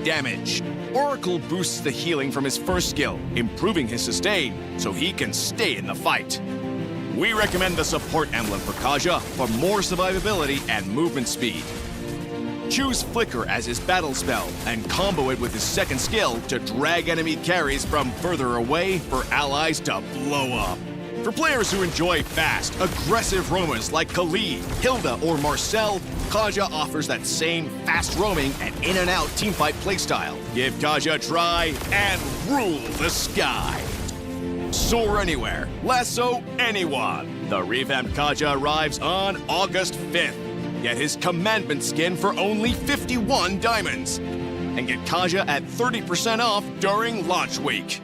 damage. Oracle boosts the healing from his first skill, improving his sustain so he can stay in the fight. We recommend the support emblem for Kaja for more survivability and movement speed. Choose Flicker as his battle spell and combo it with his second skill to drag enemy carries from further away for allies to blow up. For players who enjoy fast, aggressive roamers like Khalid, Hilda, or Marcel, Kaja offers that same fast roaming and in-and-out teamfight playstyle. Give Kaja a try and rule the sky. Soar anywhere, lasso anyone. The revamped Kaja arrives on August 5th. Get his commandment skin for only 51 diamonds. And get Kaja at 30% off during launch week.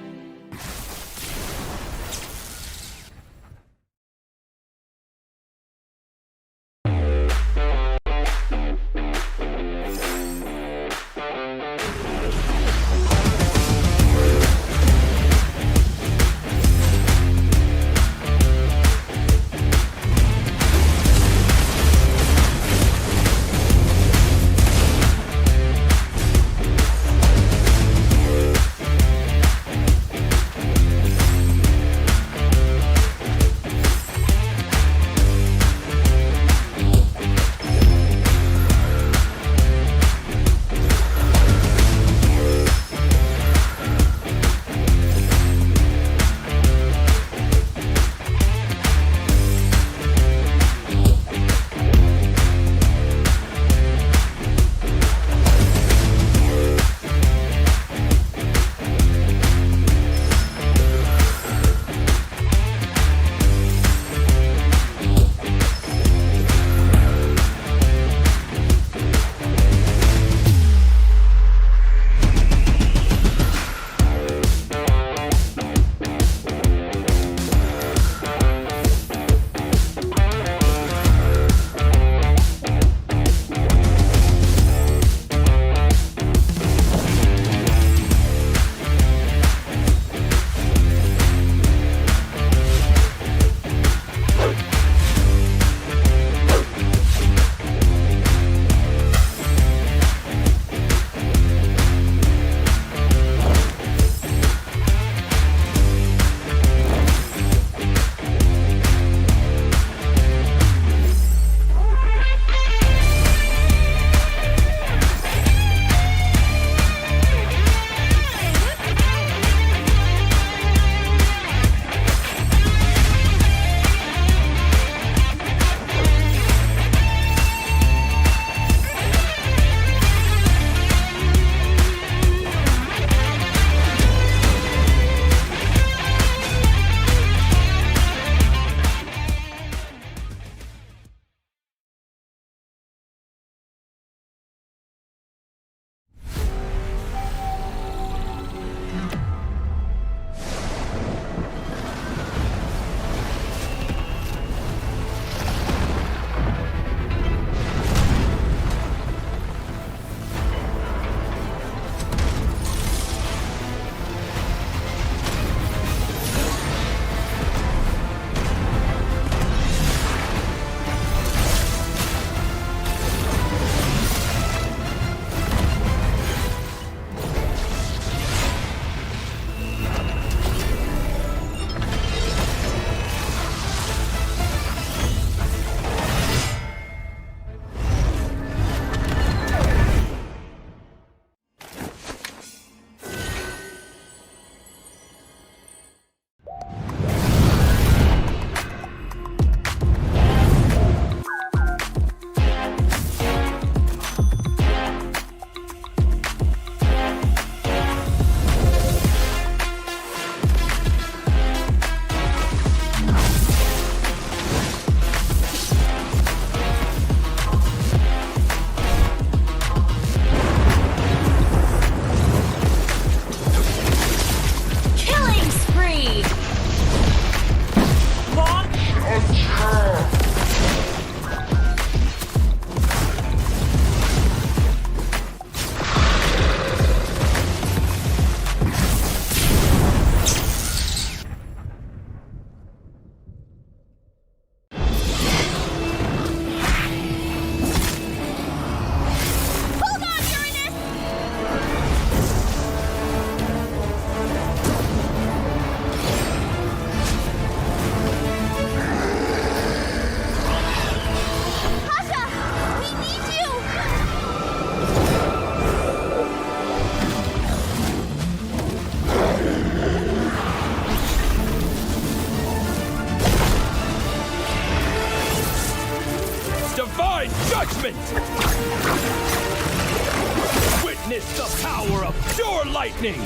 Witness the power of pure lightning!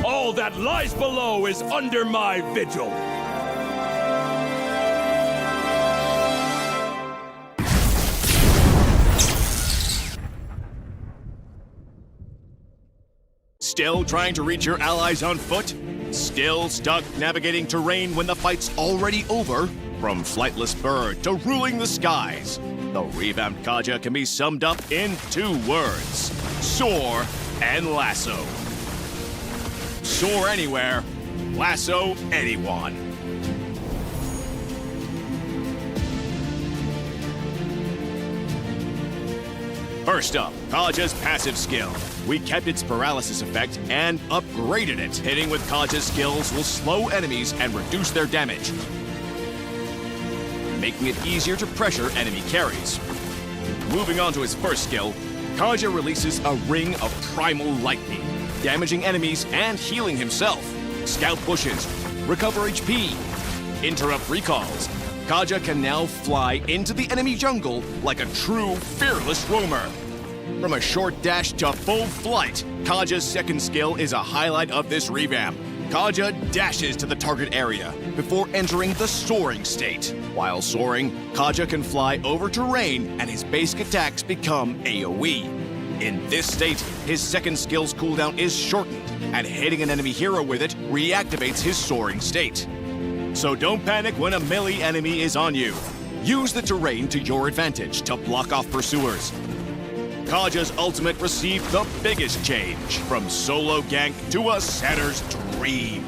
All that lies below is under my vigil! Still trying to reach your allies on foot? Still stuck navigating terrain when the fight's already over? From flightless bird to ruling the skies, the revamped Kaja can be summed up in 2 words: soar and lasso. Soar anywhere, lasso anyone. First up, Kaja's passive skill. We kept its paralysis effect and upgraded it. Hitting with Kaja's skills will slow enemies and reduce their damage, making it easier to pressure enemy carries. Moving on to his first skill, Kaja releases a ring of primal lightning, damaging enemies and healing himself. Scout bushes, recover HP, interrupt recalls. Kaja can now fly into the enemy jungle like a true fearless roamer. From a short dash to full flight, Kaja's second skill is a highlight of this revamp. Kaja dashes to the target area before entering the soaring state. While soaring, Kaja can fly over terrain and his basic attacks become AoE. In this state, his second skill's cooldown is shortened, and hitting an enemy hero with it reactivates his soaring state. So don't panic when a melee enemy is on you. Use the terrain to your advantage to block off pursuers. Kaja's ultimate received the biggest change, from solo gank to a setter's dream.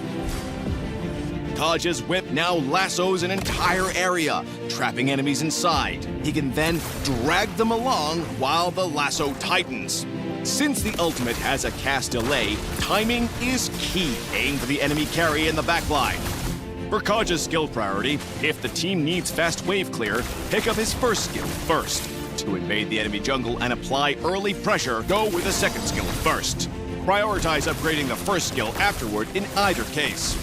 Kaja's whip now lassos an entire area, trapping enemies inside. He can then drag them along while the lasso tightens. Since the ultimate has a cast delay, timing is key. Aim for the enemy carry in the backline. For Kaja's skill priority, if the team needs fast wave clear, pick up his first skill first. To invade the enemy jungle and apply early pressure, go with the second skill first. Prioritize upgrading the first skill afterward in either case.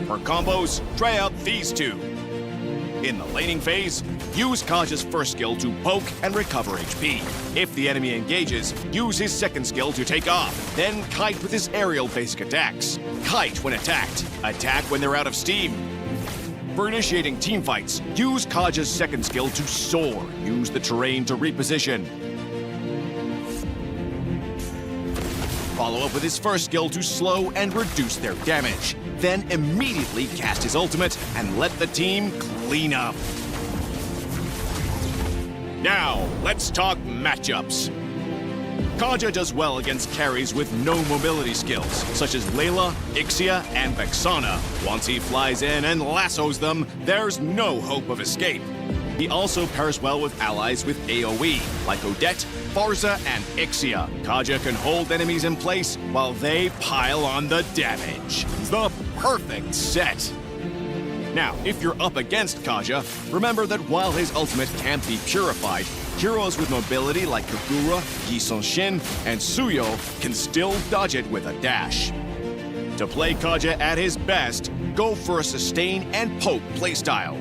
For combos, try out these 2. In the laning phase, use Kaja's first skill to poke and recover HP. If the enemy engages, use his second skill to take off. Then kite with his aerial basic attacks. Kite when attacked. Attack when they're out of steam. For initiating teamfights, use Kaja's second skill to soar. Use the terrain to reposition. Follow up with his first skill to slow and reduce their damage. Then immediately cast his ultimate and let the team clean up. Now, let's talk matchups. Kaja does well against carries with no mobility skills, such as Layla, Ixia, and Vexana. Once he flies in and lassos them, there's no hope of escape. He also pairs well with allies with AoE, like Odette, Farza, and Ixia. Kaja can hold enemies in place while they pile on the damage. The perfect set! Now, if you're up against Kaja, remember that while his ultimate can't be purified, heroes with mobility like Kagura, Gisonshin, and Suyo can still dodge it with a dash. To play Kaja at his best, go for a sustain and poke playstyle.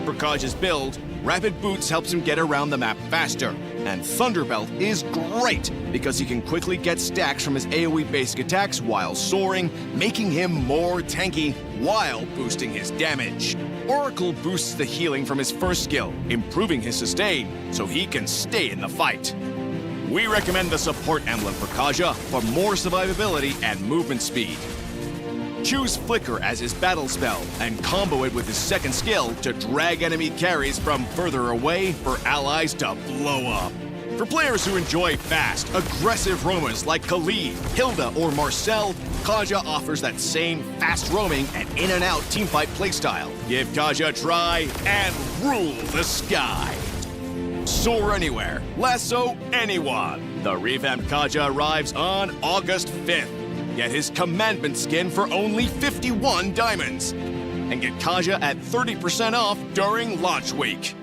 For Kaja's build, Rapid Boots helps him get around the map faster, and Thunderbelt is great because he can quickly get stacks from his AoE basic attacks while soaring, making him more tanky while boosting his damage. Oracle boosts the healing from his first skill, improving his sustain so he can stay in the fight. We recommend the support emblem for Kaja for more survivability and movement speed. Choose Flicker as his battle spell and combo it with his second skill to drag enemy carries from further away for allies to blow up. For players who enjoy fast, aggressive roamers like Khalid, Hilda, or Marcel, Kaja offers that same fast roaming and in-and-out teamfight playstyle. Give Kaja a try and rule the sky. Soar anywhere, lasso anyone. The revamped Kaja arrives on August 5th. Get his commandment skin for only 51 diamonds. And get Kaja at 30% off during launch week.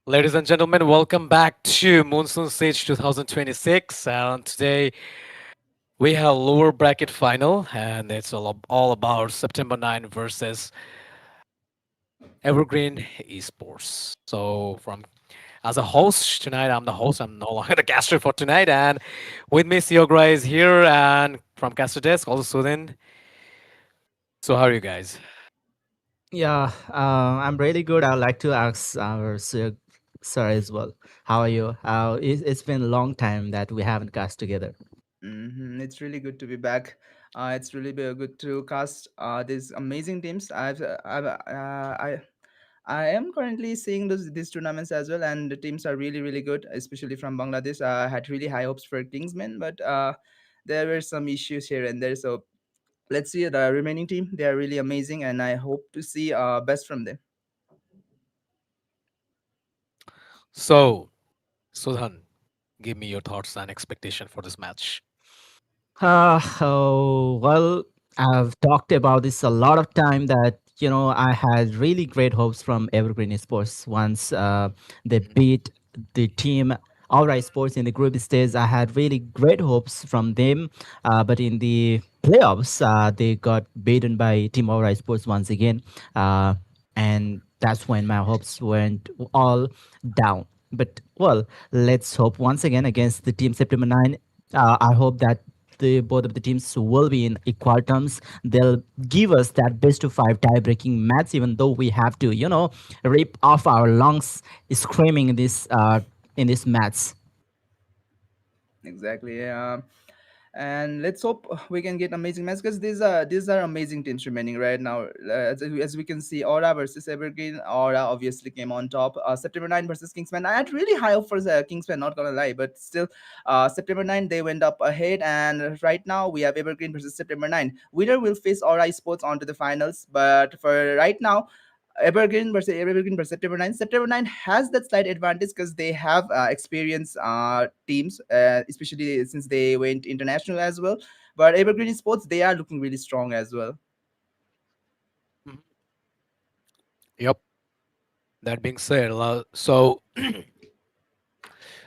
Ladies and gentlemen, welcome back to Monsoon Siege 2026. And today we have lower bracket final, and it's all about September 9 versus Evergreen Esports. So, from as a host tonight, I'm the host. I'm no longer the caster for tonight, and with me, Siogra is here, and from caster desk, also Sudin. So, how are you guys? Yeah, I'm really good. I'd like to ask our sir as well. How are you? It's been a long time that we haven't cast together. It's really good to be back. It's really good to cast these amazing teams. I am currently seeing these tournaments as well, and the teams are really good, especially from Bangladesh. I had really high hopes for Kingsmen, but there were some issues here and there. So let's see the remaining team. They are really amazing, and I hope to see best from them. So, Sudhan, give me your thoughts and expectation for this match. Well, I've talked about this a lot of time that I had really great hopes from Evergreen Sports once they beat the team Aura Sports in the group stage. I had really great hopes from them, but in the playoffs, they got beaten by Team Aura Sports once again, and that's when my hopes went all down. But well, let's hope once again against the team September 9. I hope that the both of the teams will be in equal terms. They'll give us that best of five tie-breaking match, even though we have to, rip off our lungs screaming in this match. Exactly. Yeah. And let's hope we can get amazing match because these are amazing teams remaining right now. As we can see, Aura versus Evergreen. Aura obviously came on top. September 9 versus Kingsman. I had really high hope for Kingsman, not gonna lie, but still, September 9 they went up ahead, and right now we have Evergreen versus September 9. Winner will face Aura Sports onto the finals, but for right now, Evergreen versus September 9. September 9 has that slight advantage because they have experienced teams, especially since they went international as well. But Evergreen Sports, they are looking really strong as well. Mhm. Yep. That being said, so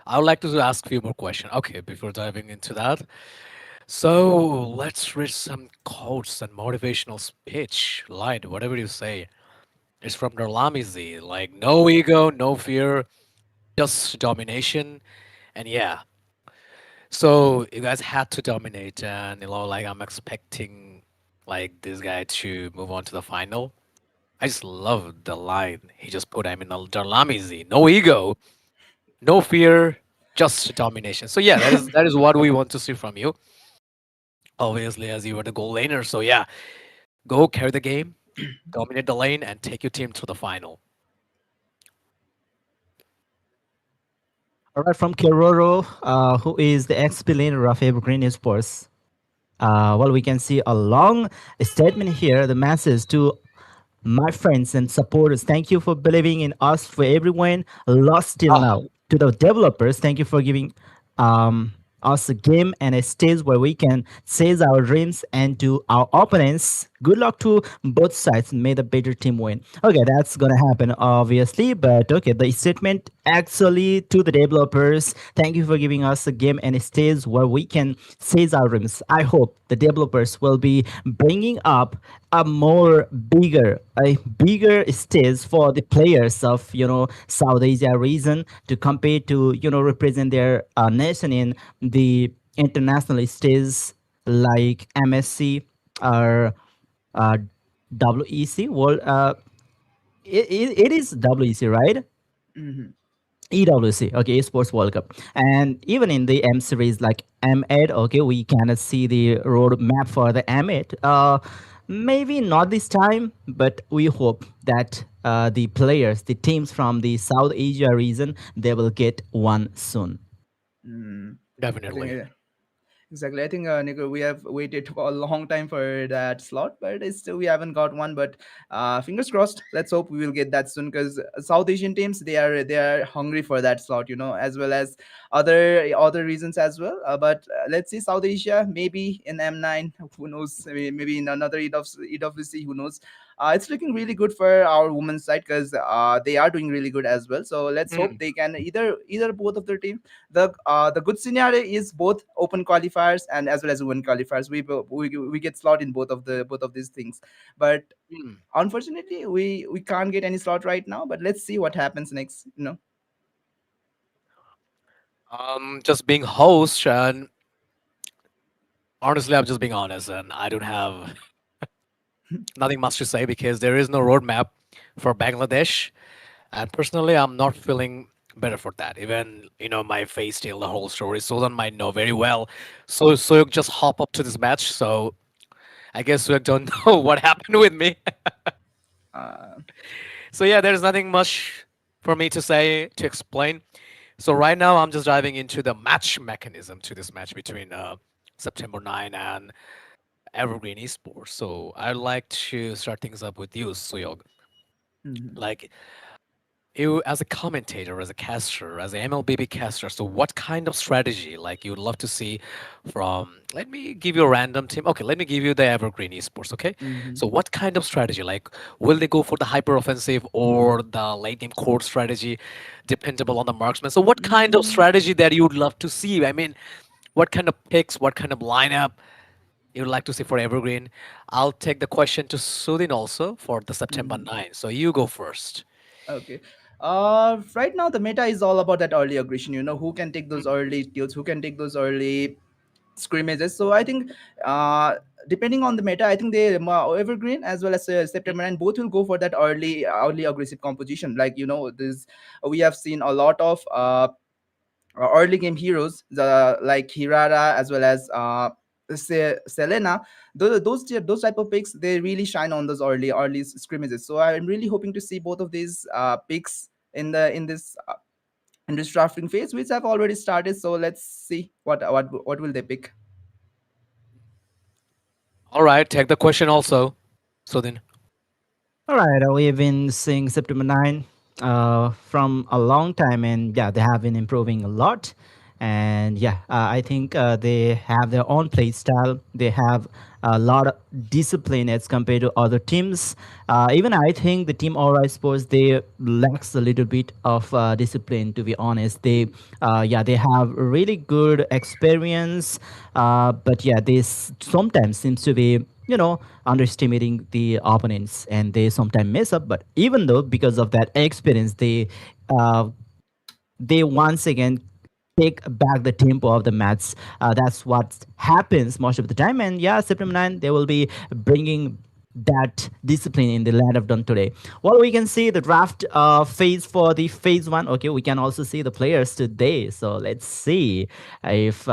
I would like to ask a few more questions. Okay, before diving into that, so let's read some quotes and motivational speech, line, whatever you say. It's from Darlamizi, like no ego, no fear, just domination. And yeah, so you guys had to dominate, and like I'm expecting like this guy to move on to the final. I just love the line he just put. I mean, Darlamizi, no ego, no fear, just domination. So yeah, that is what we want to see from you. Obviously, as you were the goal laner. So yeah, go carry the game, dominate the lane, and take your team to the final. All right, from Keroro, who is the ex-billionaire of Evergreen Sports. Well, we can see a long statement here. The message to my friends and supporters, thank you for believing in us, for everyone lost till Ah, now. To the developers, thank you for giving us a game and a stage where we can chase our dreams. And to our opponents, good luck to both sides. May the better team win. Okay, that's gonna happen, obviously. But okay, the statement actually to the developers, thank you for giving us a game and a stage where we can chase our dreams. I hope the developers will be bringing up a bigger stage for the players of South Asia region to compete, to represent their nation in the international stage like MSC or uh, WEC World. It is WEC, right? Hmm. EWC, okay, Esports World Cup. And even in the M series like M8, okay, we cannot see the road map for the M8. Maybe not this time, but we hope that the players, the teams from the South Asia region, they will get one soon. Mm. I think definitely. exactly. I think, Nico, we have waited for a long time for that slot, but it's still we haven't got one. But fingers crossed. Let's hope we will get that soon because South Asian teams they are hungry for that slot, as well as other reasons as well. But let's see, South Asia maybe in M9, who knows? Maybe in another EWC, who knows? it's looking really good for our women's side because they are doing really good as well. So let's hope Mm, they can either both of their team. The good scenario is both open qualifiers and as well as women qualifiers. We get slot in both of these things, but mm. unfortunately we can't get any slot right now. But let's see what happens next. Just being host, and honestly, I'm just being honest, and I don't have nothing much to say because there is no roadmap for Bangladesh. And personally, I'm not feeling better for that. Even my face tell the whole story. Sudan might know very well. So Soyuk just hop up to this match. So I guess Soyuk don't know what happened with me. uh, So yeah, there's nothing much for me to say to explain. So right now, I'm just diving into the match mechanism to this match between September 9 and Evergreen Esports. So I'd like to start things up with you, Soyog. mhm. Like you as a commentator, as a caster, as an MLBB caster, so what kind of strategy like you'd love to see from, let me give you a random team. Okay, let me give you the Evergreen Esports, okay? Mhm. So what kind of strategy? Like will they go for the hyper offensive or the late game core strategy, dependable on the marksman? So what kind of Mm, strategy that you'd love to see? I mean, what kind of picks, what kind of lineup you'd like to see for Evergreen? I'll take the question to Sudin also for the September mhm. 9. So you go first. Okay. Right now the meta is all about that early aggression. Who can take those early kills, who can take those early scrimmages. So I think, uh, depending on the meta, I think they Evergreen as well as September and both will go for that early aggressive composition. Like this, we have seen a lot of early game heroes, like Hirara as well as Selena. Those type of picks, they really shine on those early scrimmages. So I'm really hoping to see both of these picks in this drafting phase, which have already started. So let's see what will they pick. All right, take the question also. So then, All right, we've been seeing September 9 from a long time, and yeah, they have been improving a lot. And yeah, I think they have their own play style. They have a lot of discipline as compared to other teams. Even I think the team Aura Sports, they lacks a little bit of discipline. To be honest, yeah, they have really good experience, but yeah, this sometimes seems to be underestimating the opponents, and they sometimes mess up. But even though because of that experience, uh, they once again take back the tempo of the match. That's what happens most of the time. And yeah, September 9, they will be bringing that discipline in the land of Dawn today. Well, we can see the draft phase for the phase one. Okay, we can also see the players today. So let's see if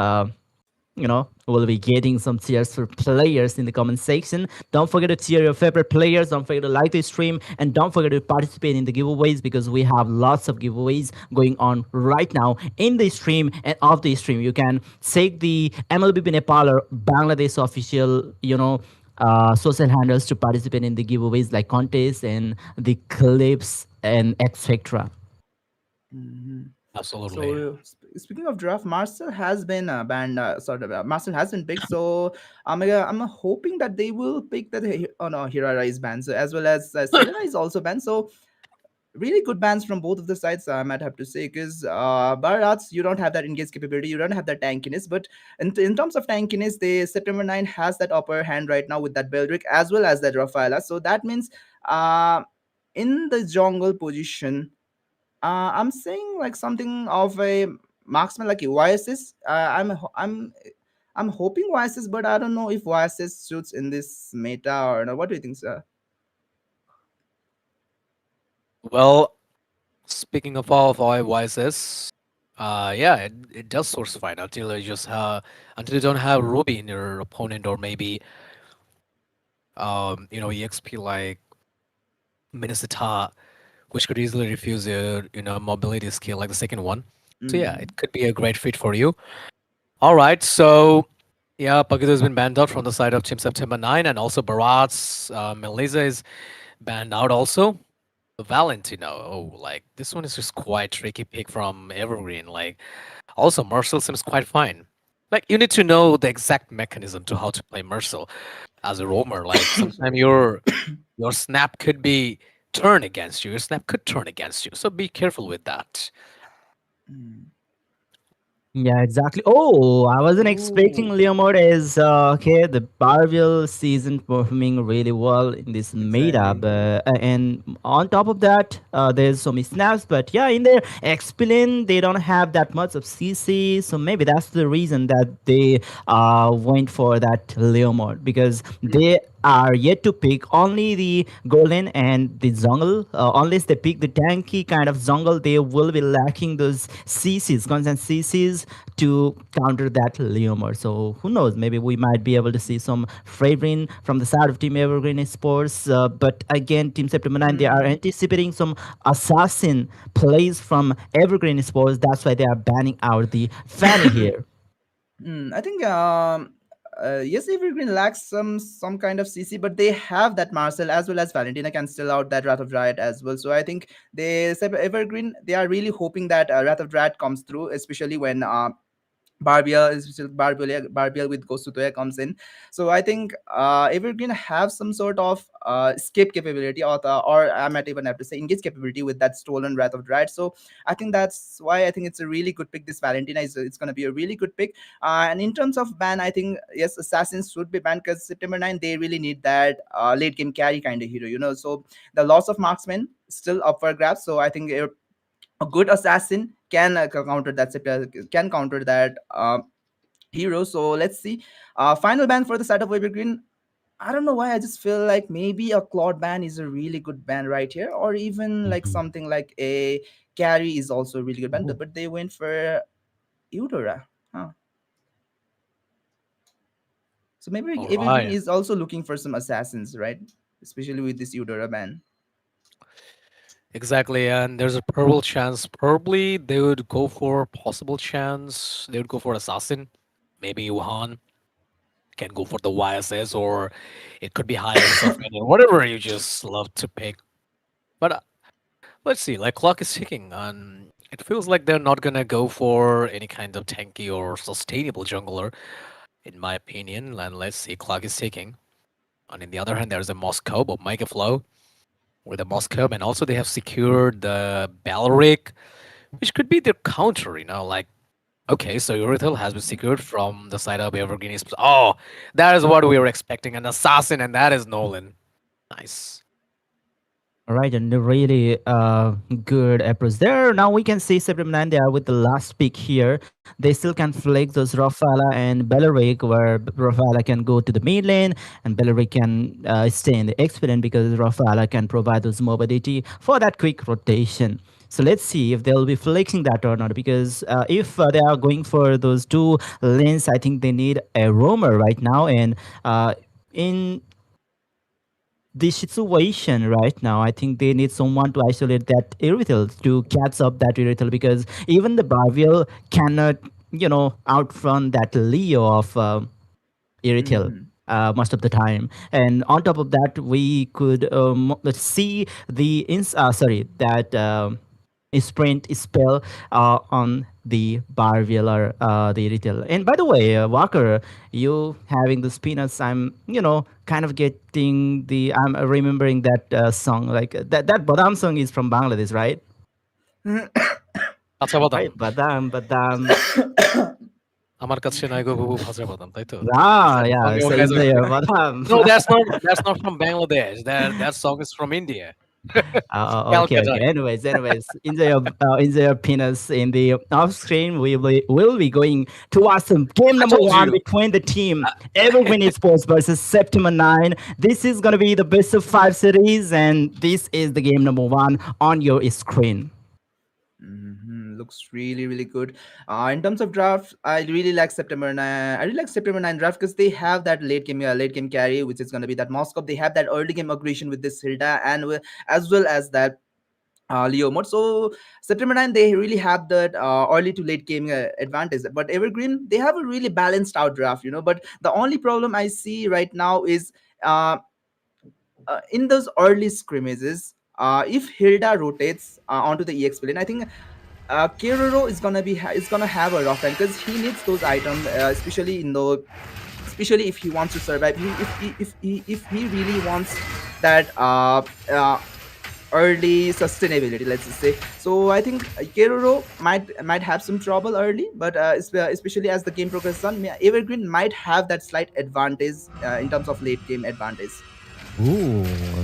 we'll be getting some cheers for players in the comment section. Don't forget to cheer your favorite players. Don't forget to like the stream, and don't forget to participate in the giveaways, because we have lots of giveaways going on right now in the stream and off the stream. You can take the MLBB Nepal or Bangladesh official social handles to participate in the giveaways like contests and the clips and etc. Mhm. absolutely. So speaking of draft, Marcel has been banned. Marcel has been picked. So I'm hoping that they will pick that. Oh no, Hirara is banned, so, as well as Selena is also banned. So really good bans from both of the sides, I might have to say, because Barats, you don't have that engage capability, you don't have that tankiness. But in terms of tankiness, the September 9 has that upper hand right now with that Beldrick as well as that Rafaela. So that means uh, in the jungle position, I'm saying like something of a marksman like YSS. I'm hoping YSS, but I don't know if YSS suits in this meta or not. What do you think, sir? Well, speaking of all of OIYSS, yeah, it does source fine until until you don't have Ruby in your opponent, or maybe EXP like Minnesota, which could easily refuse your mobility skill like the second one. So yeah, Mm, it could be a great fit for you. All right, so yeah, Pagito has been banned out from the side of Team September 9, and also Barat's Melisa is banned out also. Valentino, oh, like this one is just quite tricky pick from Evergreen. Like also Mercel seems quite fine. Like you need to know the exact mechanism to how to play Mercel. as a roamer. Like sometimes your snap could be turned against you. Your snap could turn against you. So be careful with that. Mm. Yeah, exactly. Oh, I wasn't expecting Ooh, Leomord as okay. The Barville season performing really well in this meta, exactly. but and on top of that, there's so many snaps. But yeah, in their Expilin, they don't have that much of CC, so maybe that's the reason that they went for that Leomord because they are yet to pick only the golden and the jungle. Unless they pick the tanky kind of jungle, they will be lacking those CCs, constant CCs to counter that Leomord. So who knows? Maybe we might be able to see some favoring from the side of Team Evergreen Sports. But again, Team September 9, they are Mm. anticipating some assassin plays from Evergreen Sports. That's why they are banning out the Fanny here. I think yes, Evergreen lacks some kind of CC, but they have that Marcel as well as Valentina can still out that Wrath of Riot as well. So I think Evergreen, they are really hoping that Wrath of Riot comes through, especially when Barbia is Barbia with Ghost Tutoya comes in. So I think Evergreen have some sort of escape capability, or I might even have to say engage capability with that stolen Wrath of Dread. So I think that's why I think it's a really good pick. This Valentina is it's gonna be a really good pick. And in terms of ban, I think yes, Assassins should be banned because September 9 they really need that late game carry kind of hero, you know. So the loss of marksman still up for grabs. So I think a good assassin can counter that can counter that hero. So let's see. Final ban for the side of Evergreen. I don't know why. I just feel like maybe a Claude ban is a really good ban right here, or even like Mhm. something like a carry is also a really good ban. Oh, But they went for Eudora. Huh. So maybe All Evergreen right. is also looking for some assassins, right? Especially with this Eudora ban. Exactly. And there's a probable chance, probably they would go for possible chance. They would go for assassin. Maybe Wuhan can go for the YSS, or it could be higher self-made, whatever you just love to pick. But let's see, like clock is ticking, and it feels like they're not gonna go for any kind of tanky or sustainable jungler, in my opinion. And let's see, clock is ticking. And in the other hand, there's a Moscow of Mega Flow with a Moscow, and also they have secured the Balric, which could be their counter, like okay, so Uritel has been secured from the side of Evergreen Esports. Oh, that is what we were expecting, an assassin, and that is Nolan. Nice. all right, and a really good approach there. Now we can see September 9, they are with the last pick here. They still can flex those Rafaela and Belleric, where Rafaela can go to the mid lane and Belleric can stay in the expedient because Rafaela can provide those mobility for that quick rotation. So let's see if they'll be flexing that or not. Because if they are going for those two lanes, I think they need a roamer right now. And in the situation right now, I think they need someone to isolate that irrital to catch up that irrital because even the Barviel cannot, outrun that Leo of irrital. Mm-hmm. Most of the time, and on top of that, we could see the that sprint spell on the Barviel or the retail. And by the way, Walker, you having the peanuts, I'm kind of getting the I'm remembering that song like that Badam song is from Bangladesh, right? ভাজা বাদাম Right, Badam, Badam. আমার কাছে নাই গো বাবু ভাজা বাদাম তাই তো is Ah, that the song yeah, you so guys in are the hearing? Badam. No, that's not from Bangladesh. That song is from India. Okay, Calcutta. okay. Anyways, enjoy your penis. In the off screen, we will be going to watch some game I number told one you. between the team Uh, Evergreen Esports versus September 9. This is gonna be the best of five series, and this is the game number one on your screen. Looks really, really good. In terms of draft, I really like September 9. I really like September 9 draft because they have that late game carry, which is going to be that Moscow. They have that early game aggression with this Hilda and as well as that Leo mode. So September 9, they really have that early to late game advantage. But Evergreen, they have a really balanced out draft, you know. But the only problem I see right now is uh, in those early scrimmages, if Hilda rotates onto the EX lane, I think Kiroro is gonna have a rough time because he needs those items, especially in the especially if he wants to survive. If he really wants that early sustainability, let's just say. So I think Keroro might have some trouble early, but especially as the game progresses on, Evergreen might have that slight advantage in terms of late game advantage. Ooh,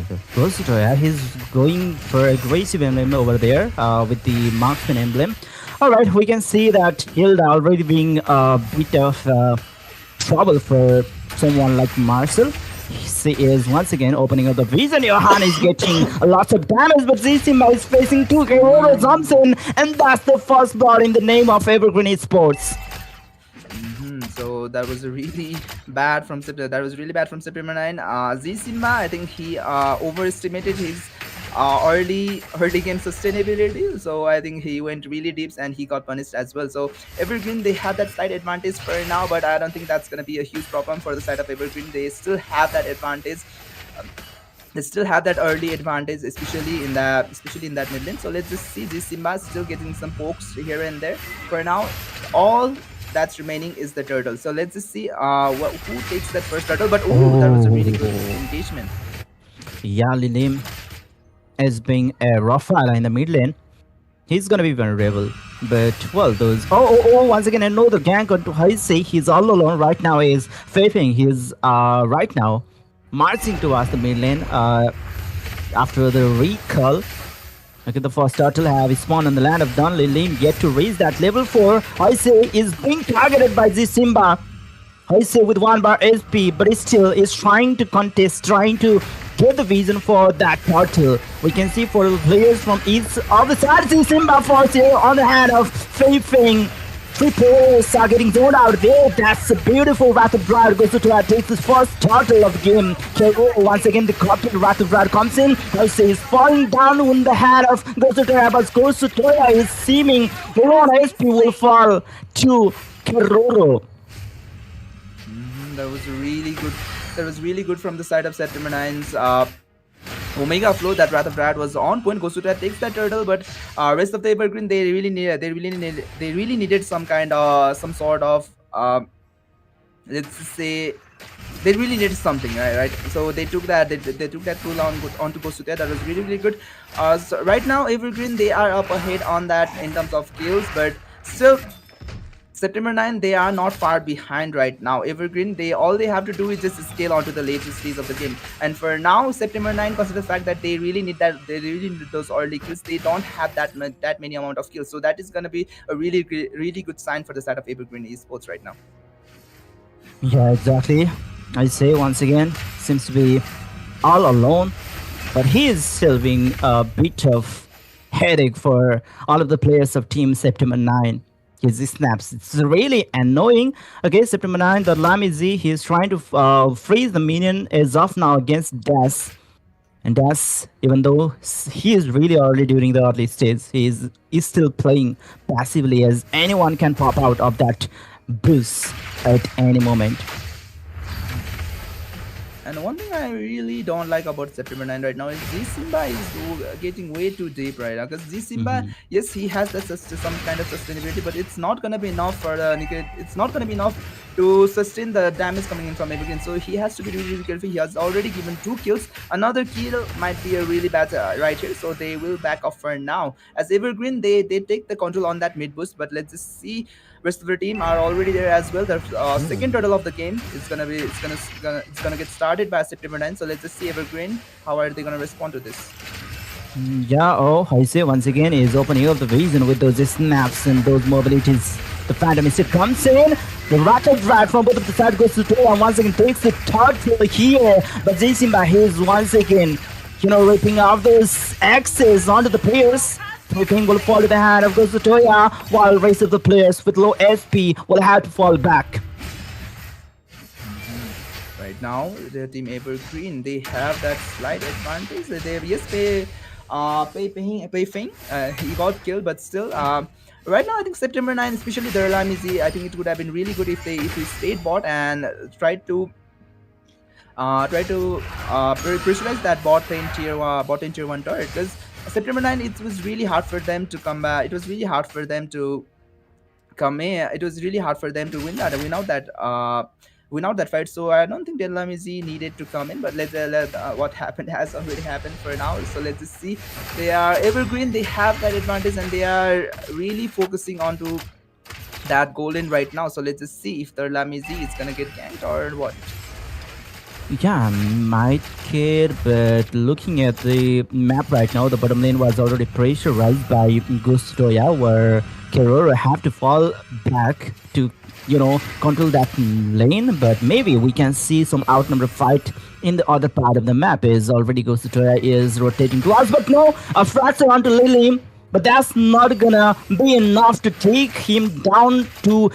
the first he's going for aggressive emblem over there with the marksman emblem. All right, we can see that Hilda already being a bit of trouble for someone like Marcel. He is once again opening up the vision. Johan is getting lots of damage, but Zisima is facing 2 Keroro jumps in, and that's the first blood in the name of Evergreen Esports. So that was really bad from September 9. Z Simba, I think he overestimated his early game sustainability. So I think he went really deep and he got punished as well. So Evergreen, they have that slight advantage for now, but I don't think that's gonna be a huge problem for the side of Evergreen. They still have that advantage. They still have that early advantage, especially in that mid lane. So let's just see. This Simba still getting some pokes here and there. For now, all that's remaining is the turtle. So let's just see who takes that first turtle. But that was a really good engagement. Yeah, Lilim as being a Rafaela in the mid lane, he's gonna be vulnerable. But well, those once again another gank onto Heisei. He's all alone right now. Is Feifeng. He's right now marching towards the mid lane after the recall. Look at the first turtle have spawned on the land of Don Lilim, yet to reach that level 4. Heisei is being targeted by this Simba. Heisei with 1 bar SP, but he still is trying to contest, trying to get the vision for that turtle. We can see for the players from each of the sides, Simba force here on the hand of Fei Feng. 3 players are getting zoned out there. That's a beautiful Wrath of Dryad goes to takes his first turtle of the game. Kero once again the corrupted Wrath of Dryad comes in. Heisei is falling down in the hand of Gosutoya, but Gosutoya is seeming one SP will fall to Keroro. That was really good. That was really good from the side of September 9's Omega Flow. That Wrath of Dryad was on point. Gosutoya takes that turtle, but rest of the Evergreen, they really needed some sort of let's say they really needed something, right? So they took that pull onto Gosutoya. That was really good. So right now Evergreen, they are up ahead on that in terms of kills, but still September 9, they are not far behind right now. Evergreen, all they have to do is just scale onto the latest phase of the game. And for now, September 9, consider the fact that they really need those early kills. They don't have that many amount of kills. So that is gonna be a really good sign for the side of Evergreen Esports right now. Yeah, exactly. I say once again, seems to be all alone, but he is still being a bit of headache for all of the players of Team September 9. His snaps, it's really annoying. Okay, September 9, the Lamizi, he is trying to freeze the minion as of now against Das. And Das, even though he is really early during the early stage, he is still playing passively, as anyone can pop out of that boost at any moment. And one thing I really don't like about September 9 right now is Z Simba is getting way too deep right now. Because Z Simba, yes, he has some kind of sustainability, but it's not gonna be enough for it's not gonna be enough to sustain the damage coming in from Evergreen. So he has to be really careful. He has already given 2 kills. Another kill might be a really bad right here. So they will back off for now. As Evergreen, they take the control on that mid boost. But let's just see. Rest of the team are already there as well. The second turtle of the game is gonna get started by September 9. So let's just see Evergreen. How are they gonna respond to this? Yeah, Heisei once again is opening up the vision with those snaps and those mobilities. The Phantom Mystic comes in. The Rattle Drag from both of the sides goes to 2 and once again takes the turtle here. But Simba is once again, ripping off those axes onto the players. Everything will fall to the hand of Gosutoya, while the rest of the players with low SP will have to fall back. Right now, the team Evergreen, they have that slight advantage. They have Pei Feng. He got killed, but still, right now I think September 9, especially the Lamizi, I think it would have been really good if he stayed bot and tried to pressurize that bot lane tier 1 turret, because September 9, it was really hard for them to come back. It was really hard for them to come in. It was really hard for them to win out win out that fight. So I don't think Delamizi needed to come in, but what happened has already happened for now. So let's just see. They are Evergreen, they have that advantage, and they are really focusing on to that golden right now. So let's just see if the Lamizi is gonna get ganked or what. Yeah, might care, but looking at the map right now, the bottom lane was already pressurized by Gustoya, where Kerora have to fall back to, control that lane. But maybe we can see some outnumber fight in the other part of the map. Is already Gustoya is rotating towards, but no, a fracture onto Lily. But that's not gonna be enough to take him down to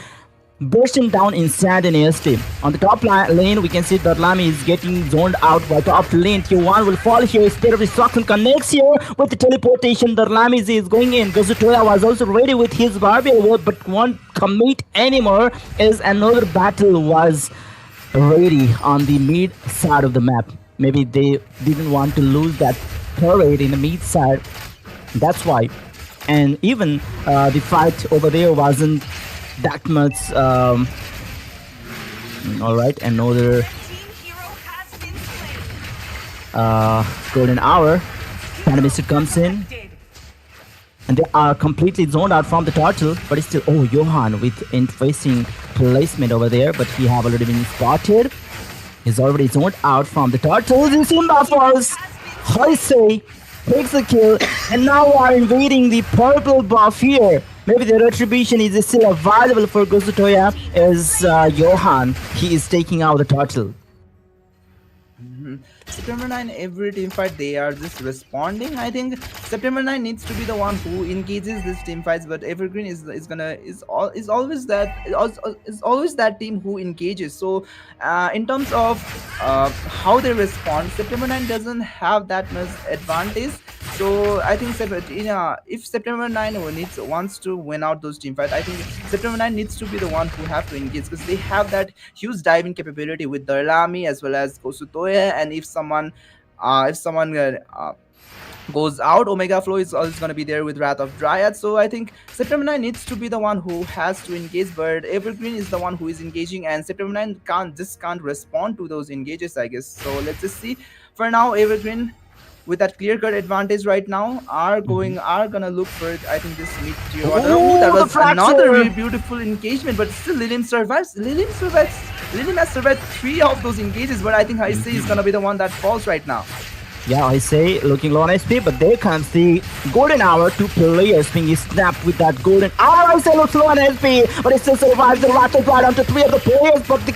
bursting down inside an AST. On the top lane, we can see that Lami is getting zoned out by top lane. Tier 1 will fall here. Spirit of Destruction connects here with the teleportation. The Lami is going in. Gazutoya was also ready with his Barbie, but won't commit anymore as another battle was ready on the mid side of the map. Maybe they didn't want to lose that turret in the mid side. That's why. And even the fight over there wasn't that much. All right, another golden hour. Panamis comes in, and they are completely zoned out from the turtle. But it's still, oh, Johan with interfacing placement over there, but he have already been spotted. He's already zoned out from the turtle. Simba falls. Hoisei takes the kill, and now we are invading the purple buff here. Maybe the retribution is still available for Gozutoya as Johan, he is taking out the turtle. September 9, every team fight they are just responding. I think September 9 needs to be the one who engages these team fights, but Evergreen is always that team who engages. So in terms of how they respond, September 9 doesn't have that much advantage. So I think if September 9 wants to win out those team fights, I think September 9 needs to be the one who have to engage, because they have that huge diving capability with Darlami as well as Kosutoya. And if someone goes out, Omega Flow is always going to be there with Wrath of Dryad. So I think September 9 needs to be the one who has to engage, but Evergreen is the one who is engaging, and September 9 can't respond to those engages, I guess. So let's just see. For now, Evergreen, with that clear-cut advantage right now, are gonna look for, I think, this mid-tier order. That was another really beautiful engagement, but still Lilim survives. Lilim has survived 3 of those engages, but I think Heisei is gonna be the one that falls right now. Yeah, I say looking low on SP, but there comes the golden hour. 2 players being snapped with that golden hour. I say looks low on SP, but it still survives the Rattle Drive onto 3 of the players, but the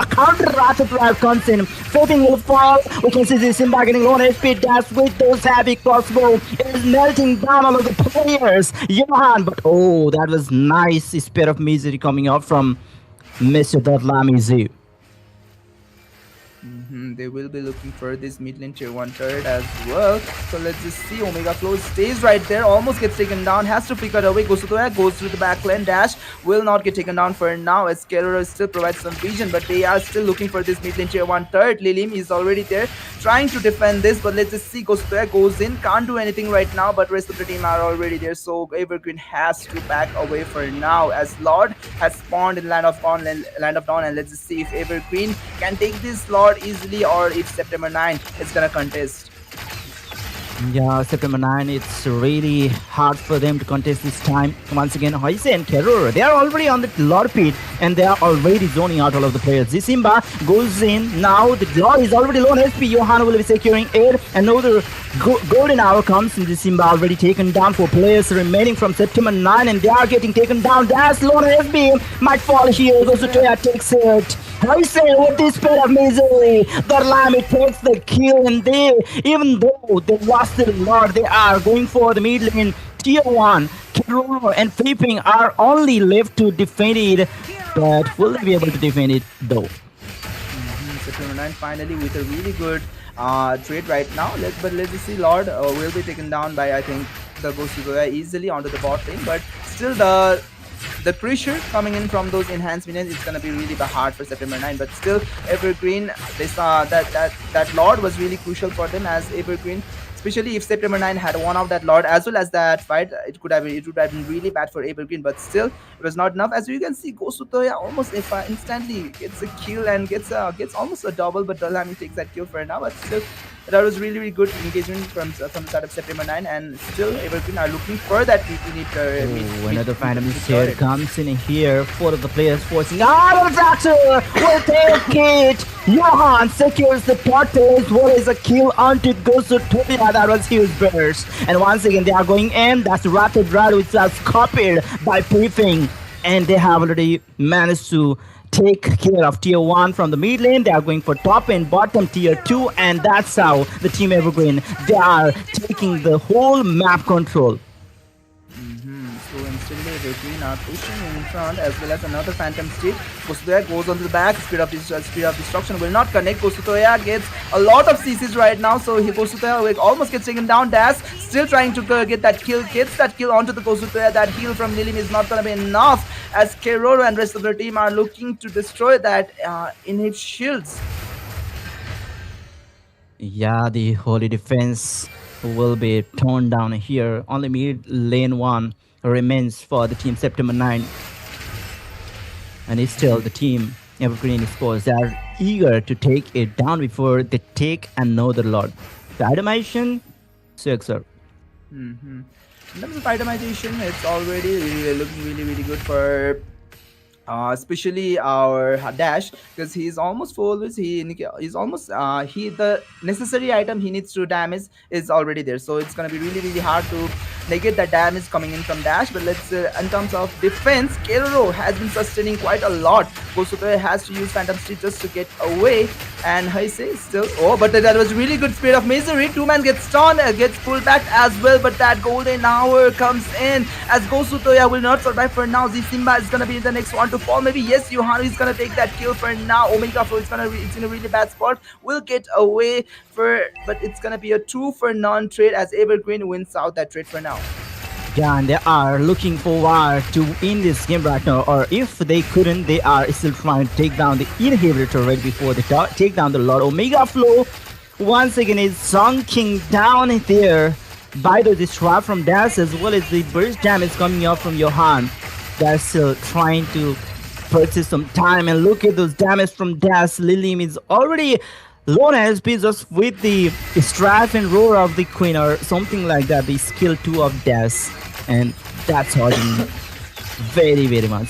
counter Rattle Drive comes in. Flipping will fall. We can see the Simba getting low on SP. Dash with those heavy crossbow. It is melting down all of the players. Johan, but oh, that was nice. Spirit of Misery coming out from Mr. Dadlamizu. They will be looking for this mid lane tier 1 turret as well. So let's just see. Omega Flow stays right there, almost gets taken down, has to flicker away. Goes through the back lane. Dash will not get taken down for now, as Kerora still provides some vision, but they are still looking for this mid lane tier 1 turret. Lilim is already there trying to defend this, but let's just see. Goes in, can't do anything right now, but rest of the team are already there. So Evergreen has to back away for now, as Lord has spawned in Land of Dawn, and let's just see if Evergreen can take this Lord easily, or if September 9 is gonna contest. Yeah, September 9, it's really hard for them to contest this time. Once again, Hoisei and Kerora, they are already on the Lord pit, and they are already zoning out all of the players. Zisimba goes in. Now the Lord is already low on SP. Johanna will be securing air. Another golden hour comes, and Zisimba already taken down. 4 players remaining from September 9, and they are getting taken down. That's low on SP. Might fall here. Goes to Toya, takes it. Hoisei with this Spirit of Misery. Darlami takes the kill, and even though they lost the Lord, they are going for the mid lane. Tier 1, Kerora and Flipping are only left to defend it, but will they be able to defend it though? September 9 finally with a really good trade right now. Let's just see. Lord will be taken down by, I think, the Gosugoya easily onto the bot lane, but still the pressure coming in from those enhanced minions is gonna be really hard for September 9. But still, Evergreen, they saw that Lord was really crucial for them, as Evergreen especially if September 9 had won out that Lord as well as that fight, it would have been really bad for Evergreen, but still it was not enough. As you can see, Ghost Toya almost if instantly gets a kill and gets almost a double, but Dalhami takes that kill for now. But still, that was really really good engagement from the side of September 9, and still Evergreen are looking for that Oh, another Phantom mid Vincere turret. comes in here. Four of the players forcing out of Doctor will take it. Johan secures the pot as well as a kill onto Gosu Tobia. That was huge burst. And once again they are going in. That's Rapid Rad which was copied by Briefing. And they have already managed to take care of tier 1 from the mid lane. They are going for top and bottom tier 2, and that's how the team Evergreen they are taking the whole map control. So instantly the Green are pushing in front as well as another Phantom Steed. Kosutoya goes on to the back. Speed of Destruction will not connect. Kosutoya gets a lot of CCs right now. So Kosutoya almost gets taken down. Das still trying to get that kill. Gets that kill onto the Kosutoya. That heal from Lilim is not going to be enough as Keroro and rest of the team are looking to destroy that inhib shields. Yeah, the holy defense will be torn down here. Only mid lane 1 remains for the team September 9. And it's still the team Evergreen Esports. They are eager to take it down before they take another Lord. The itemization, Sixer. In terms of itemization, it's already looking really really good for especially our Dash, because he's almost full. He's almost the necessary item he needs to damage is already there, so it's gonna be really really hard to negate the damage coming in from Dash. But let's in terms of defense, Keroro has been sustaining quite a lot. Kosutoya has to use Phantom Street just to get away, and Heise is still but that was really good Spirit of Misery. Two-man gets stunned, gets pulled back as well, but that golden hour comes in as Kosutoya will not survive for now. Simba is gonna be the next one to fall. Maybe yes, Yohanu is gonna take that kill for now. Omega Flow is it's in a really bad spot. Will get away but it's gonna be a 2-for-none trade as Evergreen wins out that trade for now. Yeah, and they are looking forward to win this game right now. Or if they couldn't, they are still trying to take down the inhibitor right before they take down the Lord. Omega Flow once again is sunking down there by the disrupt from Das as well as the burst damage coming out from Johan. They're still trying to purchase some time, and look at those damage from Das. Lilim is already low on SP just with the strife and roar of the queen or something like that, the skill 2 of Das, and that's hurting very very much.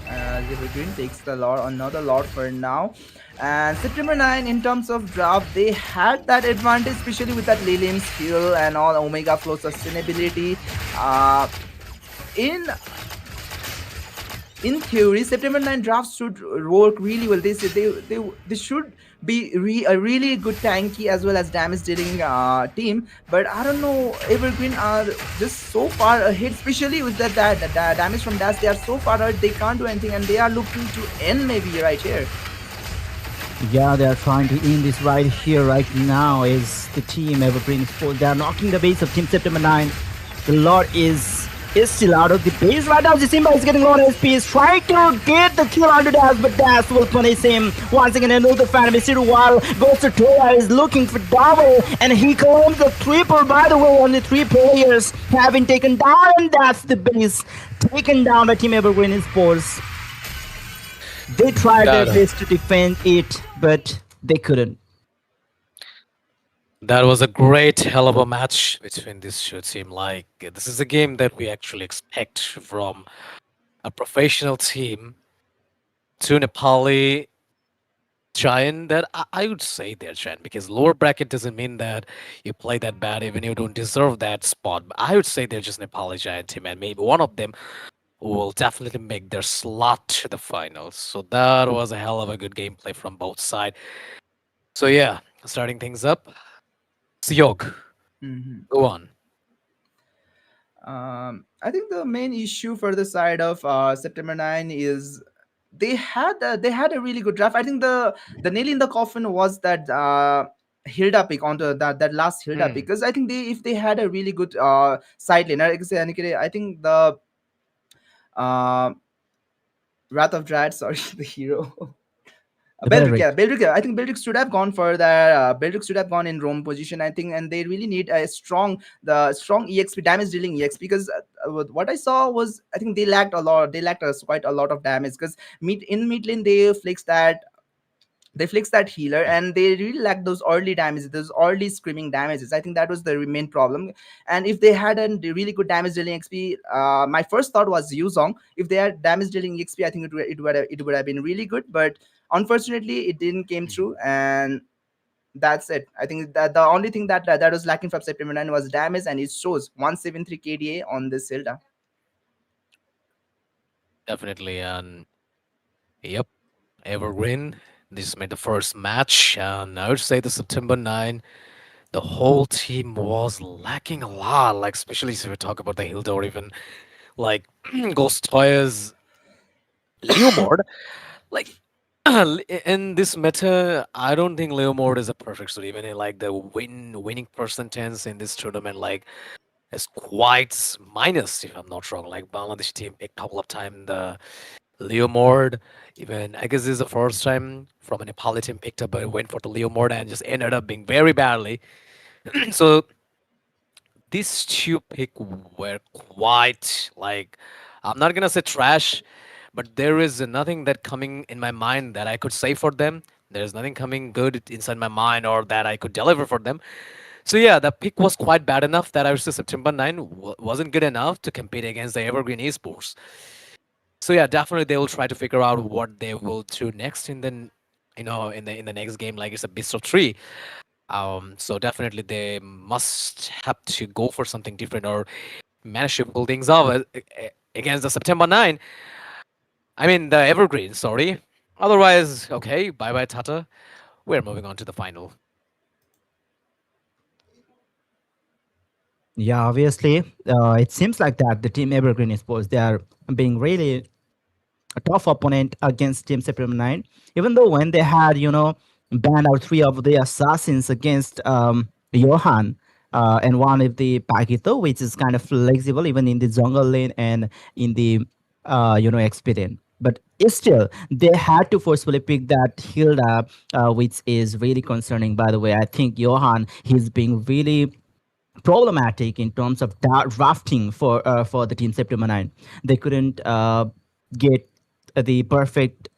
Evergreen takes the Lord, another Lord for now. And September 9, in terms of draft, they had that advantage, especially with that Lilim skill and all Omega Flow sustainability. In theory, September 9 drafts should work really well. They should be a really good tanky as well as damage dealing team. But I don't know, Evergreen are just so far ahead, especially with that damage from Dash. They are so far ahead, they can't do anything, and they are looking to end maybe right here. Yeah, they are trying to end this right here, right now. Is the team Evergreen Sports? They are knocking the base of Team September 9. The Lord is still out of the base right now. Simba is getting low on SP. He's trying to get the kill onto Das, but Das will punish him. Once again, another Phantom Vincere while Ghost Toya is looking for double, and he claims the triple. By the way, only 3 players have been taken down, and that's the base taken down by Team Evergreen Sports. They tried their best to defend it, but they couldn't. That was a great hell of a match between these two teams. Like, this is a game that we actually expect from a professional team to Nepali giant. That I would say they're giant, because lower bracket doesn't mean that you play that bad even you don't deserve that spot. But I would say they're just Nepali giant team, and maybe one of them will definitely make their slot to the finals. So that was a hell of a good gameplay from both sides. So yeah, starting things up. Syok, go on. I think the main issue for the side of September 9 is they had a really good draft. I think the nail in the coffin was that Hilda pick onto that last Hilda pick, because I think if they had a really good side laner, I think the uh, Wrath of Dread, sorry, the hero. Beldrick, yeah, Beldrick. I think Beldrick should have gone for the Beldrick should have gone in Rome position. I think, and they really need a strong EXP damage dealing EXP because what I saw was I think they lacked a lot. They lacked quite a lot of damage because mid lane they flicks that healer and they really lack those early damages, those early screaming damages. I think that was the main problem. And if they had a really good damage dealing XP, my first thought was Yuzong. If they had damage dealing XP, I think it would have been really good. But unfortunately, it didn't came through, and that's it. I think that the only thing that was lacking from September 9 was damage, and it shows 173 KDA on this Hilda. Definitely. And yep, Evergreen. This made the first match. And I would say the September 9, the whole team was lacking a lot. Like, especially if we talk about the Hilda or even like Ghost Toya's Leomord. Like, in this meta, I don't think Leomord is a perfect suit. Even in like the winning percentage in this tournament, like is quite minus if I'm not wrong. Like Bangladesh team a couple of times the Leomord. Even I guess this is the first time from a Nepali team picked up, but went for the Leomord and just ended up being very badly. So these two pick were quite like I'm not gonna say trash, but there is nothing that coming in my mind that I could say for them. There's nothing coming good inside my mind or that I could deliver for them. So yeah, the pick was quite bad enough that I would say September 9 wasn't good enough to compete against the Evergreen Esports. So yeah, definitely they will try to figure out what they will do next in the in the next game. Like it's a best of three. So definitely they must have to go for something different or manage to pull things off against the September 9. I mean the Evergreen. Sorry. Otherwise, okay. Bye bye Tata. We're moving on to the final. Yeah, obviously, it seems like that the team Evergreen Sports, they are being really a tough opponent against Team September 9. Even though when they had, banned out three of the assassins against Johan and one of the Pagito, which is kind of flexible even in the jungle lane and in the, expedient. But still, they had to forcefully pick that Hilda, which is really concerning, by the way. I think Johan, he's being really problematic in terms of drafting for the team September 9. They couldn't get the perfect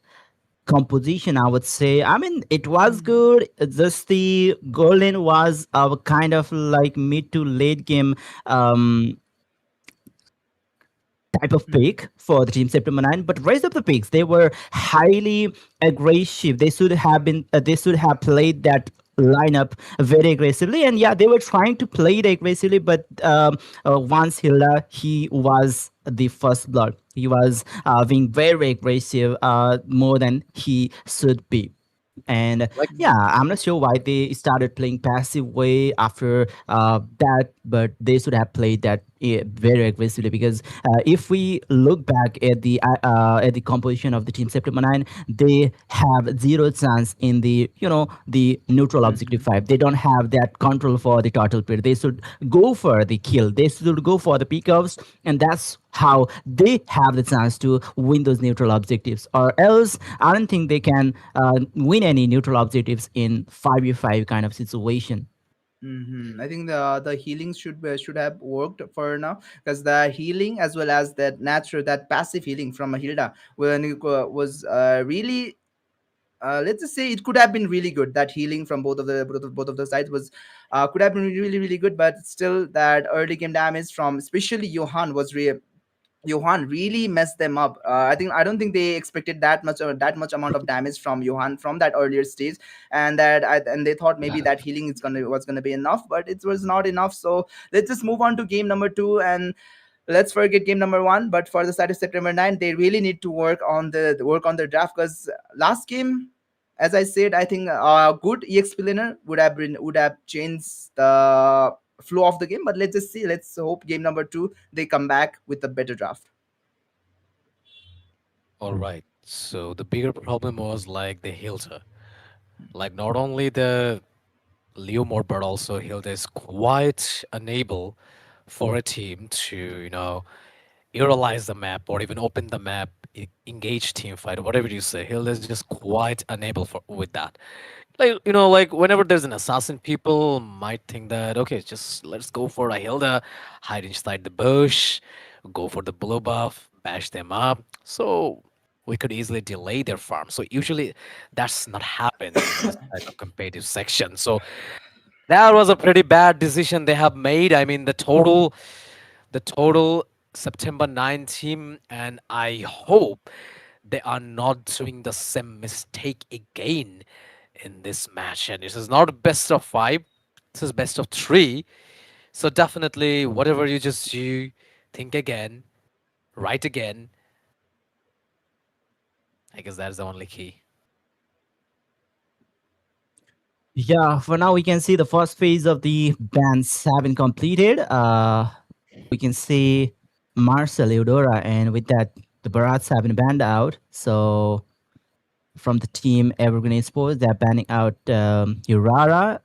composition, I would say. I mean, it was good. Just the golden was kind of like mid to late game type of pick for the team September 9, but rest of the picks, they were highly aggressive. They should have played that lineup very aggressively, and yeah, they were trying to play it aggressively, but once Hilda, he was the first blood. He was being very aggressive, more than he should be. And Like yeah, I'm not sure why they started playing passive way after that, but they should have played that very aggressively because if we look back at the composition of the team September 9, they have zero chance in the neutral objective 5. They don't have that control for the turtle pit. They should go for the kill. They should go for the pickups, and that's how they have the chance to win those neutral objectives. Or else, I don't think they can win any neutral objectives in 5v5 kind of situation. I think the healing should have worked for now because the healing as well as that passive healing from a Hilda when it was really let's just say it could have been really good. That healing from both of the sides was could have been really really good, but still that early game damage from especially Johan really messed them up. I don't think they expected that much amount of damage from Johan from that earlier stage, and they thought maybe that healing was gonna be enough, but it was not enough. So let's just move on to game number two, and let's forget game number one. But for the side of September 9, they really need to work on the draft because last game, as I said, I think a good EXP laner would have changed the flow of the game. But let's just see. Let's hope game number two they come back with a better draft. all right. So the bigger problem was like the Hilda. Like not only the Leomord, but also Hilda is quite unable for a team to, utilize the map or even open the map, engage team fight, whatever you say. Hilda is just quite unable for with that. Like like whenever there's an assassin, people might think that okay, just let's go for a Hilda, hide inside the bush, go for the blue buff, bash them up. So we could easily delay their farm. So usually that's not happen in this type of competitive section. So that was a pretty bad decision they have made. I mean, the total September 9 team, and I hope they are not doing the same mistake again in this match. And this is not best of five, this is best of three. So definitely, whatever you just do, think again, write again. I guess that's the only key. Yeah, for now we can see the first phase of the bans have been completed. We can see Marcel Eudora, and with that, the Barats have been banned out. So from the team Evergreen Esports, they're banning out Urara.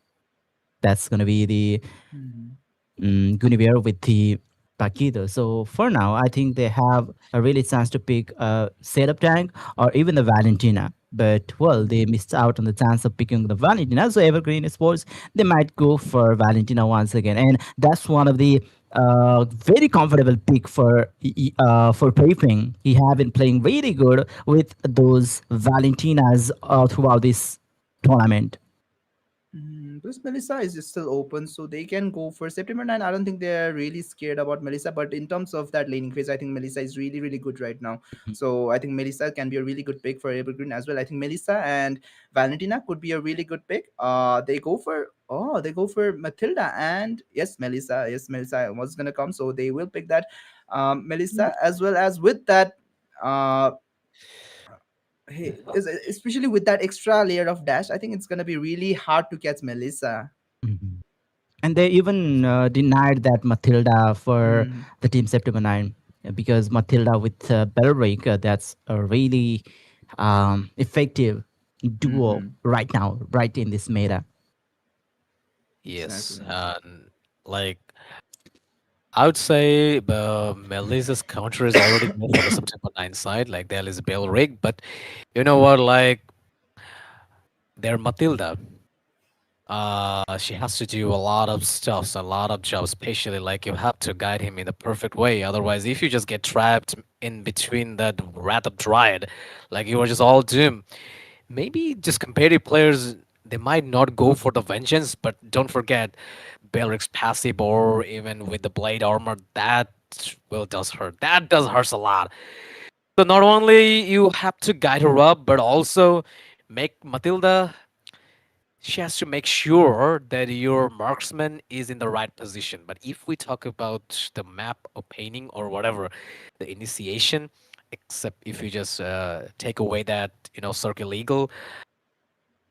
That's going to be the Mhm. Guinevere with the Paquito. So for now, I think they have a really chance to pick a setup tank or even the Valentina. But well, they missed out on the chance of picking the Valentina. So Evergreen Sports, they might go for Valentina once again, and that's one of the very comfortable pick for Paping. He have been playing really good with those Valentinas throughout this tournament. This Melissa is still open, so they can go for September 9. I don't think they're really scared about Melissa, but in terms of that laning phase, I think Melissa is really, really good right now. So I think Melissa can be a really good pick for Evergreen as well. I think Melissa and Valentina could be a really good pick. They go for Matilda and yes, Melissa. Yes, Melissa was gonna come, so they will pick that Melissa as well as with that. Uh, Especially with that extra layer of dash, I think it's gonna be really hard to catch Melissa. Mhm. And they even denied that Matilda for Mm-hmm. the team September 9 because Matilda with Belleric, that's a really effective duo Mm-hmm. right now, right in this meta. Yes, Exactly. and like I would say Melissa's counter is already made for the September 9 side, like there is Bell Rig, but you know what, like their Matilda, she has to do a lot of stuff, a lot of jobs, especially like you have to guide him in the perfect way. Otherwise, if you just get trapped in between that Wrath of Dryad, like you are just all doomed. Maybe just competitive players, they might not go for the vengeance, but don't forget Belric's passive or even with the blade armor, that will does hurt. That does hurts a lot. So not only you have to guide her up, but also make Matilda, she has to make sure that your marksman is in the right position. But if we talk about the map opening or whatever, the initiation, except if you just take away that circle eagle,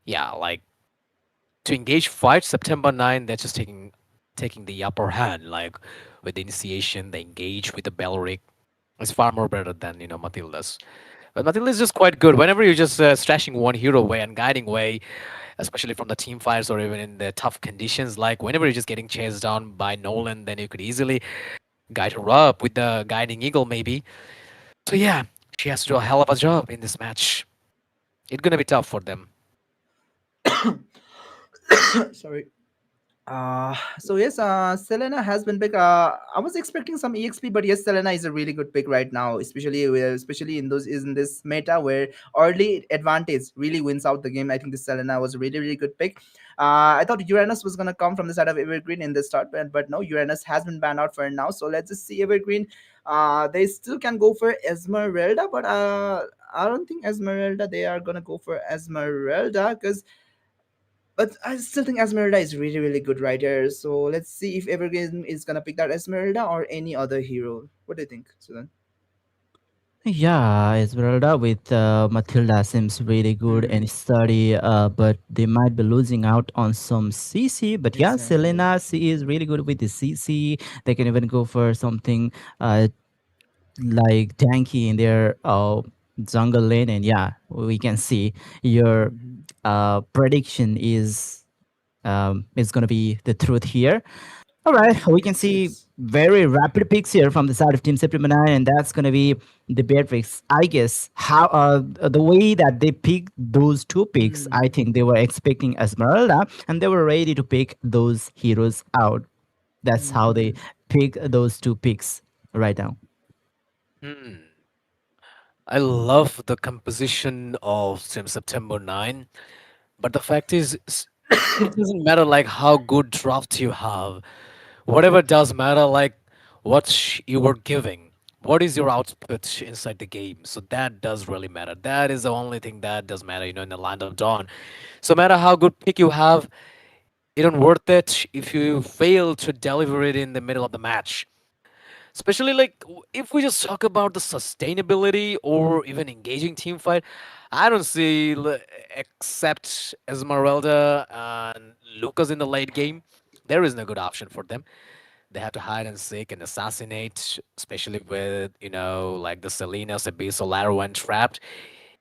yeah, like to engage fight September 9, they're just taking the upper hand. Like with the initiation, they engage with the Belric. It's far more better than Matilda's. But Matilda is just quite good. Whenever you're just stashing one hero away and guiding away, especially from the team fights or even in the tough conditions, like whenever you're just getting chased down by Nolan, then you could easily guide her up with the guiding eagle, maybe. So yeah, she has to do a hell of a job in this match. It's gonna be tough for them. Sorry. So yes, Selena has been big. I was expecting some EXP, but yes, Selena is a really good pick right now, especially in this meta where early advantage really wins out the game. I think this Selena was a really really good pick. I thought Uranus was gonna come from the side of Evergreen in the start, but no, Uranus has been banned out for now. So let's just see Evergreen. They still can go for Esmeralda, but I don't think Esmeralda. They are gonna go for Esmeralda because but I still think Esmeralda is really, really good writer. So let's see if Evergreen is gonna pick that Esmeralda or any other hero. What do you think, Sudan? Yeah, Esmeralda with Matilda seems really good Hmm. and sturdy, but they might be losing out on some CC. But yeah, Exactly. Selena, she is really good with the CC. They can even go for something uh, like tanky in their jungle lane, and yeah, we can see your Hmm. prediction is going to be the truth here. All right, we can see Beatrix. very rapid picks here from the side of Team September 9, and that's going to be the Beatrix. I guess how the way that they picked those two picks, I Hmm. think they were expecting Esmeralda, and they were ready to pick those heroes out. That's how they Hmm. pick those two picks right now. Hmm. I love the composition of Sim September 9, but the fact is, it doesn't matter like how good draft you have. Whatever does matter, like what you were giving. What is your output inside the game? So that does really matter. That is the only thing that does matter, in the land of dawn. So no matter how good pick you have, it don't worth it if you fail to deliver it in the middle of the match. Especially like if we just talk about the sustainability or even engaging team fight, I don't see except Esmeralda and Lucas in the late game. There is no good option for them. They have to hide and seek and assassinate, especially with like the Selena's Abyssal Arrow when trapped.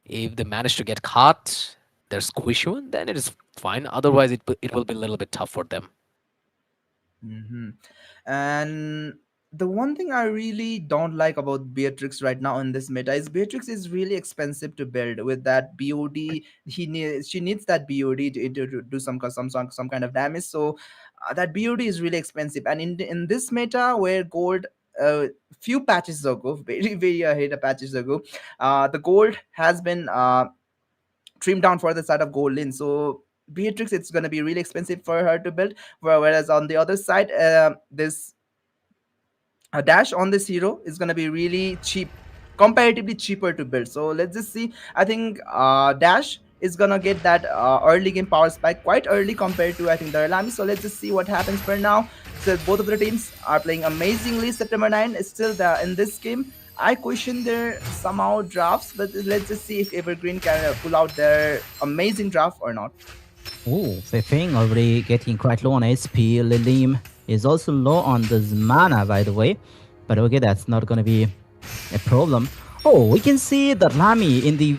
If they manage to get caught, they're squishy one, then it is fine. Otherwise, it will be a little bit tough for them. Hmm. And the one thing I really don't like about Beatrix right now in this meta is Beatrix is really expensive to build with that BOD. She needs that BOD to do some kind of damage. So that BOD is really expensive. And in this meta where gold. Few patches ago, very ahead of patches ago, the gold has been trimmed down for the side of gold lane. So Beatrix, it's gonna be really expensive for her to build. Whereas on the other side, this a dash on this hero is going to be really cheap, comparatively cheaper to build. So let's just see. I think dash is going to get that early game power spike quite early compared to I think the Lami. So let's just see what happens for now. So both of the teams are playing amazingly. September 9 is still in this game. I question their somehow drafts, but let's just see if Evergreen can pull out their amazing draft or not. Oh, Fei already getting quite low on SP. Lilim is also low on this mana, by the way. But okay, that's not gonna be a problem. Oh, we can see that Lami in the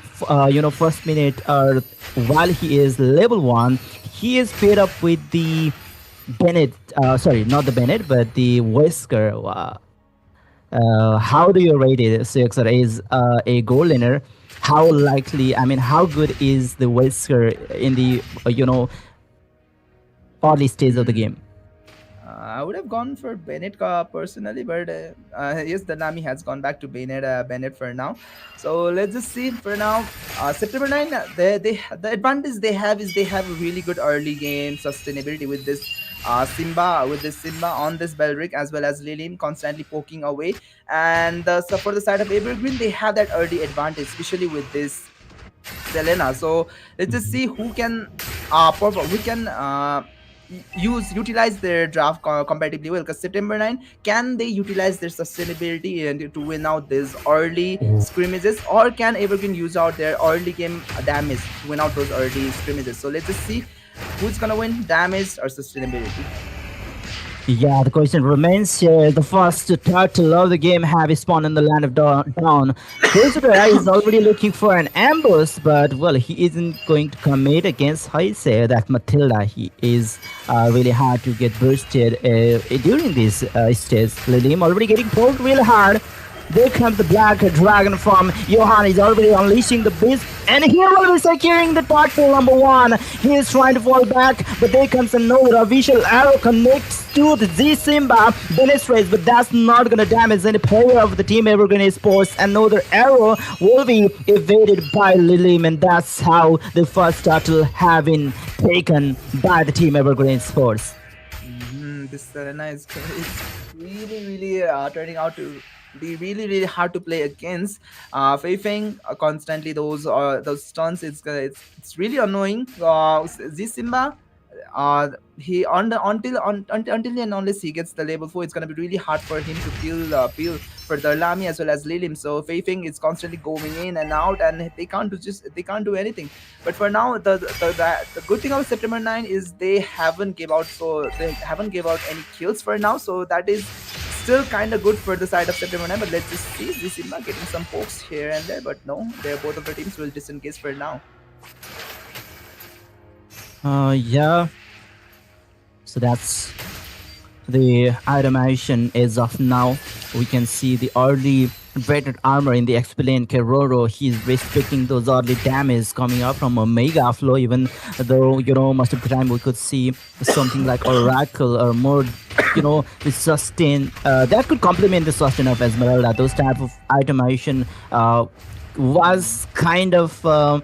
first minute, while he is level 1, he is paired up with the Bennett. Sorry, not the Bennett, but the Wesker. How do you rate it? Sixer is a goal laner. How likely? I mean, how good is the Wesker in the early stage of the Hmm. game? I would have gone for Bennett personally, but yes, the Nami has gone back to Bennett for now. So let's just see for now. September 9, the advantage they have is they have a really good early game sustainability with this Simba on this Belric as well as Lilim constantly poking away. And so for the side of Evergreen, they have that early advantage, especially with this Selena. So let's just see who can who can utilize their draft comparatively well. Because September 9, can they utilize their sustainability and to win out these early scrimmages, or can Evergreen use out their early game damage to win out those early scrimmages? So let's just see who's gonna win, damage or sustainability. Yeah, the question remains here. The first turtle of the game have spawned in the land of dawn. Vincere is already looking for an ambush, but well, he isn't going to commit against Heise. That Matilda, he is really hard to get bursted during this stage. Lilim already getting pulled real hard. There comes the black dragon from Johan. He's already unleashing the beast. And he will be securing the turtle number 1. He is trying to fall back, but there comes another visual arrow connects to the Z Simba Benestrace, but that's not gonna damage any player of the team Evergreen Esports. Another arrow will be evaded by Lilim, and that's how the first turtle have been taken by the team Evergreen Esports. This Serena is really turning out to be really hard to play against. Fei Feng constantly those stunts. It's really annoying. Z Simba, he on the until and unless he gets the level 4, it's gonna be really hard for him to peel for the Lami as well as Lilim. So Fei Feng is constantly going in and out, and they can't do anything. But for now, the good thing about September 9 is they haven't gave out any kills for now. So that is still kind of good for the side of September 9. But let's just see this Simba getting some pokes here and there. But no, they're both of the teams will disengage for now. Yeah. So that's the itemization as of now. We can see the early dreaded armor in the Expellion Keroro. He's respecting those early damage coming up from Omega Flow, even though, most of the time we could see something like Oracle or more, the sustain that could complement the sustain of Esmeralda. Those type of itemization was kind of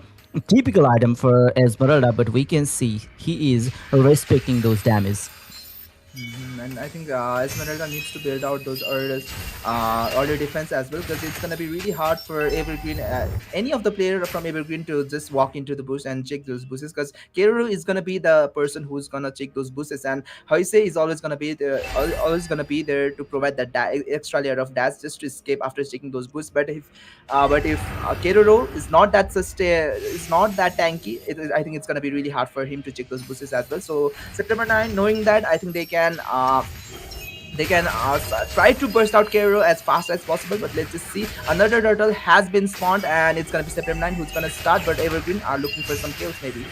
typical item for Esmeralda, but we can see he is respecting those damage. And I think Esmeralda needs to build out those early defense as well, because it's gonna be really hard for Evergreen, any of the player from Evergreen, to just walk into the bush and check those bushes, because Keru is gonna be the person who's gonna check those bushes, and Hoise is always gonna be there, always gonna be there to provide that extra layer of dash just to escape after checking those bushes. But if Keroro is not that is not that tanky, I think it's gonna be really hard for him to check those bushes as well. So September 9, knowing that, I think they can try to burst out Kero as fast as possible, but let's just see. Another turtle has been spawned, and it's gonna be September 9 who's gonna start, but Evergreen are looking for some kills maybe.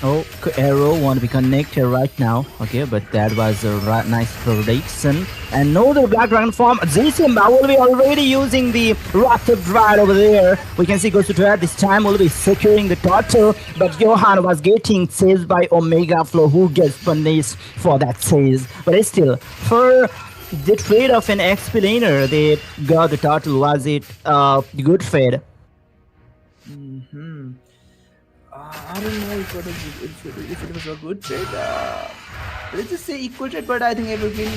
Oh, Arrow want to be connected right now. Okay, but that was a nice prediction. And no, the Black Dragon form. Zsimba will be already using the Wrath of Dryad over there. We can see goes to Dryad this time will be securing the turtle, but Johan was getting saved by Omega Flow, who gets punished for that save. But still, for the trade of an explainer, they got the turtle. Was it good trade? I don't know if it was a good trade. Let's just say equal trade, but I think Evergreen.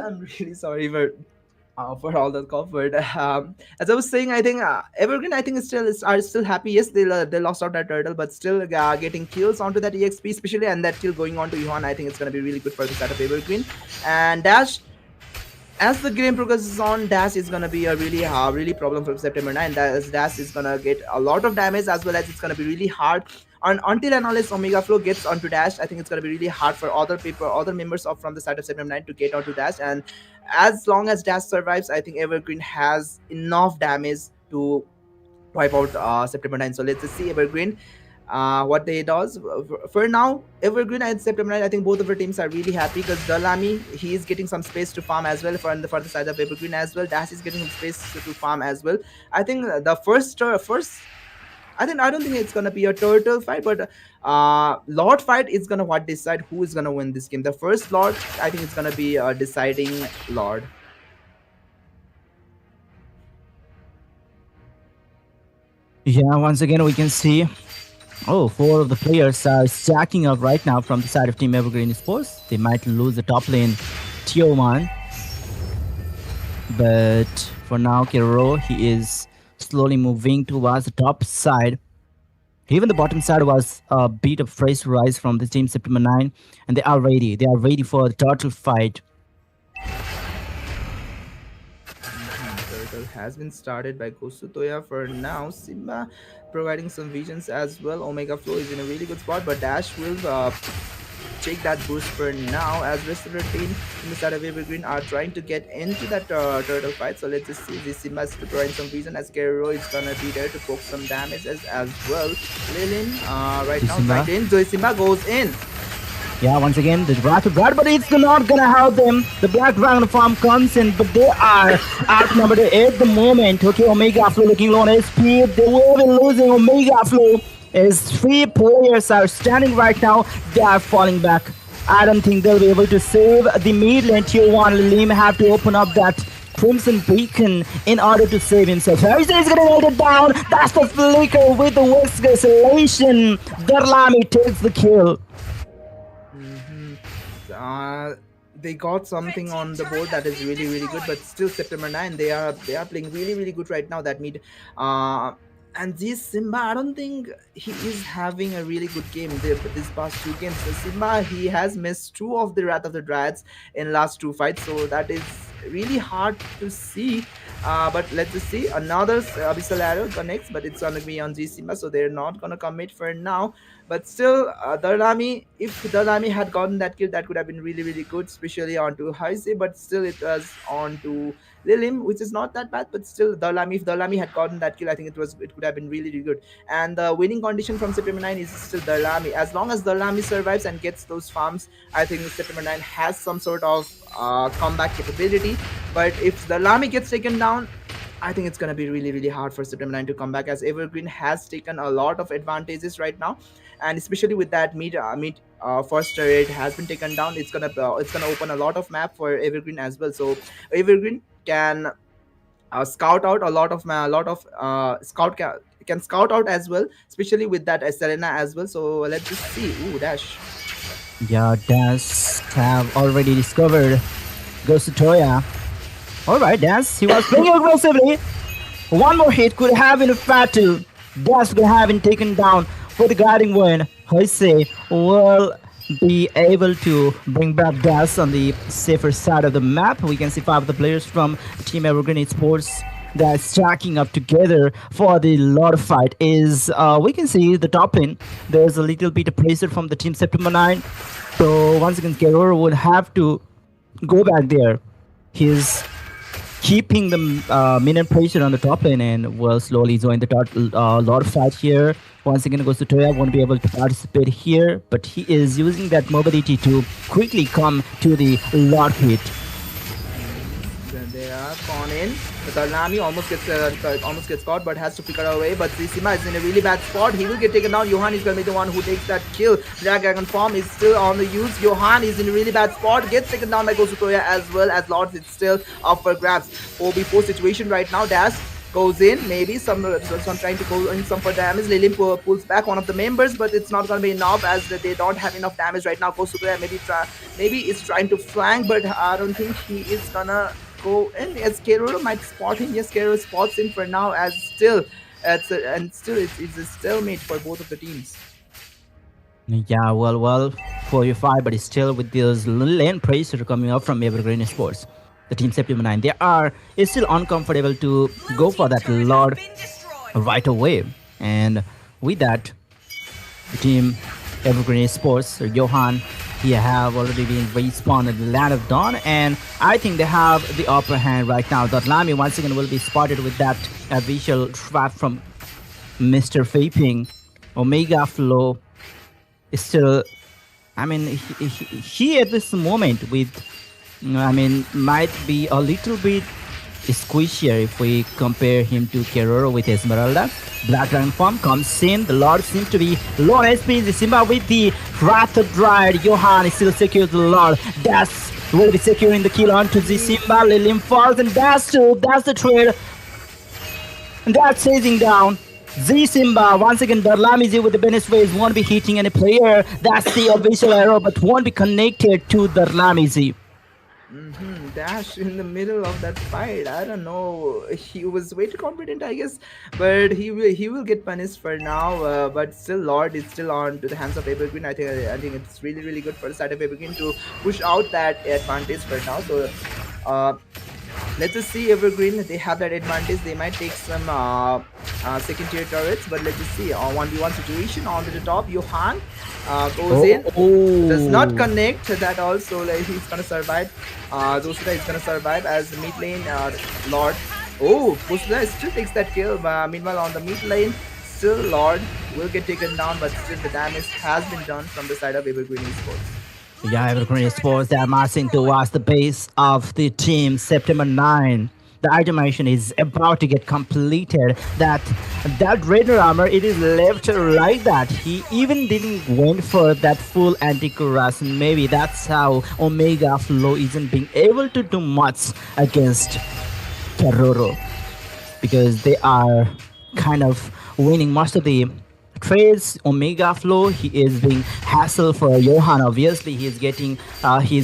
I'm really sorry for all the cough, but as I was saying, I think Evergreen, I think are still happy. Yes, they lost out that turtle, but still getting kills onto that EXP, especially, and that kill going on to Johan. I think it's gonna be really good for the side of Evergreen. And Dash, as the game progresses on, Dash is gonna be a really problem for September 9. Dash is gonna get a lot of damage, as well as it's gonna be really hard. And until and unless Omega Flow gets onto Dash, I think it's gonna be really hard for other members of from the side of September 9 to get onto Dash. And as long as Dash survives, I think Evergreen has enough damage to wipe out September 9. So let's just see Evergreen what they does. For now, Evergreen and September 9, I think both of our teams are really happy, because Dalami, he is getting some space to farm as well for the side of Evergreen as well. Dash is getting some space to farm as well. I think the first I don't think it's gonna be a turtle fight, but Lord fight is gonna decide who is gonna win this game. The first Lord, I think it's gonna be deciding Lord. Yeah, once again we can see. Oh, 4 of the players are stacking up right now from the side of Team Evergreen Esports. They might lose the top lane, Tier 1. But for now, Kero, he is slowly moving towards the top side. Even the bottom side was a bit of fresh rise from the Team September 9. And they are ready. They are ready for the turtle fight. Turtle has been started by Kosutoya for now. Simba providing some visions as well. Omega Flow is in a really good spot, but Dash will take that boost for now, as rest of the team in the side of Evergreen are trying to get into that turtle fight. So let's just see. This Simba is providing some vision, as Kero is gonna be there to poke some damage as well. Lilin right now right in. So Simba goes in. Yeah, once again, the Wrath of God, but it's not gonna help them. The Black Dragon farm comes in, but they are outnumbered at the moment. Okay, Omega Flow looking low on SP. They will be losing Omega Flow as 3 players are standing right now. They are falling back. I don't think they'll be able to save the mid lane. Tier 1 Lim have to open up that Crimson Beacon in order to save himself. He's gonna hold it down. That's the flicker with the Whisk Isolation. Derlami takes the kill. They got something on the board that is really good, but still September 9, they are playing really good right now, that mid. And this Simba, I don't think he is having a really good game this past 2 games. So Simba, he has missed 2 of the Wrath of the Dryads in last 2 fights, so that is really hard to see. But let's just see. Another Abyssal Arrow connects, but it's gonna be on G Simba, so they're not gonna commit for now. But still, Darlami, if Darlami had gotten that kill, that could have been really, really good, especially onto Heise. But still, it was onto Lilim, which is not that bad. But still, Darlami, if Darlami had gotten that kill, I think it could have been really, really good. And the winning condition from September 9 is still Darlami. As long as Darlami survives and gets those farms, I think September 9 has some sort of comeback capability. But if Darlami gets taken down, I think it's gonna be really, really hard for September 9 to come back, as Evergreen has taken a lot of advantages right now, and especially with that mid first turret has been taken down. It's gonna open a lot of map for Evergreen as well. So Evergreen can scout out a lot of can scout out as well, especially with that Serena as well. So let's just see. Ooh, dash. Yeah, Das have already discovered Ghost Toya. Alright, Das, he was playing aggressively. One more hit could have been fatal. Das could have been taken down for the guiding win. Hoise will be able to bring back Das on the safer side of the map. We can see 5 of the players from Team Evergreen Esports that are stacking up together for the Lord fight. We can see the top lane. There's a little bit of pressure from the Team September 9. So once again, Keror would have to go back there. He's keeping the minion pressure on the top lane and will slowly join the Lord fight here. Once again, goes to Toya, won't be able to participate here, but he is using that mobility to quickly come to the Lord pit. Then they are gone in. The Darlami almost gets caught, but has to figure out a way. But Zisima is in a really bad spot. He will get taken down. Johan is going to be the one who takes that kill. Black Dragon form is still on the use. Johan is in a really bad spot. Gets taken down by Gosutoya, as well as Lords. It's still up for grabs. 4v4 situation right now. Dash goes in, maybe some trying to go in some for damage. Lilin pulls back one of the members, but it's not gonna be enough, as they don't have enough damage right now. Kosuke maybe is trying to flank, but I don't think he is gonna go in. Yes, Keroro might spot him. Yes, Keroro spots him for now, as still it's a stalemate for both of the teams. Yeah, well, 4v5, but it's still with this lane pressure coming up from Evergreen Sports. The Team September 9, they are still uncomfortable to go for that Lord right away. And with that, the Team Evergreen Sports, Johan, he have already been respawned at the Land of Dawn, and I think they have the upper hand right now. Lami once again will be spotted with that visual trap from Mr. Vaping. Omega Flow is still, I mean, he at this moment might be a little bit squishier if we compare him to Keroro with Esmeralda. Black Dragon form comes in. The Lord seems to be low on SP. Simba with the Wrath of Dryad. Johan is still secure to the Lord. Das will be securing the kill onto the Simba. Lilim falls, and that's the trade. And that's chasing down Z Simba. Once again, Darlamizi with the Benes waves won't be hitting any player. That's the official arrow, but won't be connected to Darlamizi. Dash in the middle of that fight. I don't know. He was way too confident, I guess, but he will get punished for now. But still, Lord is still on to the hands of Evergreen. I think it's really, really good for the side of Evergreen to push out that advantage for now. So let's just see. Evergreen, they have that advantage. They might take some second tier turrets, but let's just see. 1v1 situation onto the top. Johan goes in, does not connect that also. Like, he's gonna survive. Zosuda is gonna survive as mid lane Lord. Oh, Zosuda still takes that kill. Meanwhile, on the mid lane, still Lord will get taken down, but still the damage has been done from the side of Evergreen Esports. Yeah, Evergreen Sports, they are marching towards the base of the Team September 9. The itemization is about to get completed. That Raider armor, it is left like that. He even didn't went for that full anti-cuirass. Maybe that's how Omega Flow isn't being able to do much against Keroro, because they are kind of winning most of the trades. Omega Flow, he is being hassled for Johan. Obviously, he's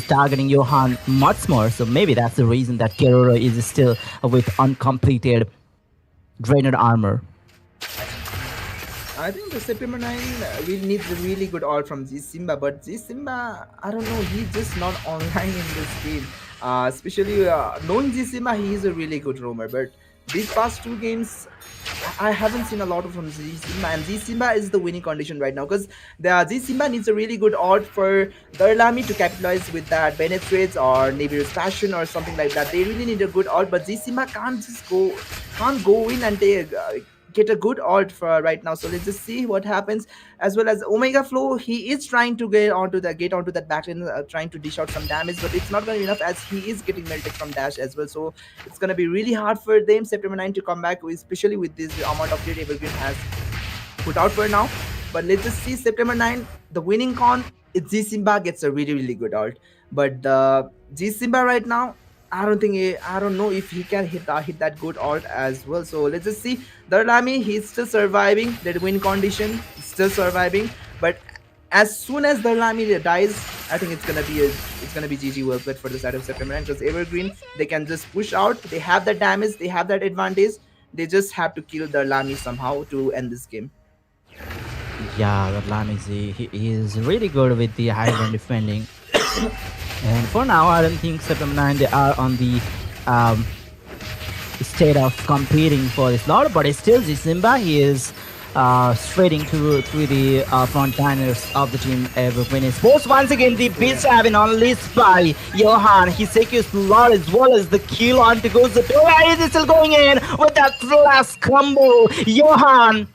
targeting Johan much more. So maybe that's the reason that Keroro is still with uncompleted Draenor armor. I think the September 9 will need a really good ult from Z Simba, but Z Simba, I don't know, he's just not online in this game. Especially knowing Zisima, he is a really good roamer. But these past two games, I haven't seen a lot of from Z Simba, and Z Simba is the winning condition right now because the Z Simba needs a really good art for Darlami to capitalize with that penetrates or Nibiru's passion or something like that. They really need a good art, but Z Simba can't go in and take. Get a good art for right now, so let's just see what happens. As well as Omega Flow, he is trying to get onto that backline, trying to dish out some damage, but it's not going to be enough as he is getting melted from dash as well. So it's going to be really hard for them September 9 to come back, especially with this amount of data Evergreen has put out for now. But let's just see September 9, the winning con. It's Z Simba gets a really, really good art. But Z Simba right now, I don't know if he can hit that good art as well. So let's just see. Darlami, he's still surviving. That win condition, still surviving. But as soon as Darlami dies, I think it's gonna be GG well played for the side of September 9 because Evergreen, they can just push out. They have that damage, they have that advantage. They just have to kill Darlami somehow to end this game. Yeah, that Lam he is really good with the high ground defending. And for now, I don't think September 9 they are on the um, state of competing for this lot, but it's still Simba. He is straighting through the frontliners of the team Evergreen Esports. Once again, the beats have been unleashed by Johan. He secures the lot as well as the kill on to goes the door. He is still going in with that last combo. Johan,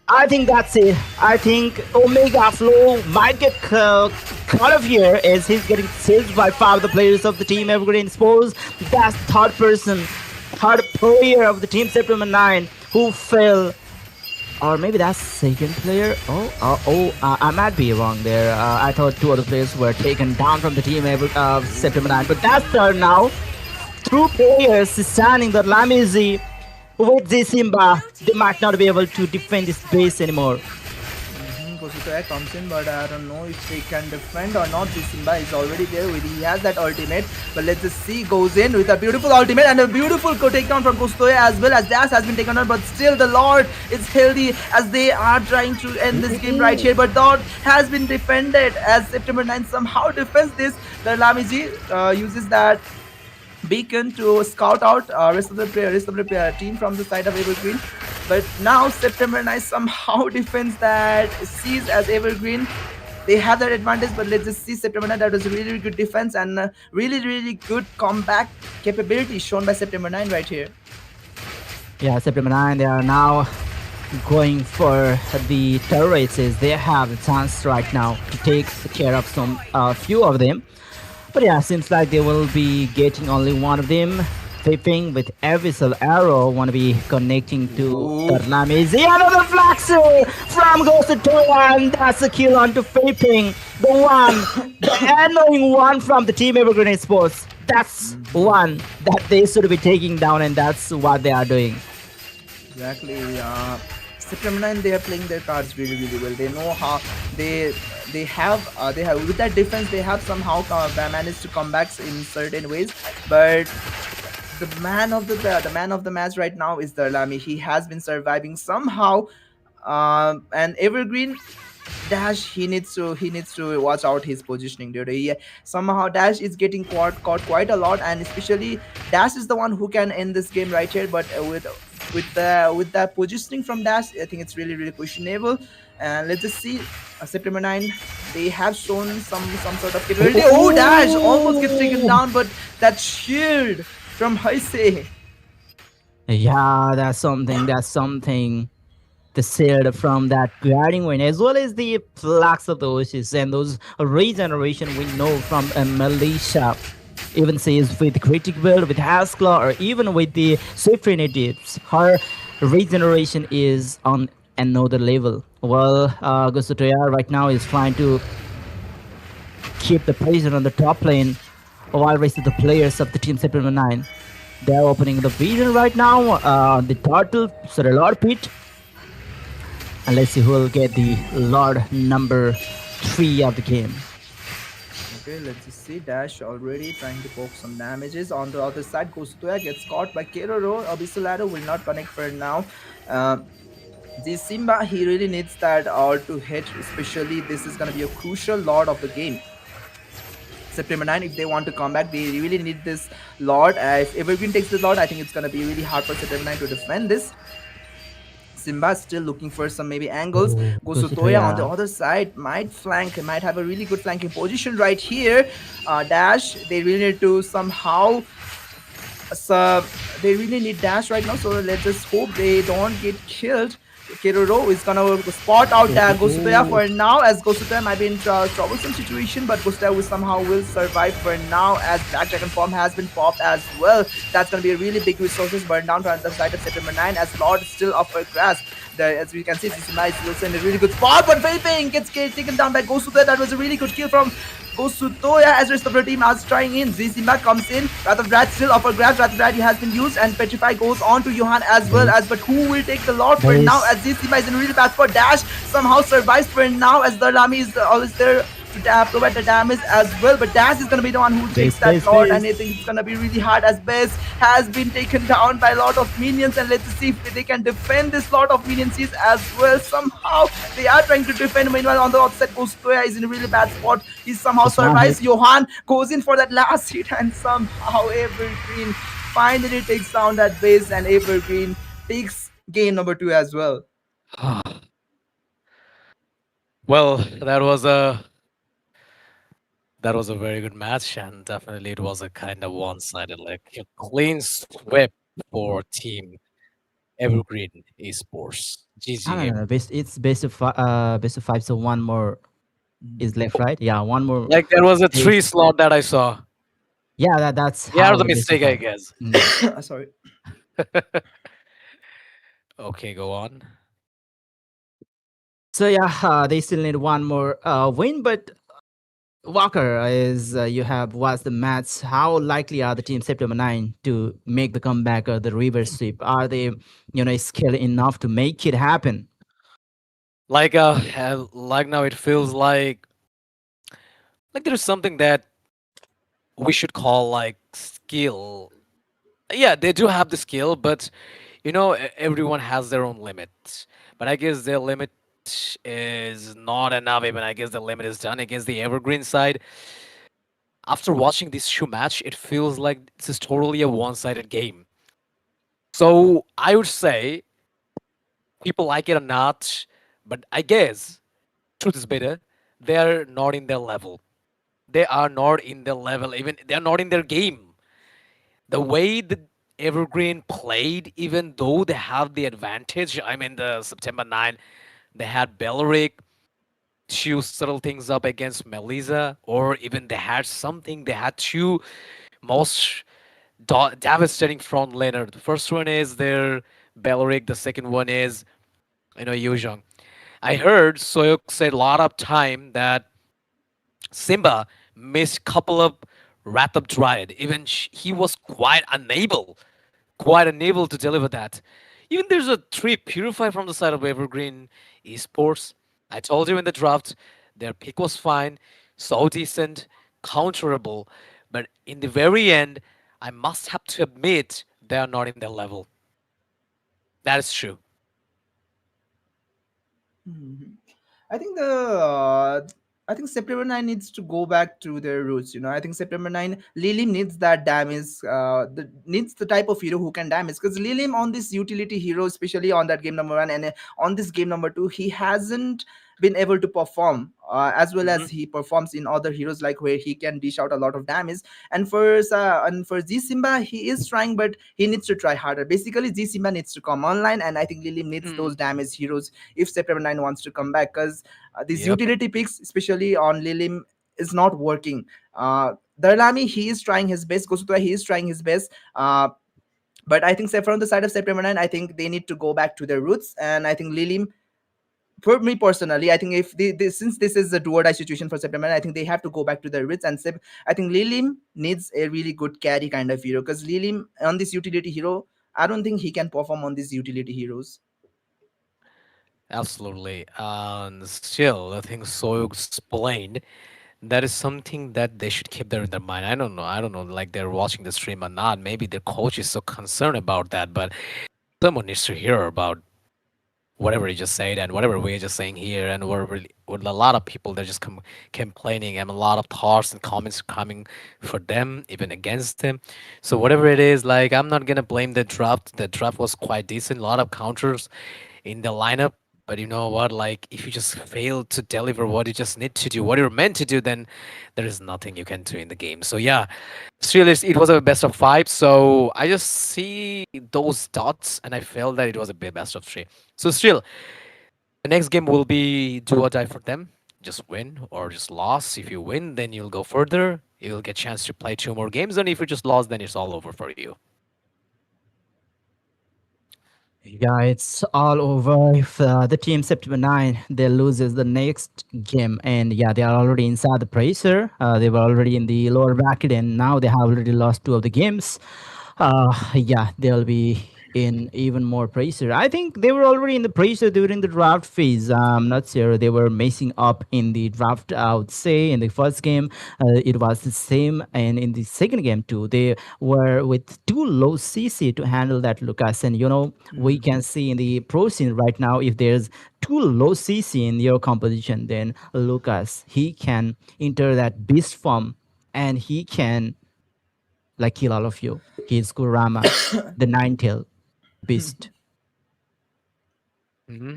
I think that's it. I think Omega Flow might get cut off here as he's getting saved by 5 of the players of the team Evergreen Sports. That's third player of the team September 9 who fell. Or maybe that's second player. I might be wrong there. I thought 2 other players were taken down from the team September 9. But that's third now. 2 players standing the Lamizi with the Simba, they might not be able to defend this base anymore. Kosutoya comes in, but I don't know if they can defend or not. This Simba is already there with he has that ultimate, but let's just see, goes in with a beautiful ultimate and a beautiful takedown from Kosutoya as well as Dash has been taken down, but still the Lord is healthy as they are trying to end this game right here, but Lord has been defended as September 9 somehow defends this. The Lamiji uses that beacon to scout out rest of the player team from the side of Evergreen. But now September 9 somehow defends that, sees as Evergreen. They have that advantage, but let's just see September 9. That was a really, really good defense and really, really good comeback capability shown by September 9 right here. Yeah, September 9, they are now going for the turrets as they have the chance right now to take care of some few of them. But yeah, seems like they will be getting only one of them. Flipping with Abyssal Arrow, want to be connecting to Tarnamizi. Another Flaxer from Ghost of Toya, and that's a kill onto Flipping. The annoying one from the team Evergreen Esports. That's one that they should be taking down, and that's what they are doing. Exactly. September 9, they are playing their cards really, really well. They know how they have with that defense they have somehow managed to come back in certain ways. But the man of the match right now is Darlami. He has been surviving somehow, and Evergreen Dash he needs to watch out his positioning, dude. Somehow Dash is getting caught quite a lot, and especially Dash is the one who can end this game right here. But with the positioning from Dash, I think it's really, really questionable. And let's just see September 9. They have shown some sort of capability. Oh, Dash almost gets taken down, but that shield from Heise. Yeah, that's something. The shield from that guarding win, as well as the flax of the oasis and those regeneration we know from Malaysia. Even says with critic build, with Haskell, or even with the Swift Renegades, her regeneration is on another level. Well, Gustotoya right now is trying to keep the pressure on the top lane, while rest of the players of the team September 9, they're opening the vision right now. The turtle, sorry, Lord Pit. And let's see who will get the Lord number 3 of the game. Okay, let's just see. Dash already trying to poke some damages. On the other side, Kosutoya gets caught by Keroro. Abyssal will not connect for now. The Simba, he really needs that all to hit. Especially, this is going to be a crucial Lord of the game. September 9. If they want to come back, they really need this Lord. If Evergreen takes the Lord, I think it's gonna be really hard for September 9 to defend this. Simba still looking for some maybe angles. Oh, Gosutoya on the Gosutoya. other side might flank, might have a really good flanking position right here. Dash, they really need to somehow so they really need dash right now, so let's just hope they don't get killed. Kiroro is gonna spot out Gosutoya Oh, for now, as Gosutoya might be in troublesome situation, but Gosutoya will somehow will survive for now, as Black Dragon form has been popped as well. That's gonna be a really big resources burn down to the side of September 9, as Lord is still up for grasp. As we can see, this is nice Wilson in a really good spot, but Vaping gets taken down by Gosutoya. That was a really good kill from Gosutoya, as rest of the team is trying in. Zizima comes in. Wrath of Brad still upper grab. Wrath of Brad has been used, and Petrify goes on to Johan as well. As but who will take the Lord for now? base. As Zizima is in really bad for Dash, somehow survives for now. As the Lami is always there to provide the damage as well. But Dash is gonna be the one who takes Base, that base, Lord, and I base. think it's gonna be really hard. As Bess has been taken down by a lot of minions, and let's see if they can defend this lot of minions as well. Somehow they are trying to defend. Meanwhile, on the outside, Kostoya is in a really bad spot. He somehow Just one survives. hit. Johan goes in for that last hit, and somehow Evergreen finally takes down that base, and Evergreen takes game number 2 as well. Well, that was a very good match, and definitely it was a kind of one-sided, like a clean sweep for Team Evergreen Esports. No, GG no, no, no. Evergreen. It's best of five. So one more is left, right? Yeah, one more. Like there was a Stage. three slot that I saw. Yeah, that's Yeah, it was how a the best of mistake, I five. guess. Mm. Sorry. Okay, go on. So yeah, they still need one more win, but Walker, is you have watched the match. How likely are the team September 9 to make the comeback or the reverse sweep? Are they, skilled enough to make it happen? Like now it feels like there's something that we should call like skill. Yeah, they do have the skill, but everyone has their own limits. But I guess their limit is not enough. Even I guess the limit is done against the Evergreen side. After watching this shoe match, it feels like this is totally a one-sided game. So I would say people like it or not, but I guess truth is better. They're not in their level. They are not in their level. Even they're not in their game. The way the Evergreen played, even though they have the advantage. I mean, the September 9, they had Belleric to settle things up against Melissa, or even they had something. They had two most devastating front laner. The first one is their Belleric. The second one is Yuzhong. I heard Soyok said a lot of time that Simba missed couple of Wrath of Dryad. Even he was quite unable to deliver that. Even there's a three purify from the side of Evergreen Esports. I told you in the draft, their pick was fine, so decent, counterable, but in the very end, I must have to admit they are not in their level. That is true. Mhm. I think I think September 9 needs to go back to their roots. I think September 9 Lilim needs that damage. Needs the type of hero who can damage, because Lilim on this utility hero, especially on that game number 1 and on this game number 2, he hasn't been able to perform as well Hmm. as he performs in other heroes, like where he can dish out a lot of damage. And for Z Simba, he is trying, but he needs to try harder. Basically, Z Simba needs to come online, and I think Lilim needs Mm. those damage heroes if September 9 wants to come back, because these Yep. utility picks, especially on Lilim, is not working. Darlami, he is trying his best. Gosutoya, he is trying his best. But I think from the side of September 9, I think they need to go back to their roots. And I think Lilim, for me personally, I think if since this is a do or die situation for September 9, I think they have to go back to their roots. And I think Lilim needs a really good carry kind of hero, because Lilim on this utility hero, I don't think he can perform on these utility heroes. Absolutely. And still, I think Soyok explained that is something that they should keep there in their mind. I don't know. I don't know, like they're watching the stream or not. Maybe their coach is so concerned about that, but someone needs to hear about whatever he just said and whatever we're just saying here, and we're really with a lot of people they're just complaining and a lot of thoughts and comments coming for them, even against him. So whatever it is, like I'm not gonna blame the draft. The draft was quite decent, a lot of counters in the lineup. But you know what? Like, if you just fail to deliver what you just need to do, what you're meant to do, then there is nothing you can do in the game. So yeah, still, it was a best of five. So I just see those dots, and I felt that it was a best of three. So still, the next game will be do or die for them. Just win or just loss. If you win, then you'll go further. You'll get chance to play two more games. And if you just lost, then it's all over for you. Yeah, it's all over if the team September 9 they loses the next game, and yeah, they are already inside the pressure. They were already in the lower bracket, and now they have already lost two of the games. Yeah, they'll be in even more pressure. I think they were already in the pressure during the draft phase. I'm not sure they were messing up in the draft. I would say in the first game, it was the same, and in the second game too, they were with too low CC to handle that Lucas. And we can see in the pro scene right now, if there's too low CC in your composition, then Lucas he can enter that beast form, and he can like kill all of you. He's Kurama, the nine tail beast. Hmm.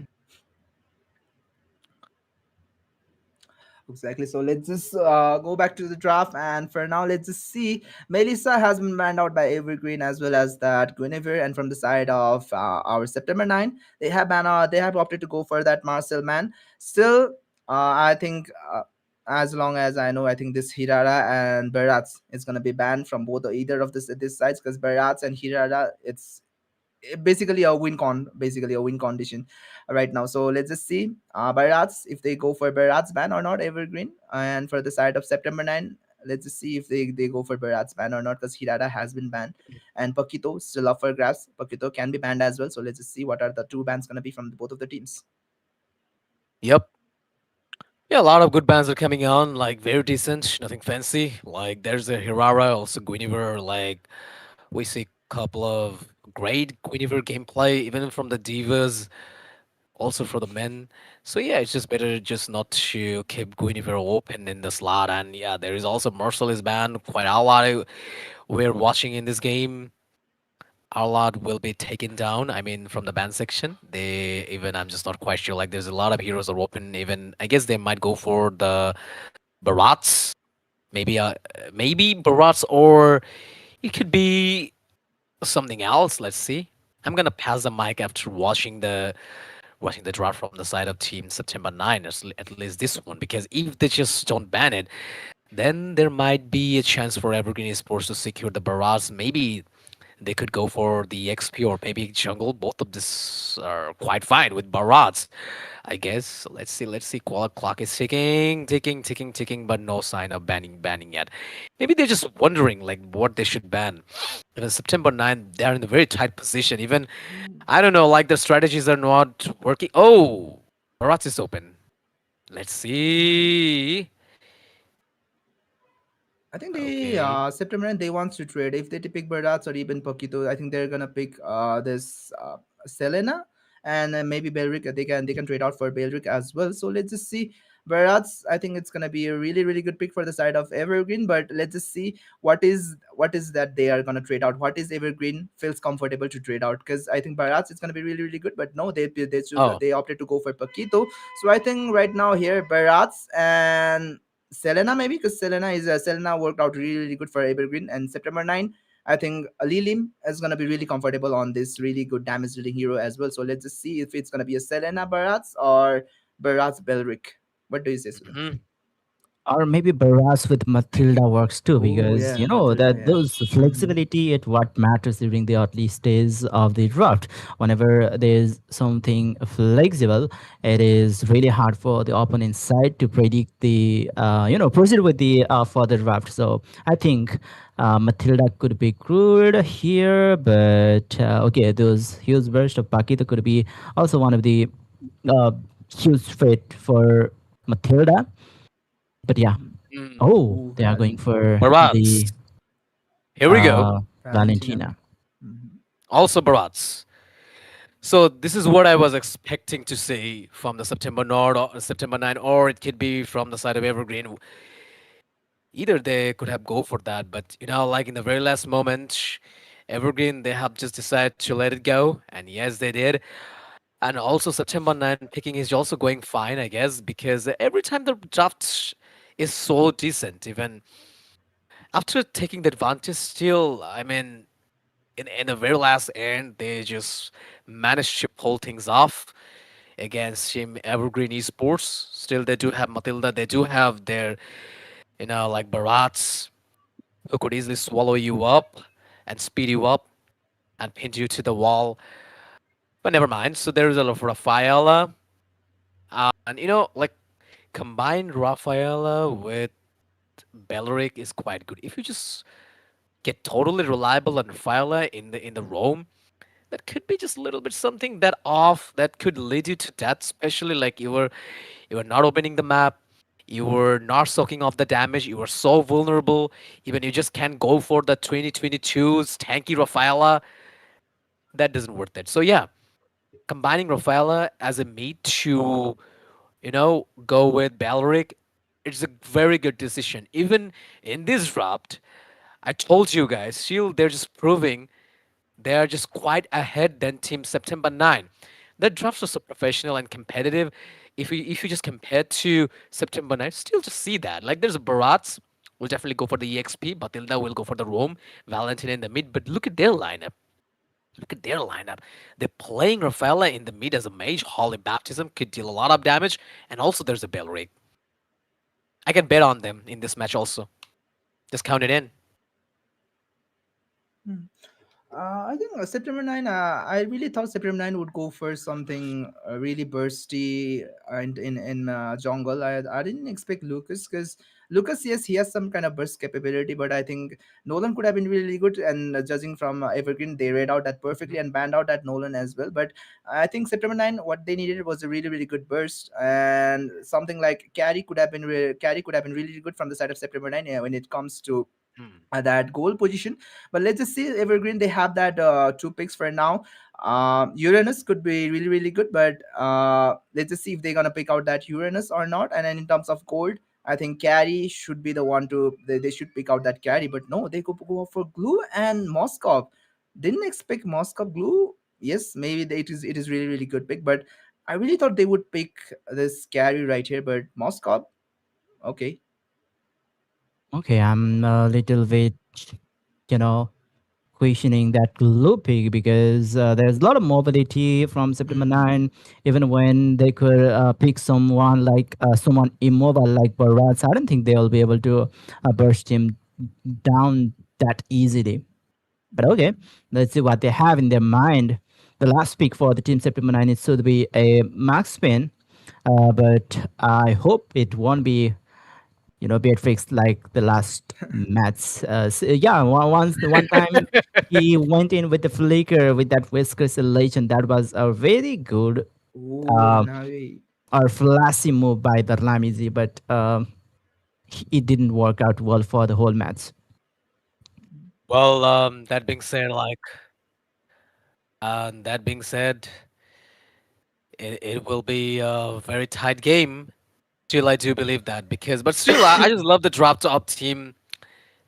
Exactly. So let's just go back to the draft, and for now, let's just see. Melissa has been banned out by Evergreen as well as that Guinevere, and from the side of our September 9, they have they have opted to go for that Marcel man. Still, I think. As long as I know, I think this Hirara and Barats is gonna be banned from both or either of this sides, because Barats and Hirara, it's basically a basically a win condition right now. So let's just see Barats, if they go for Barats ban or not, Evergreen. And for the side of September 9, let's just see if they go for Barats ban or not, because Hirada has been banned and Pakito still up for grabs. Pakito can be banned as well. So let's just see what are the two bans going to be from both of the teams. Yep. Yeah, a lot of good bands are coming on, like very decent, nothing fancy. Like there's a Hirara, also Guinevere. Like we see a couple of great Guinevere gameplay, even from the divas, also for the men. So yeah, it's just better just not to keep Guinevere open in the slot. And yeah, there is also Merciless band, quite a lot we're watching in this game. A lot will be taken down. I mean, from the band section, they even I'm just not quite sure. Like, there's a lot of heroes are open. Even I guess they might go for the Barats, maybe Barats, or it could be something else. Let's see. I'm gonna pass the mic after watching the draft from the side of Team September 9, at least this one, because if they just don't ban it, then there might be a chance for Evergreen Esports to secure the Barats. Maybe they could go for the XP or maybe jungle. Both of this are quite fine with Barats, I guess. So let's see. Let's see. Clock is ticking, ticking, ticking, ticking, but no sign of banning yet. Maybe they're just wondering like what they should ban. Even September 9, they're in a very tight position. Even I don't know, like the strategies are not working. Oh, Barats is open. Let's see. I think they Okay. September 9, they want to trade. If they pick Barats or even Pakito, I think they're gonna pick this Selena and maybe Belric. They can trade out for Belric as well. So let's just see. Barats, I think it's gonna be a really really good pick for the side of Evergreen. But let's just see what is that they are gonna trade out. What is Evergreen feels comfortable to trade out? Because I think Barats is gonna be really really good. But no, Oh. they opted to go for Pakito. So I think right now here Barats and Selena maybe, because Selena worked out really really good for Evergreen. And September 9, I think Lilim is gonna be really comfortable on this really good damage dealing hero as well. So let's just see if it's gonna be a Selena Barats or Barats Belric. What do you say, Sudan? Mhm. Or maybe Barras with Matilda works too, Oh because yeah, Matilda, that yeah. those Hmm. flexibility at what matters during the early stage of the draft. Whenever there's something flexible, it is really hard for the opponent side to predict the proceed with the further draft. So I think Matilda could be good here, but okay, those huge burst of Pakita could be also one of the uh, huge fit for Matilda. But yeah, Mm. oh, Ooh, they are going for Barats. the Here we go. uh, Valentina. Valentina. Mhm. Also Barats. So this is what I was expecting to see from the September Nord or September 9, or it could be from the side of Evergreen. Either they could have go for that, but like in the very last moment, Evergreen they have just decided to let it go, and yes, they did. And also September 9 picking is also going fine, I guess, because every time the draft is so decent, even after taking the advantage, still, I mean, in the very last end, they just managed to pull things off against Team Evergreen Esports. Still, they do have Matilda, they do have their, like Barats, who could easily swallow you up and speed you up and pin you to the wall. But never mind. So there is a lot of Rafaela. And, like combined Rafaela with Belleric is quite good. If you just get totally reliable on Rafaela in the roam, that could be just a little bit something that off that could lead you to that, especially like you were not opening the map, you were not soaking off the damage, you were so vulnerable, even you just can't go for the 2022's tanky Rafaela. That doesn't worth it. So yeah, combining Rafaela as a meat to go with Balric, it's a very good decision. Even in this draft, I told you guys, Shield, they're just proving they are just quite ahead than Team September 9. The drafts are so professional and competitive. If you just compare to September 9, still just see that. Like there's a Barats will definitely go for the EXP, Batilda will go for the Roam, Valentina in the mid. But look at their lineup. Look at their lineup. They're playing Rafaela in the mid as a mage. Holy Baptism could deal a lot of damage. And also there's a Belrig. I can bet on them in this match also. Just count it in. I think September 9, I really thought September 9 would go for something really bursty and in jungle. I didn't expect Lucas because Lucas, yes, he has some kind of burst capability, but I think Nolan could have been really good. And judging from Evergreen, they read out that perfectly and banned out that Nolan as well. But I think September 9, what they needed was a really, really good burst, and something like Carry could have been really good from the side of September 9 when it comes to Hmm. that goal position. But let's just see, Evergreen, they have that two picks for now. Uranus could be really, really good, but let's just see if they're gonna pick out that Uranus or not. And then in terms of gold, I think Carry should be the one to they should pick out that Carry, but no, they could go for Glue and Moskov. Didn't expect Moskov Glue. Yes, maybe it is really, really good pick, but I really thought they would pick this Carry right here, but Moskov, okay. Okay, I'm a little bit, you know, questioning that looping because there's a lot of mobility from September Hmm. 9. Even when they could pick someone like someone immobile like Barats, I don't think they'll be able to burst him down that easily. But okay, let's see what they have in their mind. The last pick for the team September 9 is to be a max spin, but I hope it won't be Beatrix like the last match. Yeah, once the one time he went in with the flicker with that whisker selection. That was a very good Oh, uh, Hanavi. or flashy move by the Lamizi, but it didn't work out well for the whole match. Well, that being said, that being said, it will be a very tight game. Still, I do believe that but still, I just love the drop to up team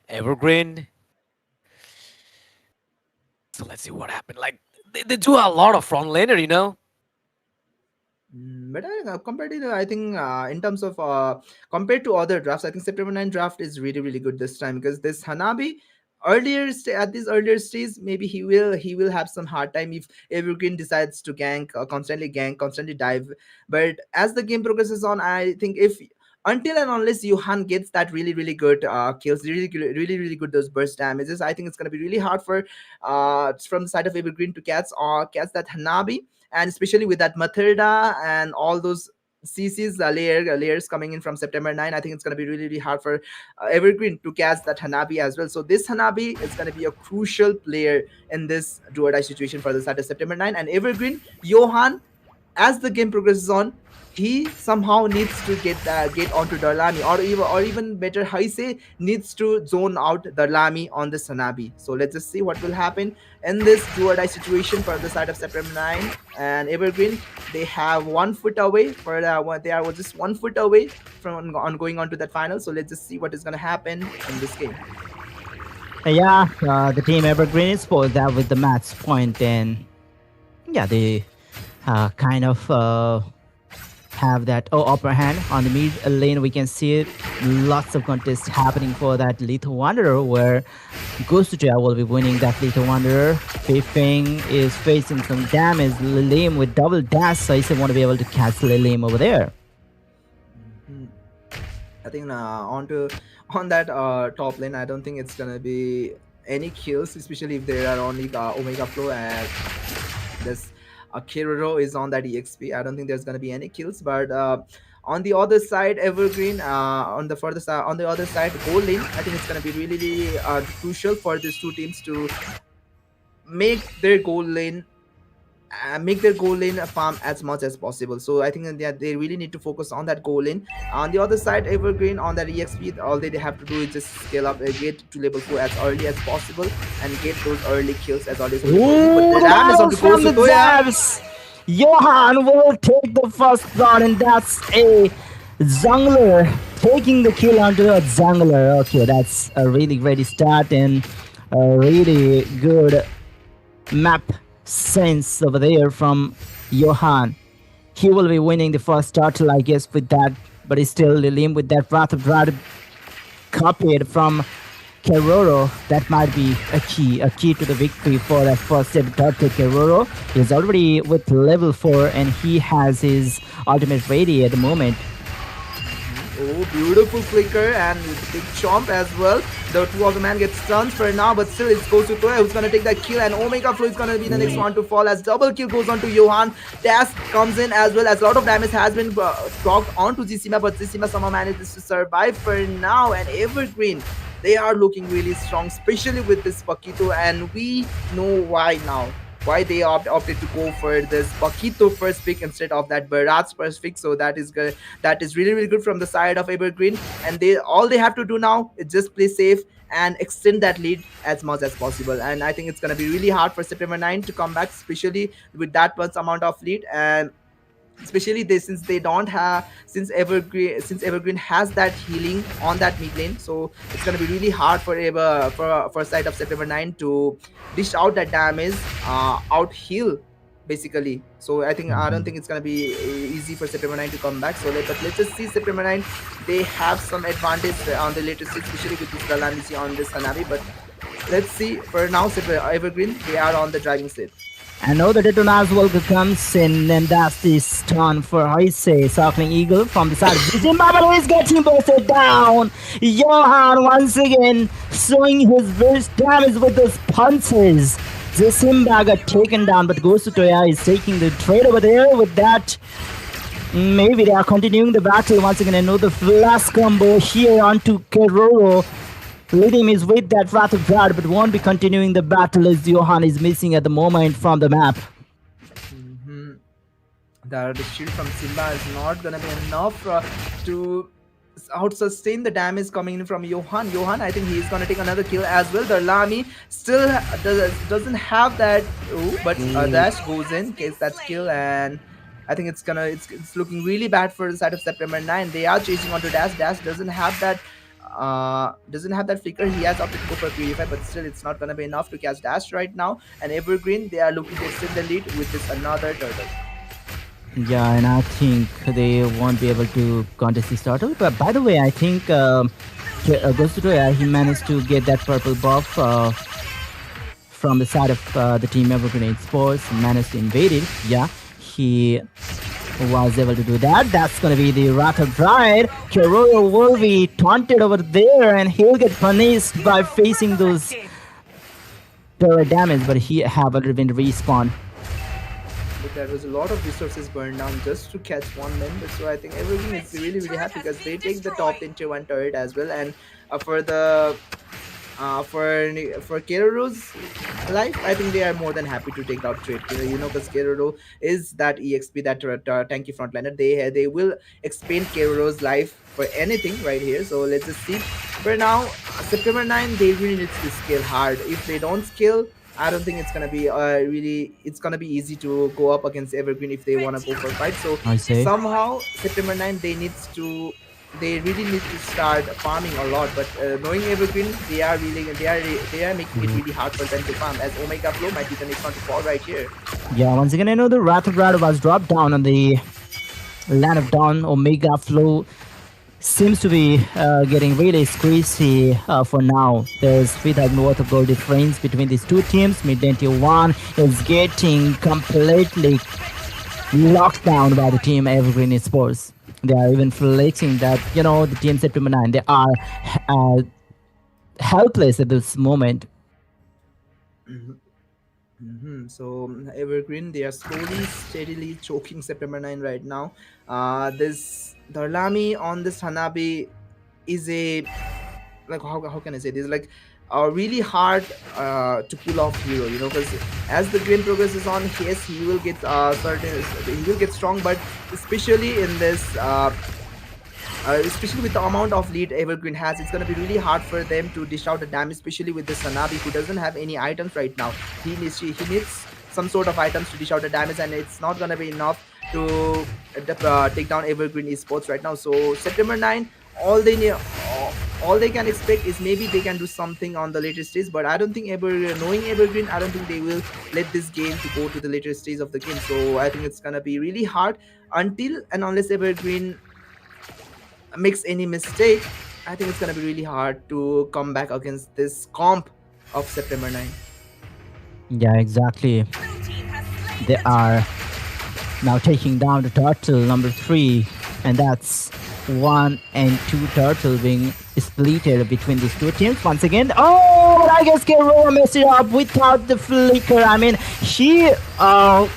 Evergreen. So let's see what happened. Like they do a lot of front laner. But compared to I think in terms of compared to other drafts, I think September 9 draft is really, really good this time because this Hanabi at this earlier stage, maybe he will have some hard time if Evergreen decides to gank, constantly dive. But as the game progresses on, I think if until and unless Johan gets that really, really good kills, really, really good those burst damages, I think it's gonna be really hard for from the side of Evergreen to catch that Hanabi. And especially with that Mathilda and all those CC's layers coming in from September 9, I think it's going to be really, really hard for Evergreen to catch that Hanabi as well. So this Hanabi is going to be a crucial player in this do or die situation for the side of September 9. And Evergreen, Johan, as the game progresses on, he somehow needs to get onto Darlami, or even better, how you say, needs to zone out Darlami on the Sanabi. So let's just see what will happen in this do or die situation for the side of September 9 and Evergreen. They have 1 foot away they are just 1 foot away from on going on to that final. So let's just see what is gonna happen in this game. Yeah, the team Evergreen Esports that with the match point, and yeah, they kind of have that upper hand on the mid lane. We can see it, lots of contests happening for that Lethal Wanderer, where Ghost will be winning that Lethal Wanderer. Fifing is facing some damage. Lilim with double dash, so he won't be able to catch Lilim over there. I think on that top lane, I don't think it's gonna be any kills, especially if there are only Omega Flow and this Kiroro is on that EXP. I don't think there's gonna be any kills, but on the other side, Evergreen on the further side, on the other side, gold lane. I think it's gonna be really, really crucial for these two teams to make their gold lane farm as much as possible. So I think that they really need to focus on that goal lane. On the other side, Evergreen on that EXP, all they have to do is just scale up, get to level 4 as early as possible and get those early kills as early as possible. But the damage on the From the Zabs! Johan will take the first shot, and that's a jungler taking the kill onto a jungler. Okay, that's a really great start and a really good map sense over there from Johan. He will be winning the first turtle, I guess, with that, but he's still Lilim with that Wrath of Drought copied from Keroro. That might be a key to the victory for that first ever turtle. Keroro is already with level 4 and he has his ultimate ready at the moment. Oh, beautiful flicker and big chomp as well. The two of the man gets stunned for now, but still it goes to Toya who's gonna take that kill, and Omega Flow is gonna be the next one to fall as double kill goes on to Johan. Dash comes in as well, as a lot of damage has been dropped onto Zissima, but Zissima somehow manages to survive for now. And Evergreen, they are looking really strong, especially with this Paquito, and we know why now. Why they opted to go for this Paquito first pick instead of that Barat's first pick. So that is good. That is really, really good from the side of Evergreen. And all they have to do now is just play safe and extend that lead as much as possible. And I think it's gonna be really hard for September 9 to come back, especially with that much amount of lead. And especially since Evergreen has that healing on that mid lane, so it's gonna be really hard for side of September 9 to dish out that damage, out heal basically. So I don't think it's gonna be easy for September 9 to come back. So let's just see September 9. They have some advantage on the later stage, especially with this Galanisi on this Hanabi, but let's see. For now, Evergreen, they are on the driving seat. I know the Detonaz Volga comes in, and that's the stun for Heise, Circling Eagle from the side. Zimbabwe is getting busted down. Johan once again showing his best damage with those punches. Zimbabwe got taken down, but Ghost Toya is taking the trade over there with that. Maybe they are continuing the battle once again. I know the flash combo here onto Keroro. Leading is with that Wrath of God, but won't be continuing the battle as Johan is missing at the moment from the map. The shield from Simba is not gonna be enough to out-sustain the damage coming in from Johan. Johan, I think he's gonna take another kill as well. The Lami still doesn't have that, but Dash goes in, gets that kill, and I think it's looking really bad for the side of September 9. They are chasing onto Dash. Dash doesn't have that flicker. He has opted to go for Purify, but still it's not gonna be enough to catch Dash right now. And Evergreen, they are looking to extend the lead with this another turtle. Yeah, and I think they won't be able to contest this turtle. But by the way, I think Ghost he managed to get that purple buff from the side of the team Evergreen Esports, managed to invade it. Yeah, he was able to do that. That's going to be the Wrath of Pride. Keroro will be taunted over there, and he'll get punished by facing those direct damage, but he have already been respawned. But there was a lot of resources burned down just to catch one member, so I think everything is really, really happy because they take the top into one turret as well. And for the For Keroru's life, I think they are more than happy to take that trade. Because Keroro is that EXP, that tanky frontliner. They will expand Keroru's life for anything right here. So let's just see. For now, September 9, they really need to scale hard. If they don't scale, I don't think it's gonna be it's gonna be easy to go up against Evergreen if they wanna go for a fight. So I see. somehow September 9, they really need to start farming a lot. But knowing Evergreen, they are making it really hard for them to farm, as Omega Flow might be the next one to fall right here. Yeah, once again, I know the Wrath of Rad was dropped down on the Land of Dawn. Omega Flow seems to be getting really squeezy for now. There's 3,000 worth of gold difference between these two teams. Mid-lane tier 1 is getting completely locked down by the team Evergreen Esports. They are even flexing that, the team September 9, they are helpless at this moment. So Evergreen, they are slowly, steadily choking September 9 right now. This Darlami on this Hanabi is a, like, how can I say this, like a really hard to pull off hero, because as the game progresses on, yes, he will get strong, but especially in this especially with the amount of lead Evergreen has, it's going to be really hard for them to dish out the damage, especially with this Sanabi, who doesn't have any items right now. He needs some sort of items to dish out the damage, and it's not going to be enough to take down Evergreen Esports right now. So September 9, all they can expect is maybe they can do something on the later stage, but I don't think knowing Evergreen, I don't think they will let this game to go to the later stage of the game. So I think it's going to be really hard until and unless Evergreen makes any mistake. I think it's gonna be really hard to come back against this comp of September 9. Yeah, exactly. They are now taking down the turtle number 3, and that's 1 and 2 turtle being splitted between these two teams once again. Oh, I guess Kerora messed it up without the flicker. I mean, she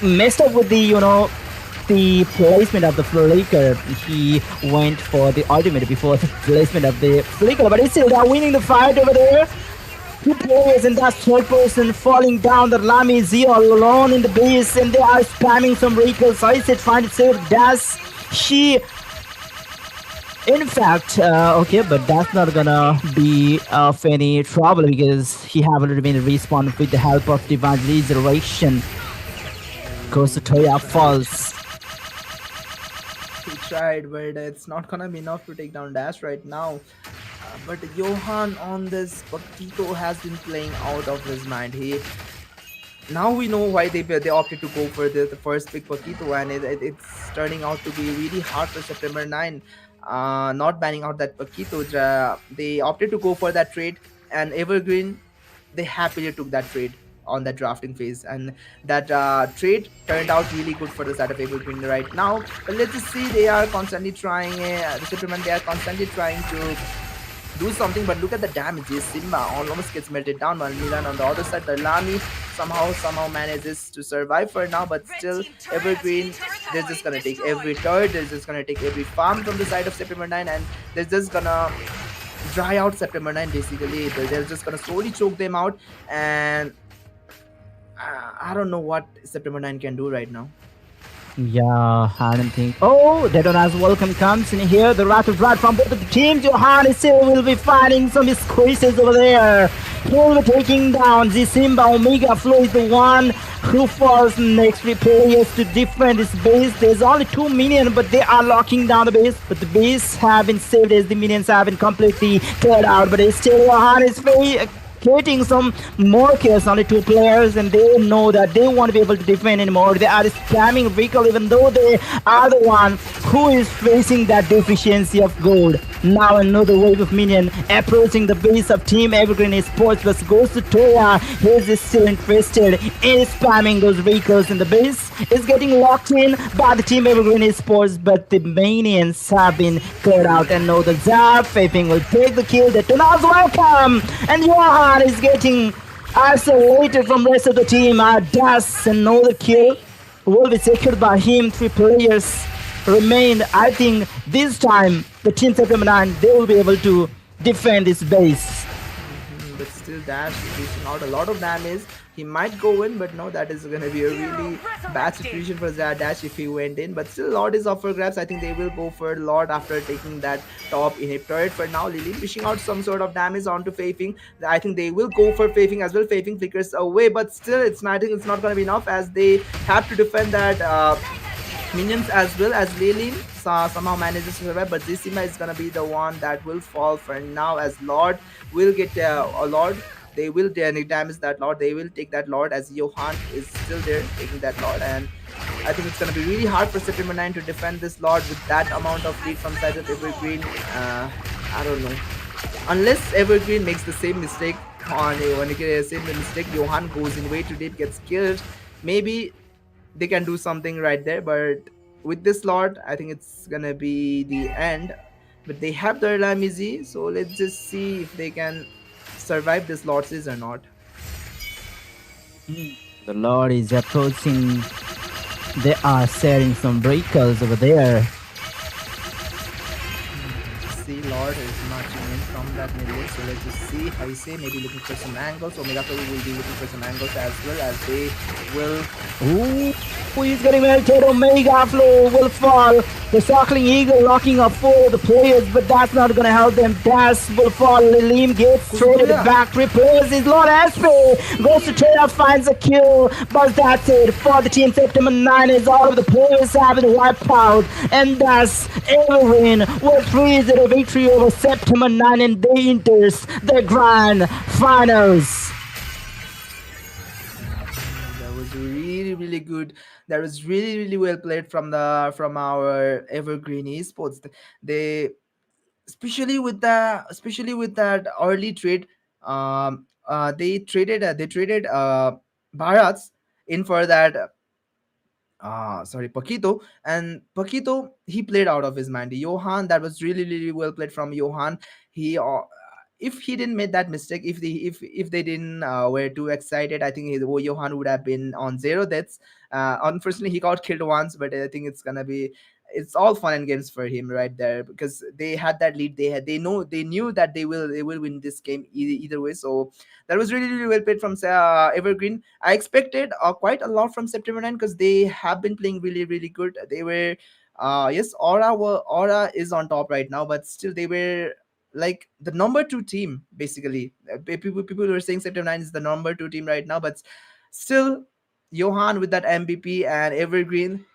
messed up with the placement of the flicker. He went for the ultimate before the placement of the flicker, but he's still winning the fight over there. 2 players, and that third person falling down. The Lami Z all alone in the base, and they are spamming some vehicles. So he's trying to save Dash. In fact, okay, but that's not gonna be of any trouble because he have already been respawned with the help of Divine Resurrection. Goes to Toya Falls. He tried, but it's not gonna be enough to take down Dash right now. But Johan on this Pakito has been playing out of his mind. Now we know why they opted to go for the first pick Pakito, and it's turning out to be really hard for September 9. Not banning out that Pakito. They opted to go for that trade, and Evergreen, they happily took that trade on that drafting phase, and that trade turned out really good for the side of Evergreen right now. But let's just see, they are constantly trying, the Superman, they are constantly trying to do something, but look at the damage. Simba almost gets melted down, while Milan on the other side, the Lami somehow manages to survive for now, but still Evergreen, they're just gonna take every turret, they're just gonna take every farm from the side of September 9, and they're just gonna dry out September 9 basically. They're just gonna slowly choke them out, and I don't know what September 9 can do right now. Yeah, I don't think. Oh, Dedona's welcome comes in here. The Wrath of Rad from both of the teams. Johan still will be finding some squeezes over there. He will be taking down the Simba. Omega Flow is the one who falls next. 3 players to defend this base. There's only 2 minions, but they are locking down the base. But the base have been saved as the minions have been completely cleared out. But still, Johan is creating some more chaos. Only 2 players, and they know that they won't be able to defend anymore. They are spamming vehicle, even though they are the one who is facing that deficiency of gold. Now another wave of minion approaching the base of Team Evergreen Esports, but goes to Toya. He is still interested in spamming those vehicles in the base. Is getting locked in by the Team Evergreen Esports, but the minions have been cleared out, and now the Zap Vaping will take the kill. The Tuna's welcome, and Johan is getting isolated from rest of the team. Dash and no the kill will be secured by him. 3 players remain. I think this time the Team September 9, they will be able to defend this base. But still Dash dishing out a lot of damage. He might go in, but no, that is gonna be a really bad situation for Dash if he went in. But still, Lord is up for grabs. I think they will go for Lord after taking that top inhib turret. For now, Lily pushing out some sort of damage onto Fafing. I think they will go for Fafing as well. Fafing flickers away, but still, I think it's not gonna be enough as they have to defend that. Minions as well as Lilin somehow manages to survive, but Zissima is gonna be the one that will fall for now as Lord will get a Lord. They will damage that Lord. They will take that Lord as Johan is still there taking that Lord, and I think it's gonna be really hard for September 9 to defend this Lord with that amount of lead from side of Evergreen. I don't know. Unless Evergreen makes the same mistake on when you get the same mistake, Johan goes in way too deep, gets killed. Maybe they can do something right there, but with this Lord, I think it's gonna be the end. But they have their Lamizi, so let's just see if they can survive this Lord Siege or not. The Lord is approaching. They are setting some breakers over there. See, Lord is marching in from that middle, so let's just see how you say, maybe looking for some angles. Omega Flow will be looking for some angles as well as they will. Ooh, he's getting melted. Omega Flow will fall. The Circling Eagle locking up four of the players, but that's not going to help them. Dash will fall. Lilim gets traded back, replaces Lord SP. Goes to Terra, finds a kill, but that's it for the team. September 9 is all of the players have been wiped out, and thus Evergreen will freeze a victory over September 9 and they enters the grand finals. That was really good. That was really well played from our Evergreen Esports. They especially with that early trade. They traded Bharats in for that. Sorry, Paquito. And Paquito, he played out of his mind. Johan, that was really well played from Johan. He if he didn't make that mistake, if they didn't were too excited, I think Johan would have been on zero deaths. Unfortunately, he got killed once, but I think it's all fun and games for him right there because they had that lead. They knew that they will win this game either way. So that was really well played from Evergreen. I expected quite a lot from September 9 because they have been playing really good. They were yes, Aura is on top right now, but still they were like the number 2 team basically. People were saying September 9 is the number 2 team right now, but still Johan with that MVP and Evergreen,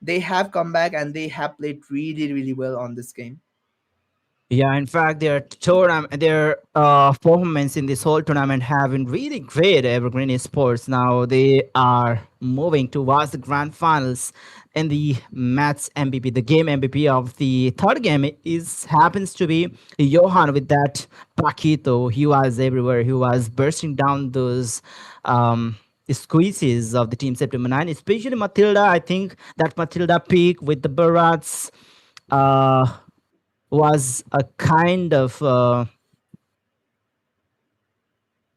they have come back and they have played really well on this game. Yeah, in fact, their performance in this whole tournament have been really great. Evergreen Esports now they are moving towards the grand finals, and the match MVP, the game MVP of the third game is happens to be Johan with that Paquito. He was everywhere. He was bursting down those squeezes of the team September 9, especially Matilda. I think that Matilda peak with the Barats. Uh, was a kind of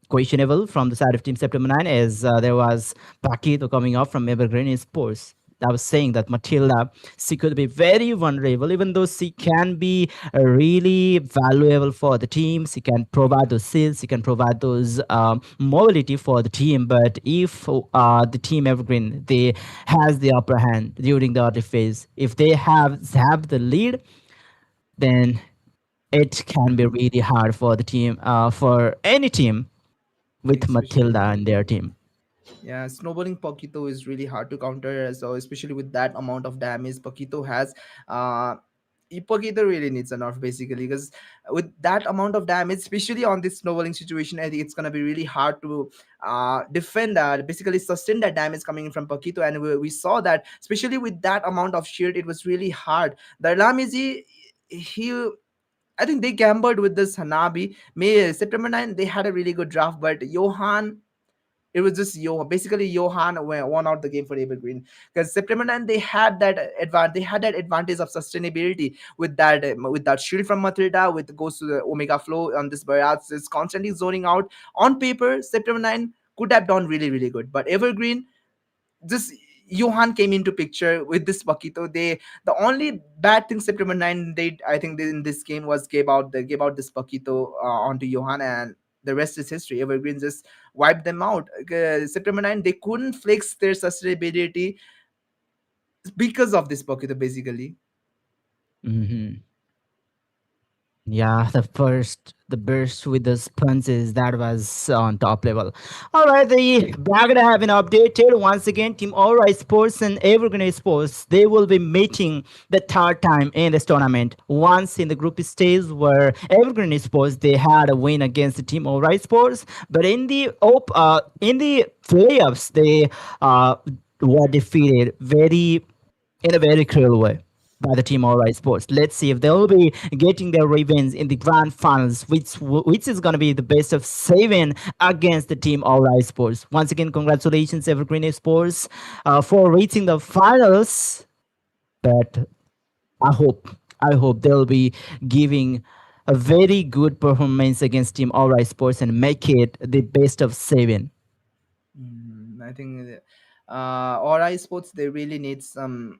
questionable from the side of Team September 9 as there was Paquito coming up from Evergreen Sports. I was saying that Matilda, she could be very vulnerable, even though she can be really valuable for the team. She can provide those skills, she can provide those mobility for the team. But if the team Evergreen, they has the upper hand during the early phase, if they have the lead, then it can be really hard for the team, for any team with Matilda and their team. Yeah, snowballing Paquito is really hard to counter. So especially with that amount of damage Paquito has, Paquito really needs a nerf basically because with that amount of damage, especially on this snowballing situation, I think it's gonna be really hard to defend basically sustain that damage coming in from Paquito. And we saw that especially with that amount of shield, it was really hard. The Lamizi, he I think they gambled with this Hanabi. May September 9, they had a really good draft, but Johan, it was just basically Johan won out the game for Evergreen because September 9 they had that advantage of sustainability with that shield from Matilda, with goes to the Omega Flow on this Barats is constantly zoning out. On paper, September 9 could have done really good, but Evergreen just Johan came into picture with this Paquito. The only bad thing September 9 did, I think, in this game was gave out this Paquito onto Johan, and the rest is history. Evergreen just wiped them out. September 9, they couldn't flex their sustainability because of this Pokito, basically. Mhm. Yeah, the burst with the sponges, that was on top level. All right, the bracket have been updated once again. Team Aura Sports and Evergreen Sports, they will be meeting the third time in this tournament. Once in the group stage, where Evergreen Sports they had a win against the Team Aura Sports, but in the playoffs they were defeated in a very cruel way by the team Alright Sports. Let's see if they'll be getting their revenge in the grand finals, which is going to be the best of 7 against the team Alright Sports. Once again, congratulations Evergreen Sports for reaching the finals. But I hope they'll be giving a very good performance against team Alright Sports and make it the best of 7. I think Aura Sports, they really need some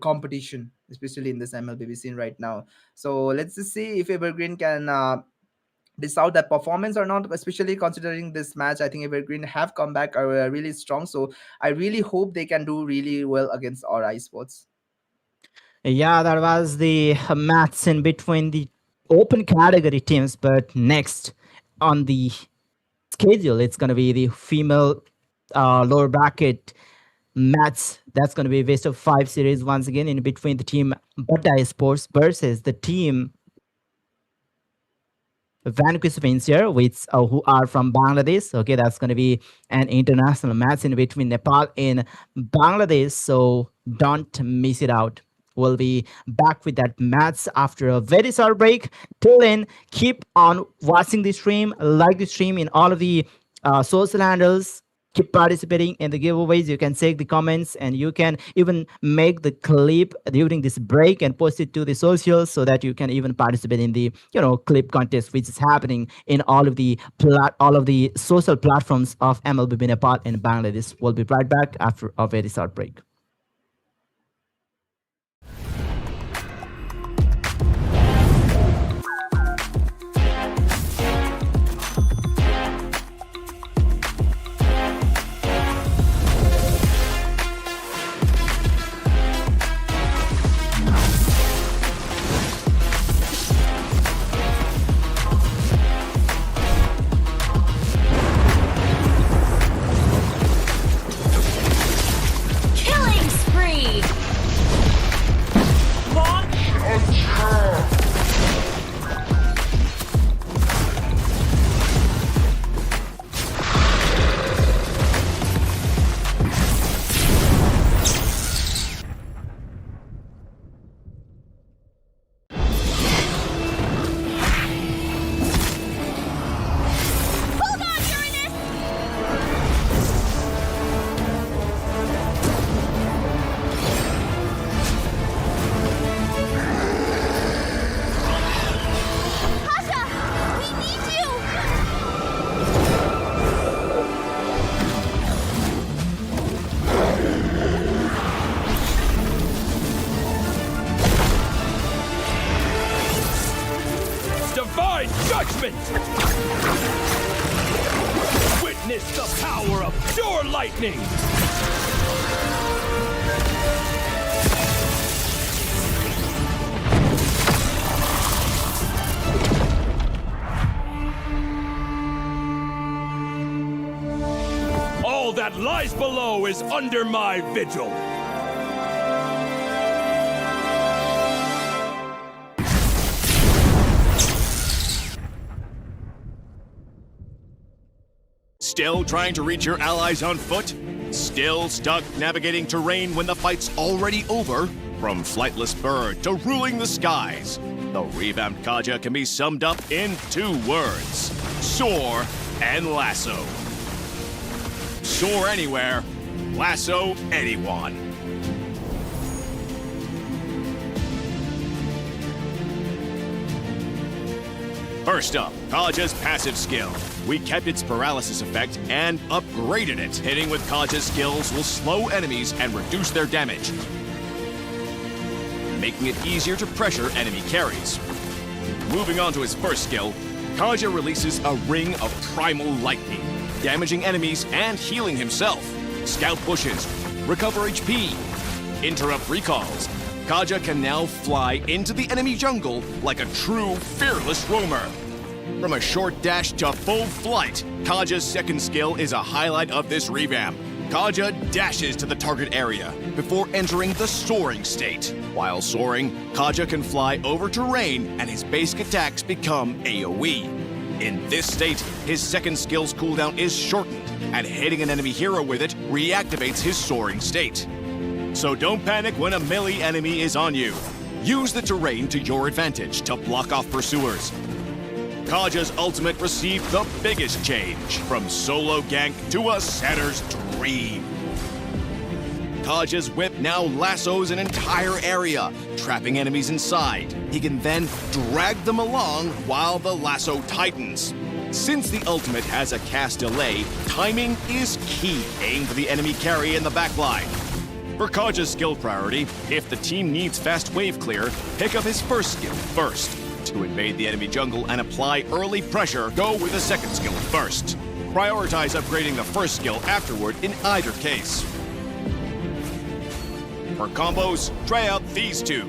competition, especially in this MLBB scene right now. So let's just see if Evergreen can diss out that performance or not, especially considering this match. I think Evergreen have come back are really strong. So I really hope they can do really well against Aura Sports. Yeah, that was the match in between the open category teams. But next on the schedule, it's going to be the female lower bracket match. That's going to be a best of 5 series once again in between the team Badda Sports versus the team Vanquish Vincere, which who are from Bangladesh. Okay, that's going to be an international match in between Nepal and Bangladesh. So don't miss it out. We'll be back with that match after a very short break. Till then, keep on watching the stream, like the stream in all of the social handles. Keep participating in the giveaways. You can check the comments and you can even make the clip during this break and post it to the socials so that you can even participate in the clip contest which is happening in all of the social platforms of MLB Nepal and Bangladesh. We'll be right back after a very short break. Judgment! Witness the power of pure lightning! All that lies below is under my vigil! Still trying to reach your allies on foot? Still stuck navigating terrain when the fight's already over? From flightless bird to ruling the skies, the revamped Kaja can be summed up in 2 words: soar and lasso. Soar anywhere, lasso anyone. First up, Kaja's passive skill. We kept its paralysis effect and upgraded it. Hitting with Kaja's skills will slow enemies and reduce their damage, making it easier to pressure enemy carries. Moving on to his first skill, Kaja releases a ring of primal lightning, damaging enemies and healing himself. Scout bushes, recover HP, interrupt recalls. Kaja can now fly into the enemy jungle like a true fearless roamer. From a short dash to full flight, Kaja's second skill is a highlight of this revamp. Kaja dashes to the target area before entering the soaring state. While soaring, Kaja can fly over terrain and his basic attacks become AoE. In this state, his second skill's cooldown is shortened, and hitting an enemy hero with it reactivates his soaring state. So don't panic when a melee enemy is on you. Use the terrain to your advantage to block off pursuers. Kaja's ultimate received the biggest change, from solo gank to a setter's dream. Kaja's whip now lassos an entire area, trapping enemies inside. He can then drag them along while the lasso tightens. Since the ultimate has a cast delay, timing is key. Aim for the enemy carry in the backline. For Kaja's skill priority, if the team needs fast wave clear, pick up his first skill first. To invade the enemy jungle and apply early pressure, go with the second skill first. Prioritize upgrading the first skill afterward in either case. For combos, try out these two.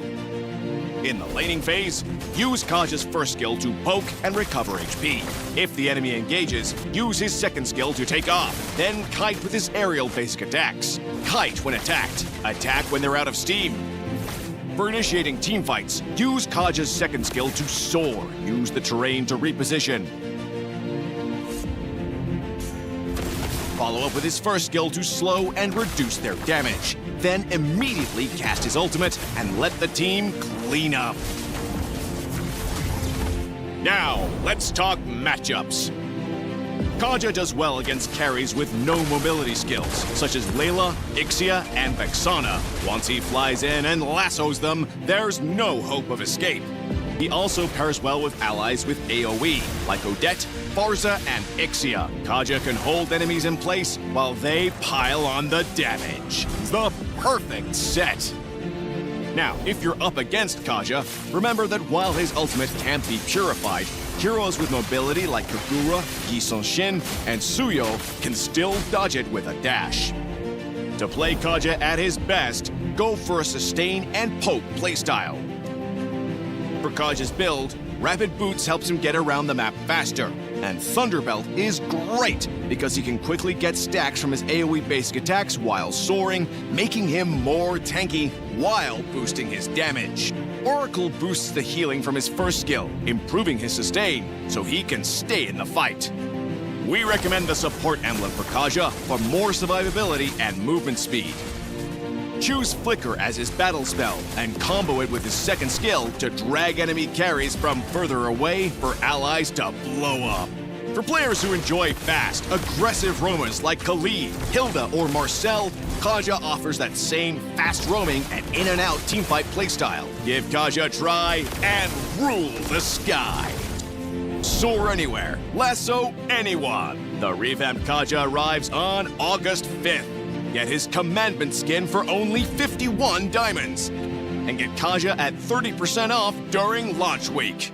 In the laning phase, use Kaja's first skill to poke and recover HP. If the enemy engages, use his second skill to take off. Then kite with his aerial basic attacks. Kite when attacked. Attack when they're out of steam. For initiating teamfights, use Kaja's second skill to soar. Use the terrain to reposition. Follow up with his first skill to slow and reduce their damage. Then immediately cast his ultimate and let the team clean up. Now, let's talk matchups. Kaja does well against carries with no mobility skills, such as Layla, Ixia, and Vexana. Once he flies in and lassos them, there's no hope of escape. He also pairs well with allies with AoE, like Odette, Barza, and Ixia. Kaja can hold enemies in place while they pile on the damage. The perfect set! Now, if you're up against Kaja, remember that while his ultimate can't be purified, heroes with mobility like Kagura, Gisonshin, and Suyo can still dodge it with a dash. To play Kaja at his best, go for a sustain and poke playstyle. For Kaja's build, Rapid Boots helps him get around the map faster, and Thunderbelt is great because he can quickly get stacks from his AoE basic attacks while soaring, making him more tanky while boosting his damage. Oracle boosts the healing from his first skill, improving his sustain so he can stay in the fight. We recommend the support emblem for Kaja for more survivability and movement speed. Choose Flicker as his battle spell and combo it with his second skill to drag enemy carries from further away for allies to blow up. For players who enjoy fast, aggressive roamers like Khalid, Hilda, or Marcel, Kaja offers that same fast roaming and in-and-out teamfight playstyle. Give Kaja a try and rule the sky. Soar anywhere, lasso anyone. The revamped Kaja arrives on August 5th. Get his commandment skin for only 51 diamonds. And get Kaja at 30% off during launch week.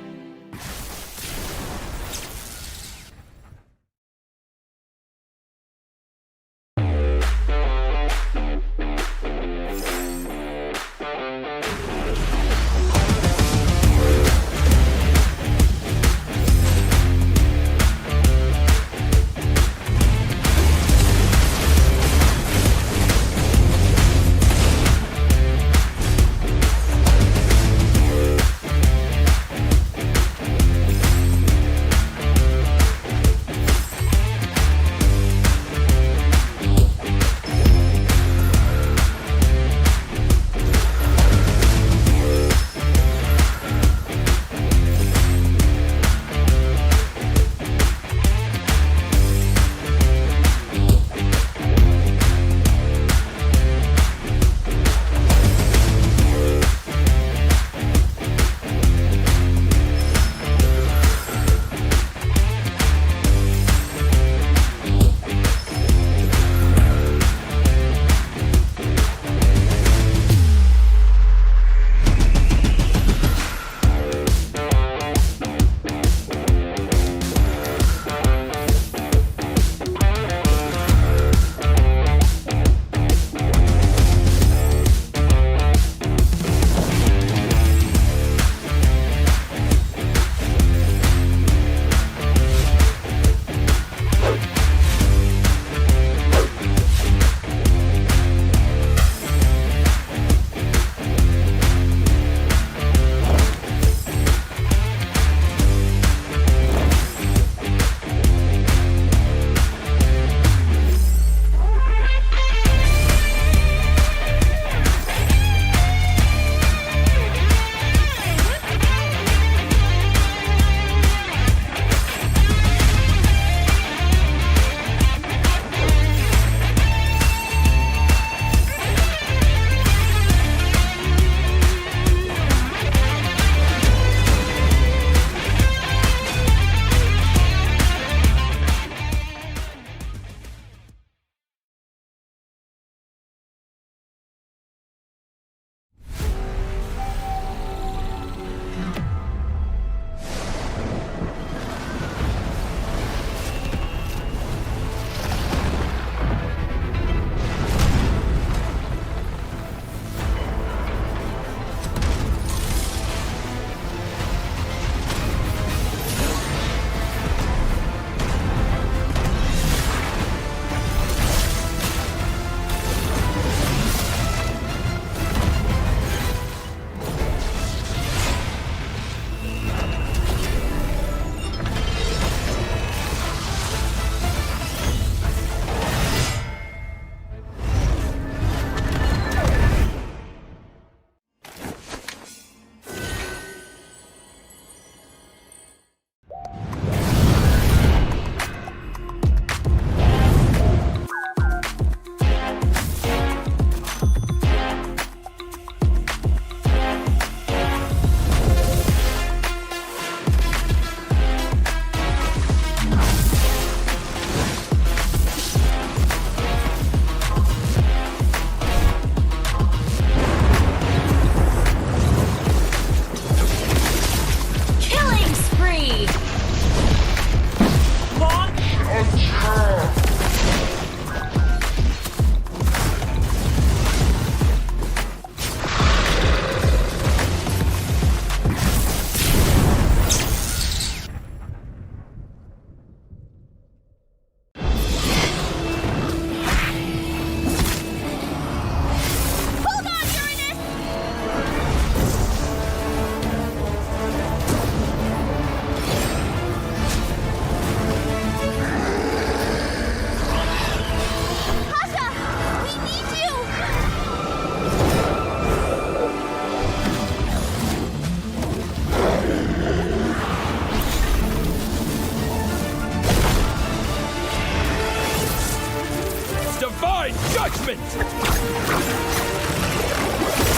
judgment!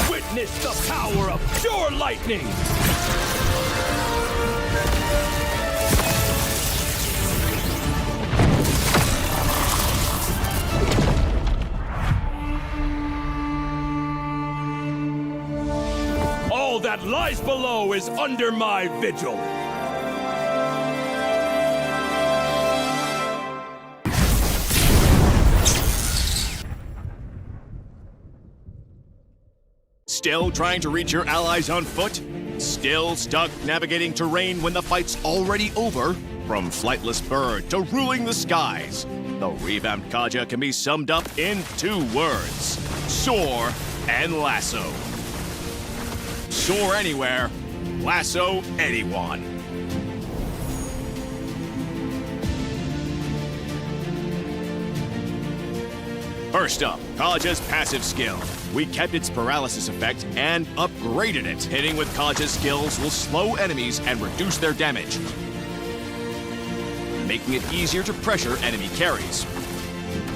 Witness the power of pure lightning! All that lies below is under my vigil! Still trying to reach your allies on foot? Still stuck navigating terrain when the fight's already over? From flightless bird to ruling the skies, the revamped Kaja can be summed up in 2 words: soar and lasso. Soar anywhere, lasso anyone. First up, Kaja's passive skill. We kept its paralysis effect and upgraded it. Hitting with Kaja's skills will slow enemies and reduce their damage, making it easier to pressure enemy carries.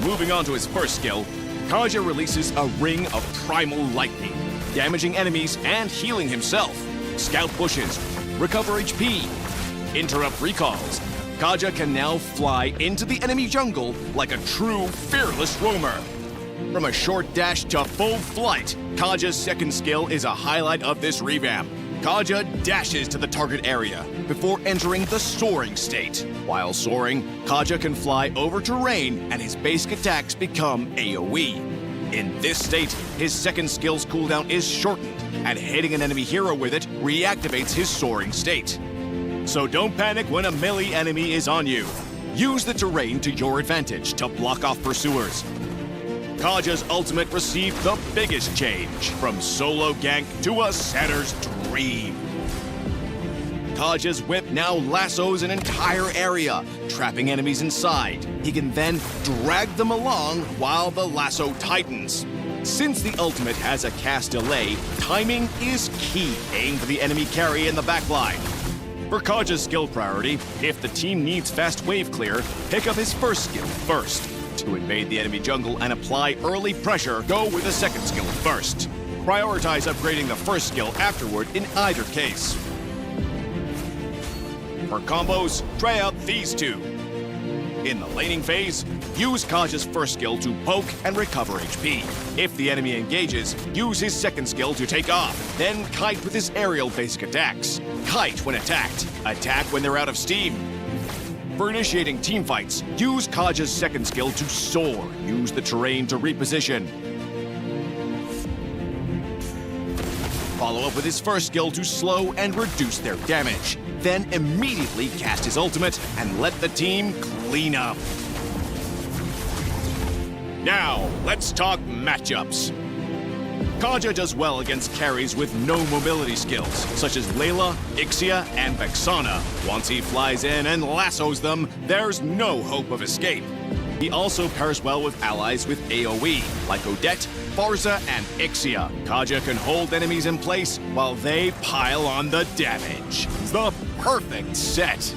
Moving on to his first skill, Kaja releases a ring of primal lightning, damaging enemies and healing himself. Scout bushes, recover HP, interrupt recalls. Kaja can now fly into the enemy jungle like a true fearless roamer. From a short dash to full flight, Kaja's second skill is a highlight of this revamp. Kaja dashes to the target area before entering the soaring state. While soaring, Kaja can fly over terrain and his basic attacks become AoE. In this state, his second skill's cooldown is shortened, and hitting an enemy hero with it reactivates his soaring state. So don't panic when a melee enemy is on you. Use the terrain to your advantage to block off pursuers. Kaja's ultimate received the biggest change, from solo gank to a setter's dream. Kaja's whip now lassos an entire area, trapping enemies inside. He can then drag them along while the lasso tightens. Since the ultimate has a cast delay, timing is key. Aim for the enemy carry in the backline. For Kaja's skill priority, if the team needs fast wave clear, pick up his first skill first. To invade the enemy jungle and apply early pressure, go with the second skill first. Prioritize upgrading the first skill afterward in either case. For combos, try out these 2. In the laning phase, use Kaja's first skill to poke and recover HP. If the enemy engages, use his second skill to take off. Then kite with his aerial basic attacks. Kite when attacked. Attack when they're out of steam. For initiating teamfights, use Kaja's second skill to soar. Use the terrain to reposition. Follow up with his first skill to slow and reduce their damage. Then immediately cast his ultimate and let the team clean up. Now, let's talk matchups. Kaja does well against carries with no mobility skills, such as Layla, Ixia, and Vexana. Once he flies in and lassos them, there's no hope of escape. He also pairs well with allies with AoE, like Odette, Barza, and Ixia. Kaja can hold enemies in place while they pile on the damage. The perfect set!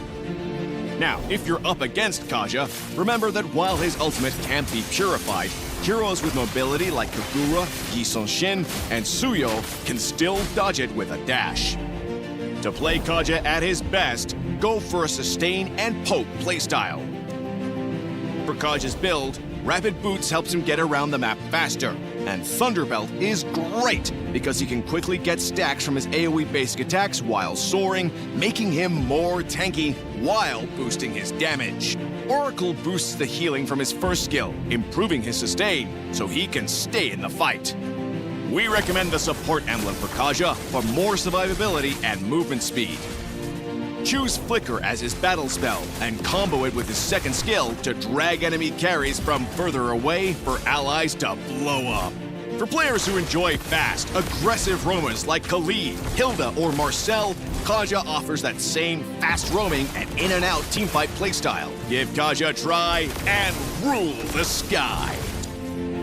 Now, if you're up against Kaja, remember that while his ultimate can't be purified, heroes with mobility like Kagura, Gisonshin, and Suyo can still dodge it with a dash. To play Kaja at his best, go for a sustain and poke playstyle. For Kaja's build, Rapid Boots helps him get around the map faster, and Thunderbelt is great because he can quickly get stacks from his AoE basic attacks while soaring, making him more tanky while boosting his damage. Oracle boosts the healing from his first skill, improving his sustain so he can stay in the fight. We recommend the support emblem for Kaja for more survivability and movement speed. Choose Flicker as his battle spell and combo it with his second skill to drag enemy carries from further away for allies to blow up. For players who enjoy fast, aggressive roamers like Khalid, Hilda, or Marcel, Kaja offers that same fast roaming and in-and-out teamfight playstyle. Give Kaja a try and rule the sky.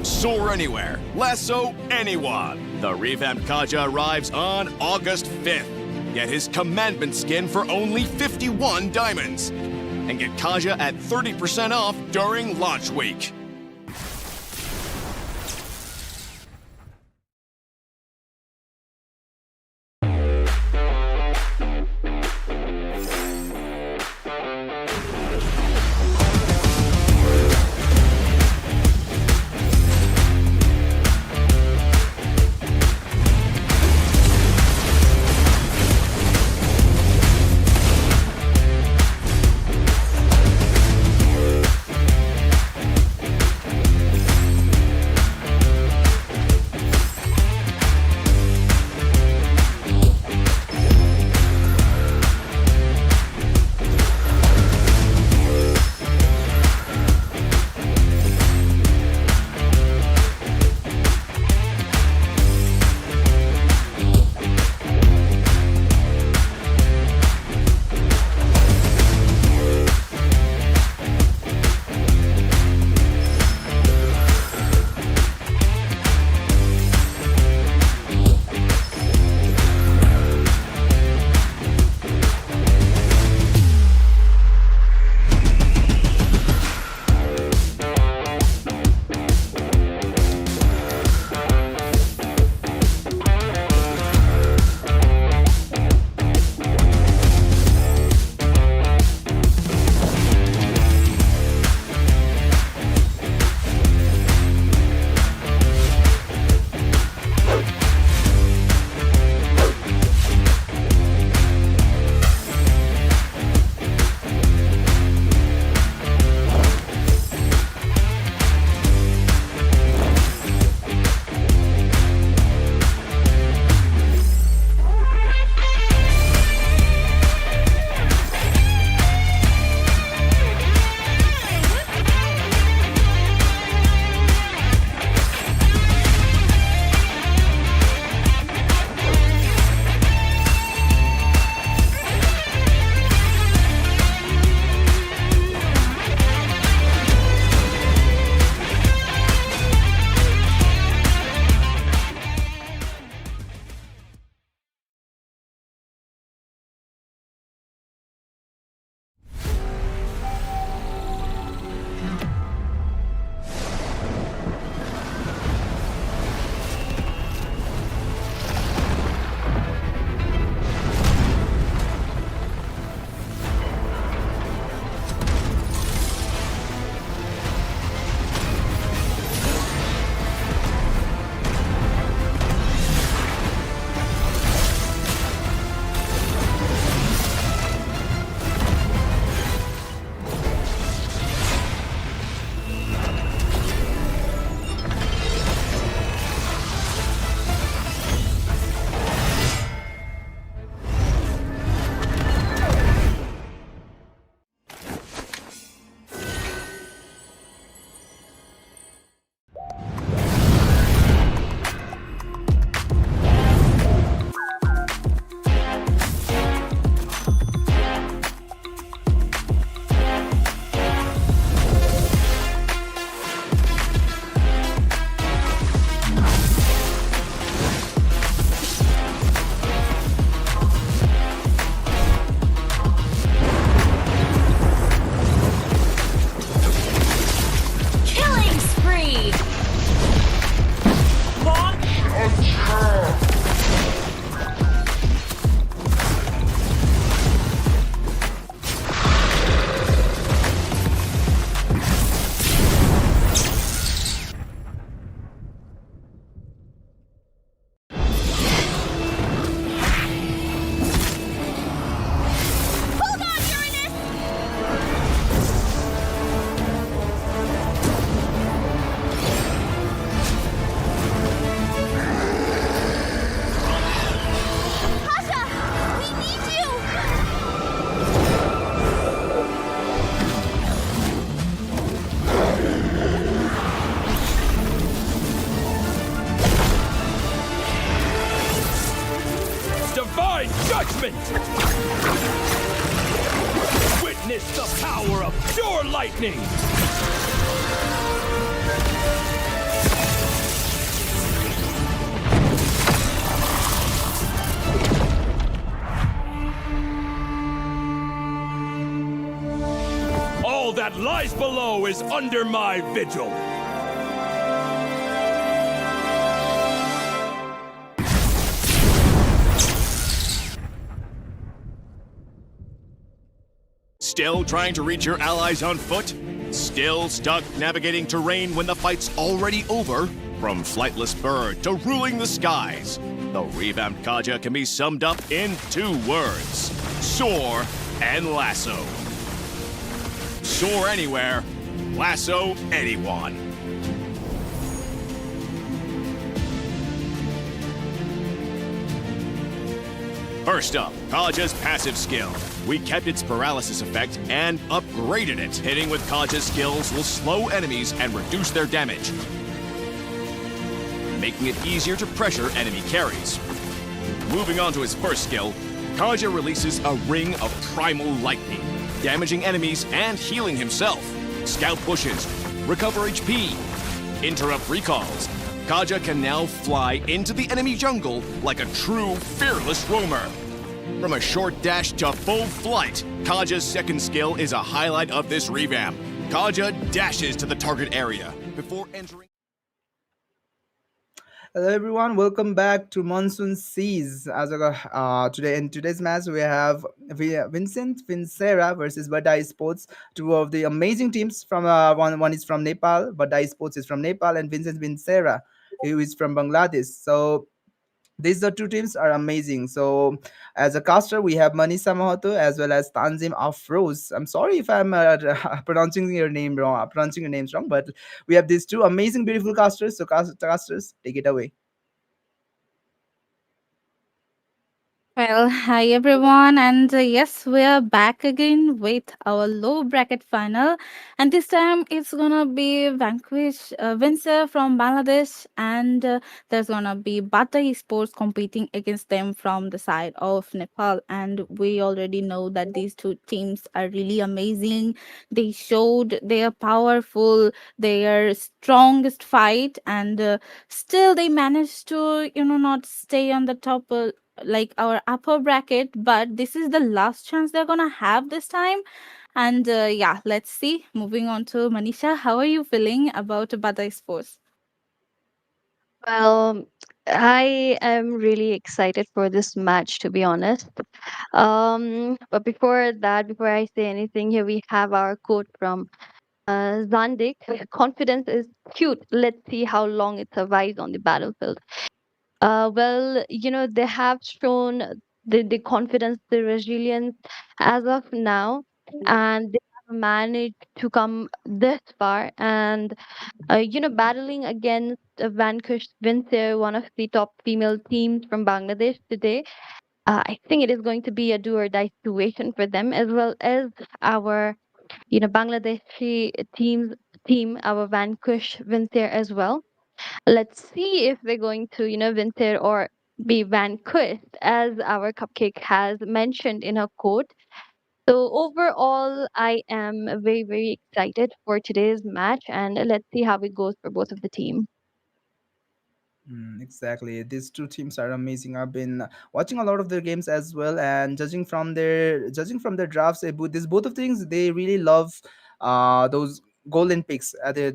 Soar anywhere, lasso anyone. The revamped Kaja arrives on August 5th. Get his commandment skin for only 51 diamonds. And get Kaja at 30% off during launch week. serpent! Witness the power of pure lightning! All that lies below is under my vigil. Still trying to reach your allies on foot? Still stuck navigating terrain when the fight's already over? From flightless bird to ruling the skies, the revamped Kaja can be summed up in 2 words: soar and lasso. Soar anywhere, lasso anyone. First up, Kaja's passive skill. We kept its paralysis effect and upgraded it. Hitting with Kaja's skills will slow enemies and reduce their damage, making it easier to pressure enemy carries. Moving on to his first skill, Kaja releases a ring of primal lightning, damaging enemies and healing himself. Scout pushes, recover HP, interrupt recalls. Kaja can now fly into the enemy jungle like a true fearless roamer. From a short dash to full flight, Kaja's second skill is a highlight of this revamp. Kaja dashes to the target area before entering. Hello everyone, welcome back to Monsoon Seige. Today in today's match we have Vincere versus Badda Esports, two of the amazing teams from one is from Nepal, Badda Esports is from Nepal, and Vincere who is from Bangladesh. So these the two teams are amazing. So as a caster, we have Manisa Mahato as well as Tanzim Afroz. I'm sorry if I'm pronouncing your names wrong, but we have these two amazing, beautiful casters. So casters, take it away. Well, hi everyone, and yes, we are back again with our low bracket final, and this time it's gonna be Vanquish, Vincere from Bangladesh, and there's gonna be Bata Esports competing against them from the side of Nepal, and we already know that these two teams are really amazing. They showed their powerful, their strongest fight, and still they managed to, not stay on the top. Like our upper bracket, but this is the last chance they're gonna have this time. And yeah, let's see. Moving on to Manisha, how are you feeling about Bada Sports? Well, I am really excited for this match, to be honest. But before that, before I say anything, here we have our quote from Zandik. Confidence is cute. Let's see how long it survives on the battlefield. Well, they have shown the confidence, the resilience as of now, and they have managed to come this far. And battling against Vanquish Vincere, one of the top female teams from Bangladesh today. I think it is going to be a do or die situation for them, as well as our, Bangladeshi team, our Vanquish Vincere as well. Let's see if they're going to, Vincere or be vanquished, as our cupcake has mentioned in her quote. So overall, I am very, very excited for today's match, and let's see how it goes for both of the team. Exactly. These two teams are amazing. I've been watching a lot of their games as well, and judging from their drafts, these both of things they really love those golden picks. They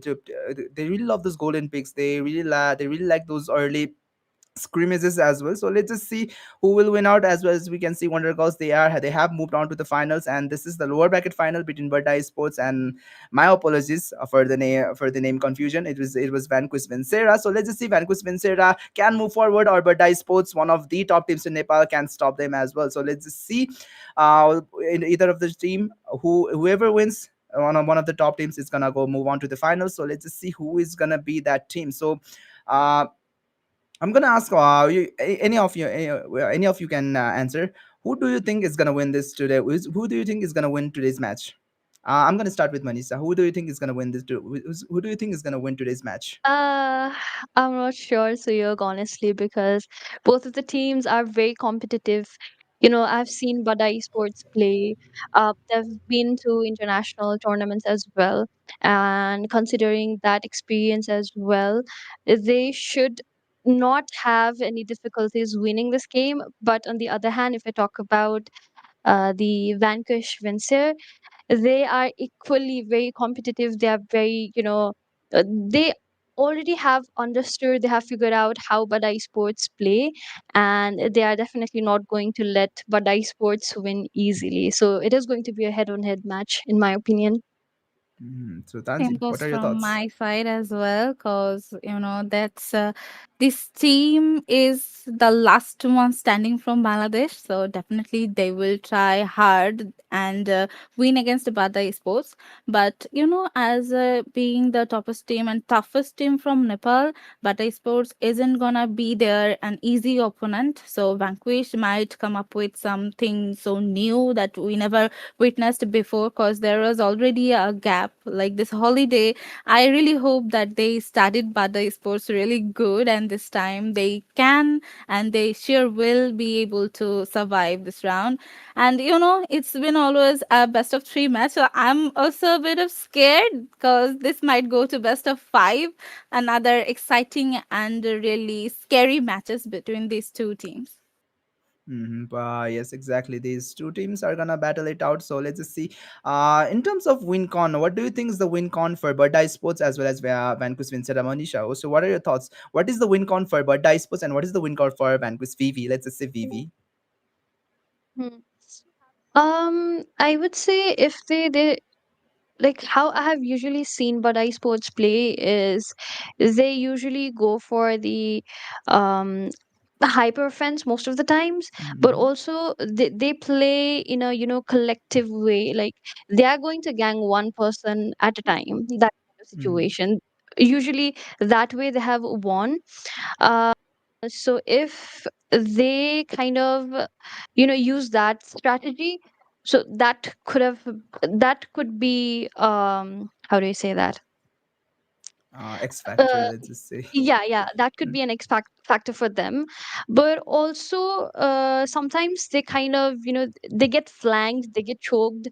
really love those golden picks. They really like those early scrimmages as well. So let's just see who will win out. As well as we can see Wonder Girls, they have moved on to the finals, and this is the lower bracket final between Badda Sports and, my apologies for the name confusion. It was Vanquish Vincere. So let's just see Vanquish Vincere can move forward, or Badda Sports, one of the top teams in Nepal, can stop them as well. So let's just see in either of the team, whoever wins, one of the top teams is gonna go move on to the finals. So let's just see who is gonna be that team. So uh I'm gonna ask any of you can answer. Who do you think is gonna win this today? Who do you think is gonna win today's match? I'm gonna start with Manisa. Who do you think is gonna win Who do you think is gonna win today's match? Uh, I'm not sure, Suyog, honestly, because both of the teams are very competitive. I've seen Badda Esports play. They've been to international tournaments as well. And considering that experience as well, they should not have any difficulties winning this game. But on the other hand, if I talk about the Vanquish Vincere, they are equally very competitive. They are very, they already have understood, they have figured out how Badai Sports play, and they are definitely not going to let Badai Sports win easily. So it is going to be a head on head match, in my opinion. So Same Tanzim, what goes are your from thoughts? my side as well, because that's this team is the last one standing from Bangladesh, so definitely they will try hard and win against Badda Sports. But as being the toughest team and toughest team from Nepal, Badda Sports isn't gonna be there an easy opponent. So Vanquish might come up with something so new that we never witnessed before, because there was already a gap like this holiday. I really hope that they started Bada Sports really good, and this time they can and they sure will be able to survive this round. And it's been always a best of three match, so I'm also a bit of scared because this might go to best of five, another exciting and really scary matches between these two teams. Yes, exactly. These two teams are gonna battle it out. So let's just see. In terms of win con, what do you think is the win con for Badda Sports as well as Vanquish Vincere Manisha? So, what are your thoughts? What is the win con for Badda Sports and what is the win con for Vanquish Vivi? Let's just say Vivi. Hmm. I would say if they like how I have usually seen Badai Sports play is they usually go for um the hyper offense most of the times, but Mm-hmm. also they play in a collective way. Like they are going to gang one person at a time. That kind of Mm-hmm. situation. Usually that way they have won. Uh, so if they kind of use that strategy, so that could be how do you say that X Factor, uh, let's just say. yeah, that could be an factor for them. But also sometimes they kind of they get flanked, they get choked,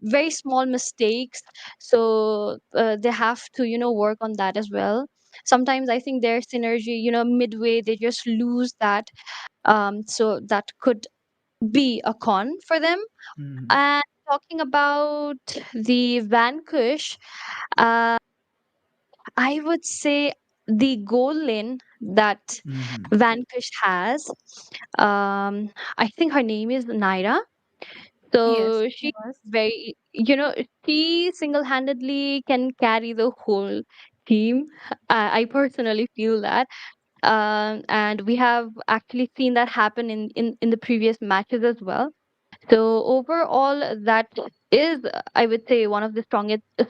very small mistakes. So they have to work on that as well. Sometimes I think their synergy, midway they just lose that. So that could be a con for them. Mm-hmm. And talking about the Vanquish, uh, I would say the goal lane that Mm-hmm. Vanquish has. Um, I think her name is Naira. Yes, So it she was. very, she single-handedly can carry the whole team. I personally feel that. And we have actually seen that happen in the previous matches as well. So overall, that is, I would say, one of the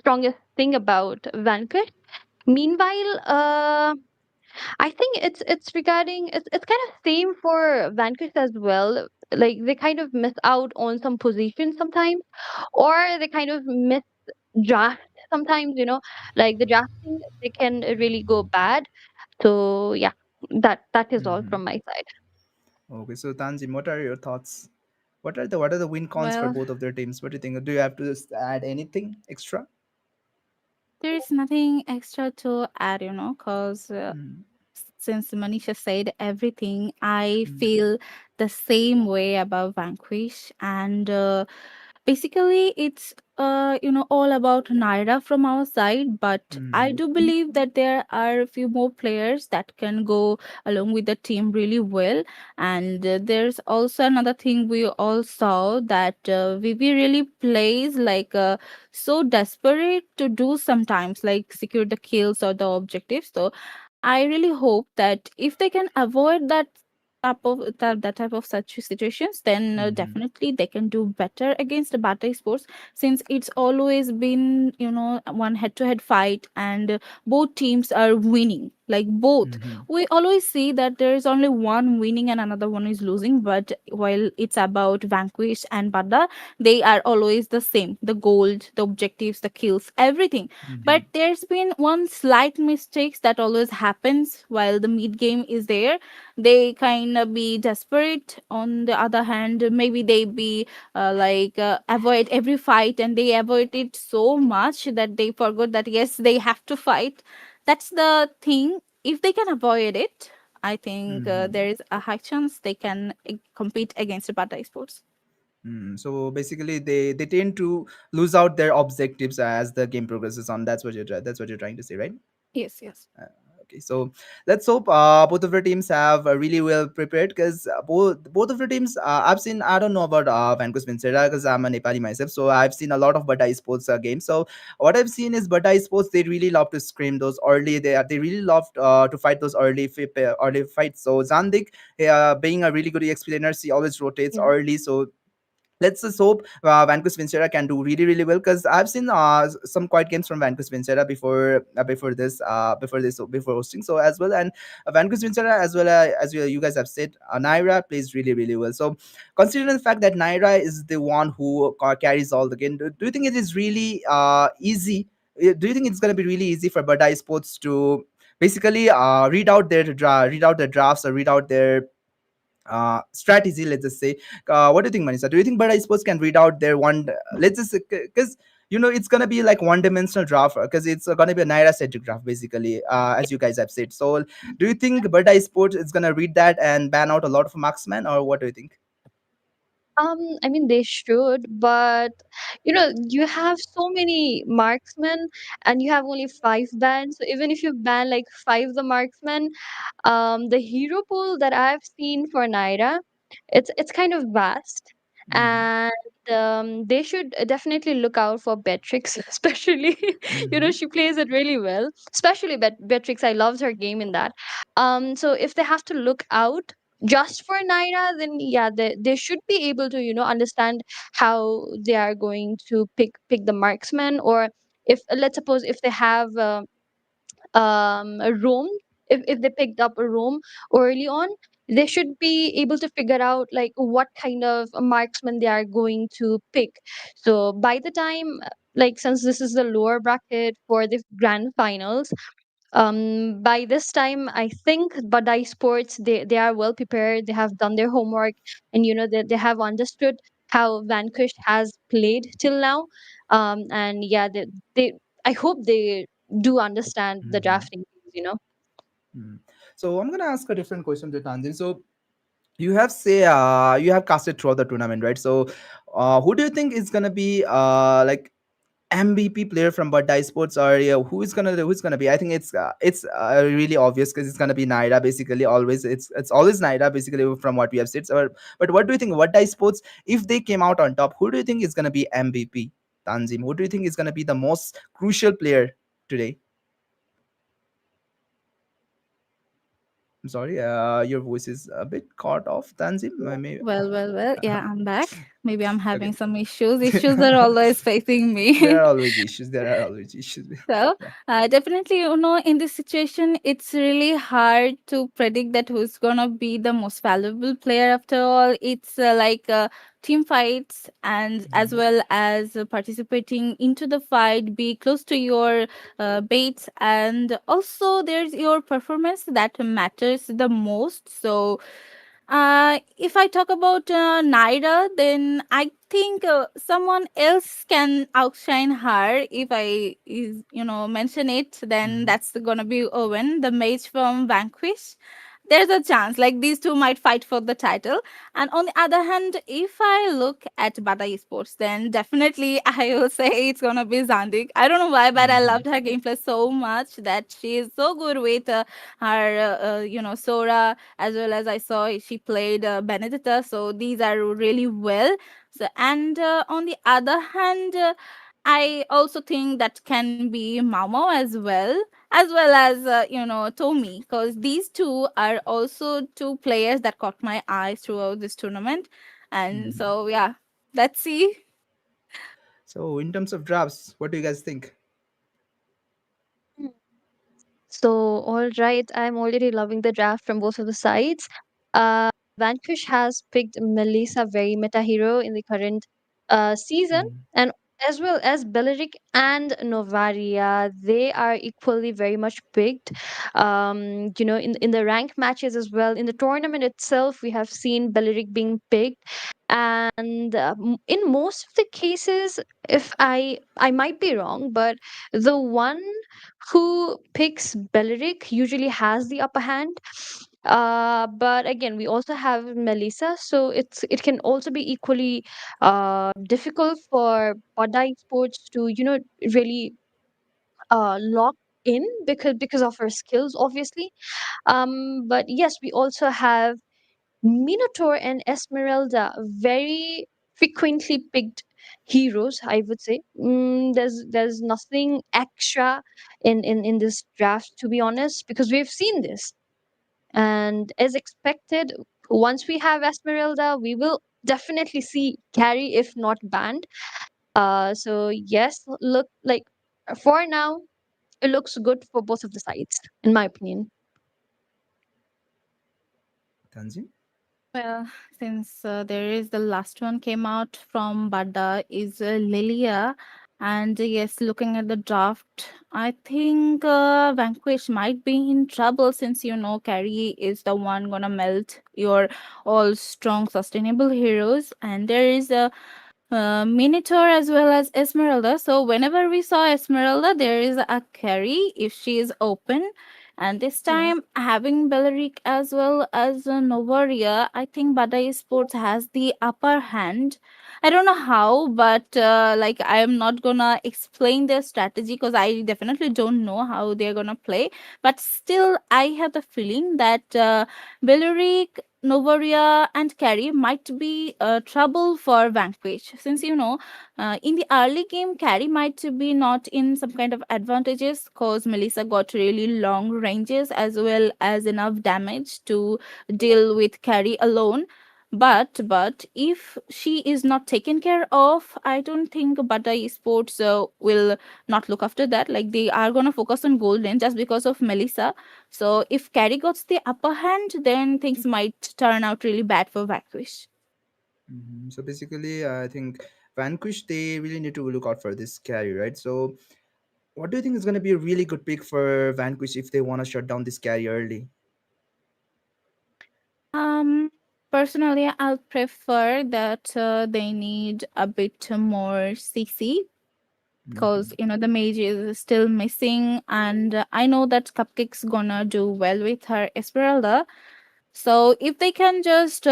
strongest thing about Vanquish. Meanwhile, I think it's regarding it's kind of same for Vanquish as well. Like they kind of miss out on some positions sometimes, or they kind of miss draft sometimes. Like the drafting, they can really go bad. So yeah, that is all Mm-hmm. from my side. Okay, so Tanzim, what are your thoughts? What are the win cons for Well, both of their teams? What do you think? Do you have to just add anything extra? there is nothing extra to add, because Mm-hmm. since Manisha said everything, I feel the same way about Vanquish. And basically, it's all about Naira from our side. But I Mm-hmm. do believe that there are a few more players that can go along with the team really well. And there's also another thing we all saw, that Vivi really plays like so desperate to do sometimes, like secure the kills or the objectives. So I really hope that if they can avoid that type of such situations, then Mm-hmm. definitely they can do better against the Bata Sports, since it's always been one head-to-head fight, and both teams are winning. like both. Mm-hmm. We always see that there is only one winning and another one is losing, but while it's about Vanquish and Badda, they are always the same: the gold, the objectives, the kills, everything. Mm-hmm. But there's been one slight mistakes that always happens while the mid game is there. They kind of be desperate. On the other hand, maybe they be avoid every fight, and they avoid it so much that they forgot that yes, they have to fight. That's the thing. If they can avoid it, I think Mm-hmm. there is a high chance they can compete against Bata Sports. So basically, they tend to lose out their objectives as the game progresses on. That's what you're trying to say, right? Yes, yes. Uh, okay, so let's hope both of your teams have really well prepared, because both of your teams, I've seen. I don't know about Vanquish Vincere because I'm a Nepali myself, so I've seen a lot of Badda Esports games. So what I've seen is Badda Esports, they really love to scream those early. They really love to fight those early fights. So Zandik, being a really good explainer, she always rotates Yeah. early. So let's just hope Vanquish Vincere can do really really well, because I've seen some quiet games from Vanquish Vincere before hosting so as well. And Vanquish Vincere, as well as you guys have said, Naira plays really really well. So considering the fact that Naira is the one who carries all the game, do you think it is really easy? Do you think it's going to be really easy for Badai Sports to basically read out their drafts, or read out their strategy, let's just say? What do you think, Manisa? Do you think Bada Sports can read out their one, let's just, because it's gonna be like one dimensional draft, because it's gonna be a Naira centric draft basically, as you guys have said. So do you think Bada Sports is gonna read that and ban out a lot of marksmen, or what do you think? I mean, they should, but you have so many marksmen and you have only five bans. So even if you ban like five the marksmen, the hero pool that I've seen for Naira, it's kind of vast, Mm-hmm. and they should definitely look out for Beatrix, especially. Mm-hmm. She plays it really well, especially Beatrix. I loved her game in that. So if they have to look out just for Naira, then yeah, they should be able to understand how they are going to pick the marksman, or if let's suppose if they have a roam, if they picked up a roam early on, they should be able to figure out like what kind of a marksman they are going to pick. So by the time, like, since this is the lower bracket for the grand finals, by this time I think Badai Sports, they are well prepared, they have done their homework, and they have understood how Vanquish has played till now. And yeah, they I hope they do understand the Mm-hmm. drafting rules. Mm-hmm. So I'm gonna ask a different question to Tanzin. So you have casted throughout the tournament, right? So who do you think is gonna be like MVP player from Badda Sports, or who's gonna be? I think it's really obvious, because it's gonna be Naira basically. Always, it's always Naira basically from what we have said. So, but what do you think Badda Sports, if they came out on top, who do you think is gonna be MVP? Tanzim, who do you think is gonna be the most crucial player today? I'm sorry, your voice is a bit cut off, Tanzim. Maybe, Well. Yeah, I'm back. Maybe I'm having okay. some issues. Issues are always facing There me. are always issues. There are always issues. So, Yeah. definitely, in this situation, it's really hard to predict that who's gonna be the most valuable player. After all, it's team fights, and as Mhm. well as participating into the fight, be close to your baits, and also there's your performance that matters the most. So, if I talk about Naira, then I think someone else can outshine her. If mention it, then Mhm. that's gonna be Owen, the mage from Vanquish. There's a chance like these two might fight for the title. And on the other hand, if I look at Bada Esports, then definitely I will say it's gonna be Zandik. I don't know why, but I Mhm. loved her gameplay so much that she is so good with her Sora, as well as I saw she played Benedetta. So these are really well. So, and on the other hand, I also think that can be Mamo as well as Tommy, because these two are also two players that caught my eyes throughout this tournament. And Mhm. so yeah, let's see. So in terms of drafts, what do you guys think? So, all right, I'm already loving the draft from both of the sides. Vanquish has picked Melissa, very meta hero in the current season, Mhm. and as well as Beleric and Novaria. They are equally very much picked. In the rank matches as well. In the tournament itself, we have seen Beleric being picked, and in most of the cases, if I might be wrong, but the one who picks Beleric usually has the upper hand. But again, we also have Melissa, so it can also be equally difficult for Badda Esports to really lock in because of her skills, obviously. But yes, we also have Minotaur and Esmeralda, very frequently picked heroes, I would say. There's nothing extra in this draft, to be honest, because we've seen this. And as expected, once we have Esmeralda, we will definitely see carry, if not banned. So yes, look like for now, it looks good for both of the sides, in my opinion. Tanzim? Well, since there is the last one came out from Badda is Lilia, and yes, looking at the draft, I think Vanquish might be in trouble since Carrie is the one gonna melt your all strong sustainable heroes, and there is a Minotaur as well as Esmeralda. So whenever we saw Esmeralda, there is a carry if she is open. And this Yeah. time, having Beleric as well as Novaria, I think Badai Sports has the upper hand. I don't know how, but like I am not gonna explain their strategy because I definitely don't know how they're gonna play. But still, I have the feeling that Beleric, Novaria, and Carrie might be trouble for Vanquish, since in the early game, Carrie might be not in some kind of advantages because Melissa got really long ranges as well as enough damage to deal with Carrie alone. But if she is not taken care of, I don't think Bata Esports will not look after that. Like they are gonna focus on Golden just because of Melissa. So if Carrie got the upper hand, then things might turn out really bad for Vanquish. So basically, I think Vanquish, they really need to look out for this carry, right? So what do you think is going to be a really good pick for Vanquish if they want to shut down this carry early? Um, Personally, I'll prefer that they need a bit more CC because Mhm. the mage is still missing, and I know that Cupcake's gonna do well with her Esmeralda. So if they can just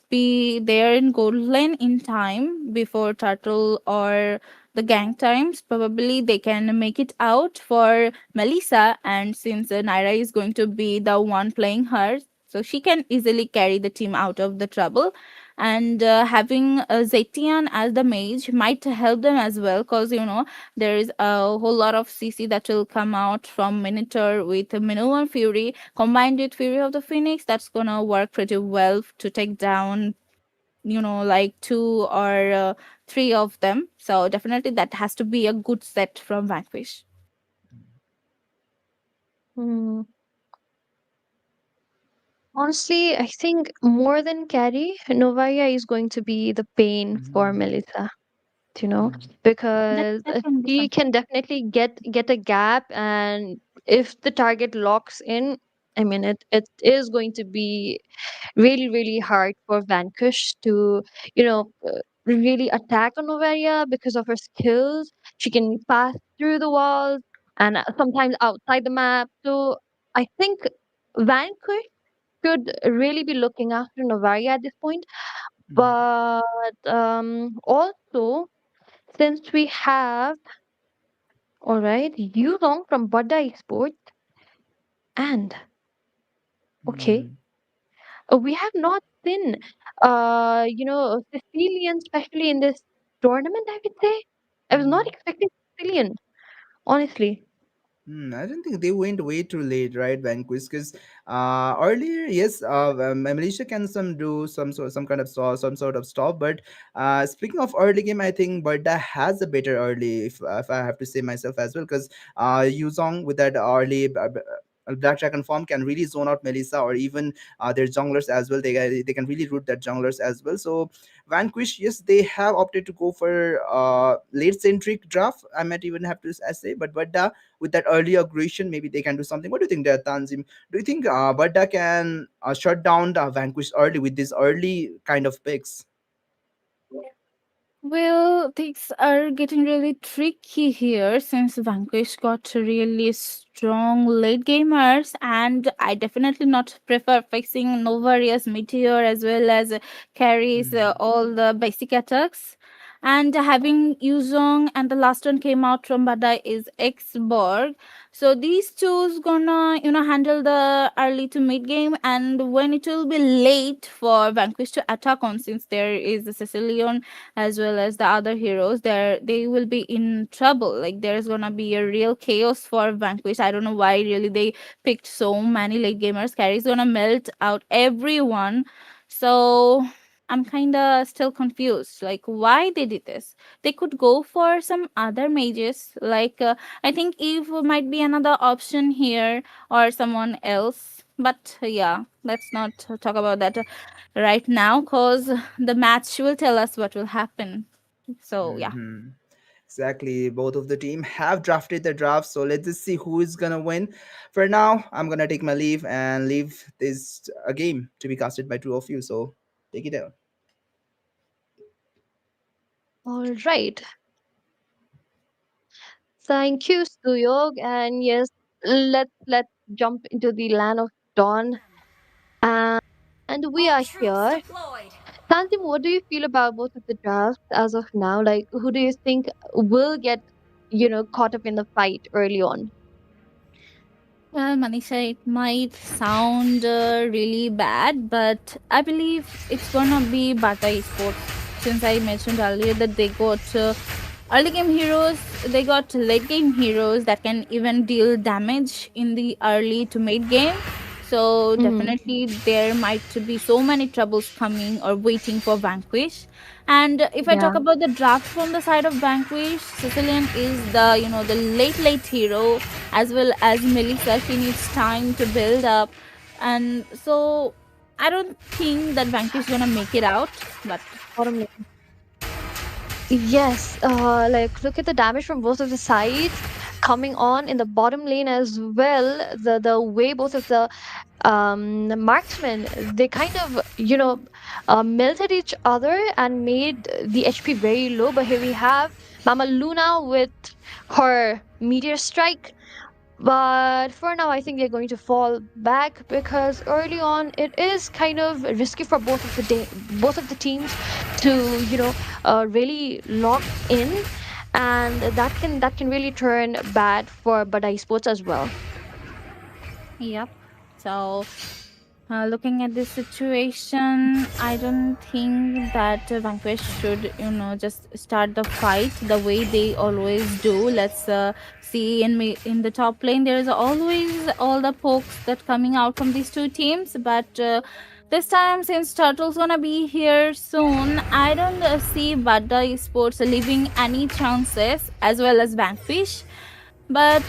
be there in gold lane in time before turtle or the gang times, probably they can make it out for Melissa. And since Naira is going to be the one playing her, so she can easily carry the team out of the trouble. And having Zetian as the mage might help them as well, because there is a whole lot of CC that will come out from Minotaur with Minoan Fury combined with Fury of the Phoenix. That's gonna work pretty well to take down, like two or three of them. So definitely that has to be a good set from Vanquish. Hmm. Honestly, I think more than carry, Novaya is going to be the pain for Mhm. Melissa, Mhm. because That can be she fun. can definitely get a gap, and if the target locks in, I mean, it is going to be really, really hard for Vanquish to, really attack on Novaria because of her skills. She can pass through the walls and sometimes outside the map. So I think Vanquish should really be looking after Novaria at this point. Mhm. But also, since we have, all right, Yulong from Badda Esports, and okay, Mhm. we have not seen, Sicilian, especially in this tournament, I would say. I was not Mhm. expecting Sicilian, honestly. I don't think they went way too late, right, Vanquish? Because earlier, yes, Malaysia can some kind of some sort of stop. But speaking of early game, I think Badda has a better early. If I have to say myself as well, because Yuzong with that early. Black Dragon form can really zone out Melissa or even their junglers as well. They can really root that junglers as well. So Vanquish, yes, they have opted to go for late centric draft. I might even have to say, but Badda with that early aggression, maybe they can do something. What do you think there, Tanzim? Do you think Badda can shut down the Vanquish early with these early kind of picks? Well, things are getting really tricky here since Vanquish got really strong late gamers, and I definitely not prefer facing Novaria's Meteor as well as carries all the basic attacks. And having Yuzong and the last one came out from Badai is Xborg. So these two's gonna, handle the early to mid game, and when it will be late for Vanquish to attack on, since there is the Sicilian as well as the other heroes, they will be in trouble. Like there's gonna be a real chaos for Vanquish. I don't know why really they picked so many late gamers. Carry's gonna melt out everyone. So I'm kinda still confused. Like why they did this? They could go for some other mages. Like I think Eve might be another option here, or someone else. But yeah, let's not talk about that right now, because the match will tell us what will happen. So yeah. Hmm. Exactly. Both of the team have drafted the draft, so let's just see who is gonna win. For now, I'm gonna take my leave and leave this a game to be casted by two of you. So take it out. All right. Thank you, Suyog. And yes, let's jump into the land of dawn. And we are here. Tanzim, what do you feel about both of the drafts as of now? Like, who do you think will get, caught up in the fight early on? Well, Manisha, it might sound really bad, but I believe it's gonna be Bata Esports. Since I mentioned earlier that they got early game heroes, they got late game heroes that can even deal damage in the early to mid game. So Mm, definitely there might be so many troubles coming or waiting for Vanquish. And if I talk yeah. about the draft from the side of Vanquish, Sicilian is the late hero, as well as Melissa. She needs time to build up, and so I don't think that Vanquish is gonna make it out. But Bottom lane. Yes, like look at the damage from both of the sides coming on in the bottom lane as well. The way both of the marksmen, they kind of melted each other and made the HP very low. But here we have Mama Luna with her meteor strike. But for now, I think they're going to fall back because early on it is kind of risky for both of the teams to really lock in, and that can really turn bad for Badai Sports as well. yep. So looking at this situation, I don't think that Vanquish should, just start the fight the way they always do. Let's see in the top lane. There is always all the pokes that coming out from these two teams, but this time since Turtle's gonna be here soon, I don't see Badda Esports leaving any chances as well as Vanquish. But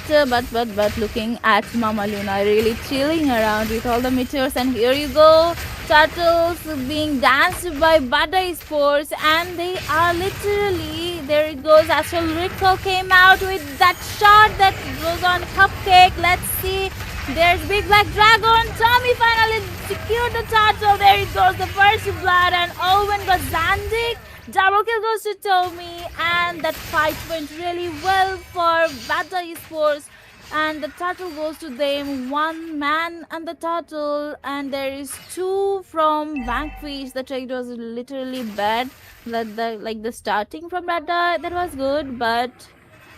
looking at Mama Luna really chilling around with all the meteors, and here you go, turtles being danced by Badda Sports, and they are literally, there it goes. Astral Rico came out with that shot that goes on Cupcake. Let's see. There's Big Black Dragon. Tommy finally secured the turtle. There it goes, the first blood, and Owen got Zandik. Double kill goes to Tommy, and that fight went really well for Badda Esports. And the turtle goes to them, one man and the turtle, and there is two from Vanquish. The trade was literally bad. The starting from Badda, that was good, but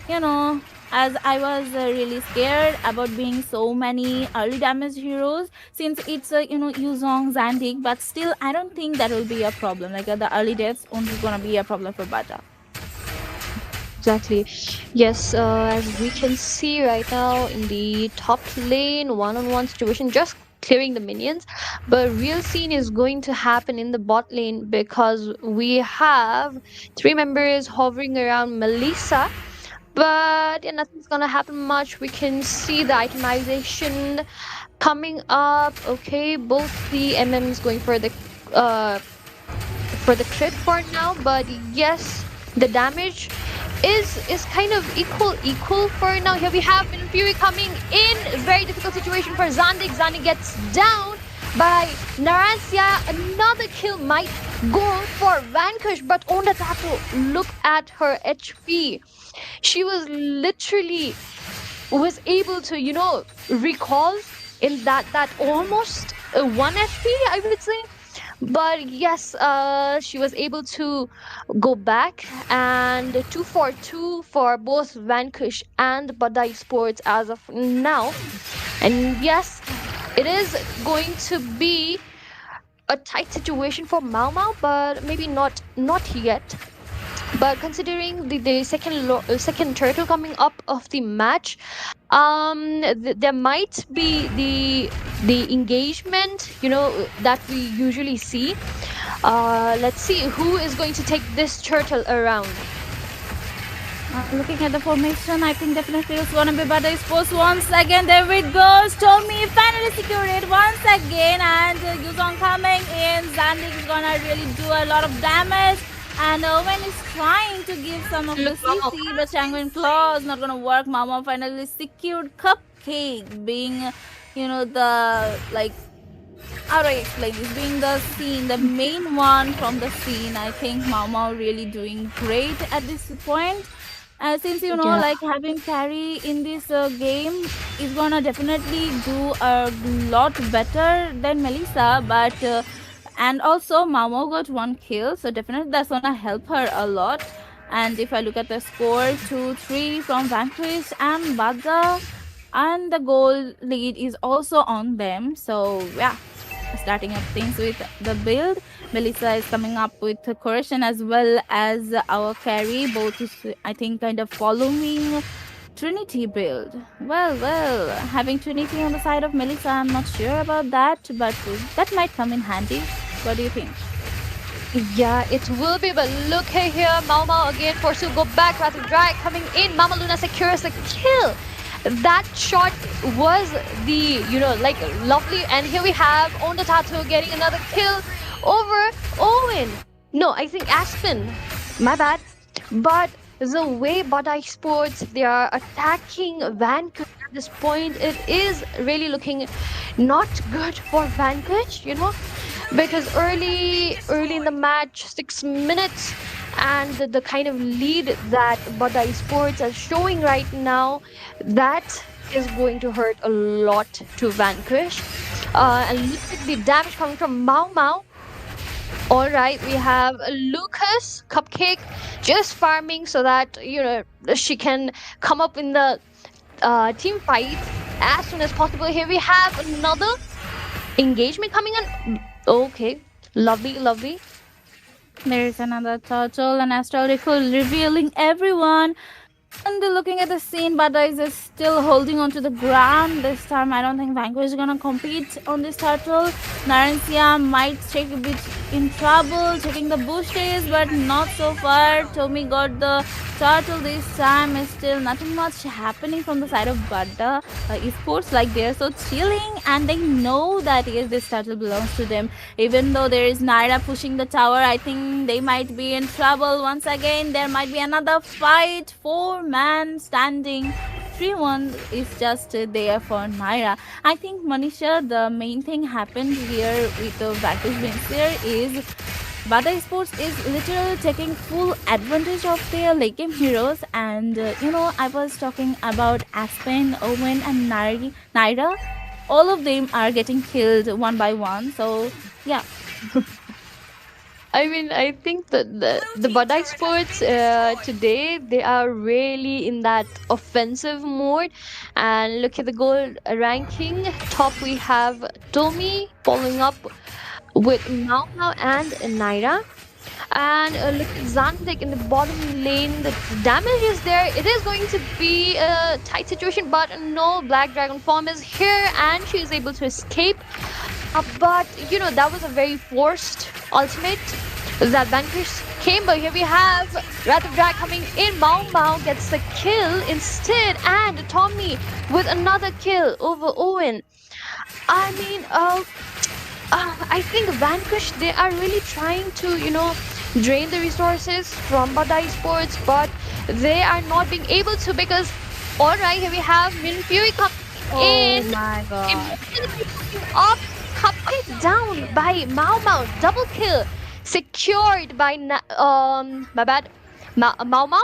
you know, as I was really scared about being so many early damage heroes, since it's Yuzong Zandik, but still I don't think that will be a problem. Like the early deaths only gonna be a problem for Bata. Exactly. Yes, as we can see right now in the top lane, one-on-one situation, just clearing the minions. But real scene is going to happen in the bot lane because we have three members hovering around Melissa. But yeah, nothing's gonna happen much. We can see the itemization coming up. Okay, both the MMs going uh for the crit for now, but yes, the damage is kind of equal for now. Here we have Min Fury coming in. Very difficult situation for Zandig. Zandig gets down by Narancia. Another kill might go for Vanquish, but on the tackle, look at her HP. She was literally was able to, recall in that almost 1 HP, I would say. But yes, she was able to go back, and 2 for 2 for both Vanquish and Badda Esports as of now. And yes, it is going to be a tight situation for Mau Mau, but maybe not yet. But considering the second turtle coming up of the match, there might be the engagement, that we usually see. Let's see who is going to take this turtle around. Looking at the formation, I think definitely it's gonna be Badda Esports once again. There it goes. Tommy finally secured it once again, and Yuzong coming in. Zandig is gonna really do a lot of damage. And Owen is trying to give some of the CC, but Sanguine Claw is not gonna work. Mama finally secured Cupcake, being, the like. How do I explain this? Being the scene, the main one from the scene, I think Mama really doing great at this point. Since Yeah. like having carry in this game is gonna definitely do a lot better than Melissa, but and also Mamo got 1 kill, so definitely that's gonna help her a lot. And if I look at the score, 2-3 from Vanquish and Badda, and the goal lead is also on them. So yeah, starting up things with the build. Melissa is coming up with the correction as well as our carry. Both is, I think, kind of following Trinity build. Well, having Trinity on the side of Melissa, I'm not sure about that, but that might come in handy. What do you think? Yeah, it will be, but look here, Mau Mau again forced to go back. Rather Dry coming in. Mama Luna secures the kill. That shot was the, lovely. And here we have Onda Tattoo getting another kill over Owen. No, I think Aspen. My bad. But the way Badda Sports, they are attacking Vanquish at this point, it is really looking not good for Vanquish, because early in the match, 6 minutes, and the kind of lead that Badda Sports are showing right now, that is going to hurt a lot to Vanquish. And look at the damage coming from Mau Mau. All right, we have Lucas Cupcake just farming so that she can come up in the team fight as soon as possible. Here we have another engagement coming on. Okay, lovely. There is another turtle and astrological revealing everyone. And looking at the scene, Badda is still holding on to the ground. This time, I don't think Vanquish is gonna compete on this turtle. Narancia might take a bit in trouble, checking the bushes, but not so far. Tommy got the turtle this time. Is still nothing much happening from the side of Badda. Esports, like they're so chilling, and they know that yes, this turtle belongs to them. Even though there is Naira pushing the tower, I think they might be in trouble once again. There might be another fight. 4-man standing. 3-1 is just there for Naira. I think, Manisha, the main thing happened here with the Vanquish Vincere is Badda Esports is literally taking full advantage of their late game heroes. And, I was talking about Aspen, Owen, and Naira. All of them are getting killed one by one. So, yeah. I mean, I think that the Badda Sports today, they are really in that offensive mode. And look at the gold ranking. Top we have Tommy following up with Mau Mau and Naira. And look at Zandik in the bottom lane. The damage is there. It is going to be a tight situation, but no, Black Dragon form is here and she is able to escape. But that was a very forced ultimate that Vanquish came. But here we have Wrath of Drag coming in. Mao Mao gets the kill instead, and Tommy with another kill over Owen. I mean, I think Vanquish, they are really trying to, drain the resources from Badda Esports, but they are not being able to because, alright, here we have Min Fury coming Oh in, my god. immediately picking up, cut it down by Mao Mao, double kill, secured by, my bad, Mao Mao?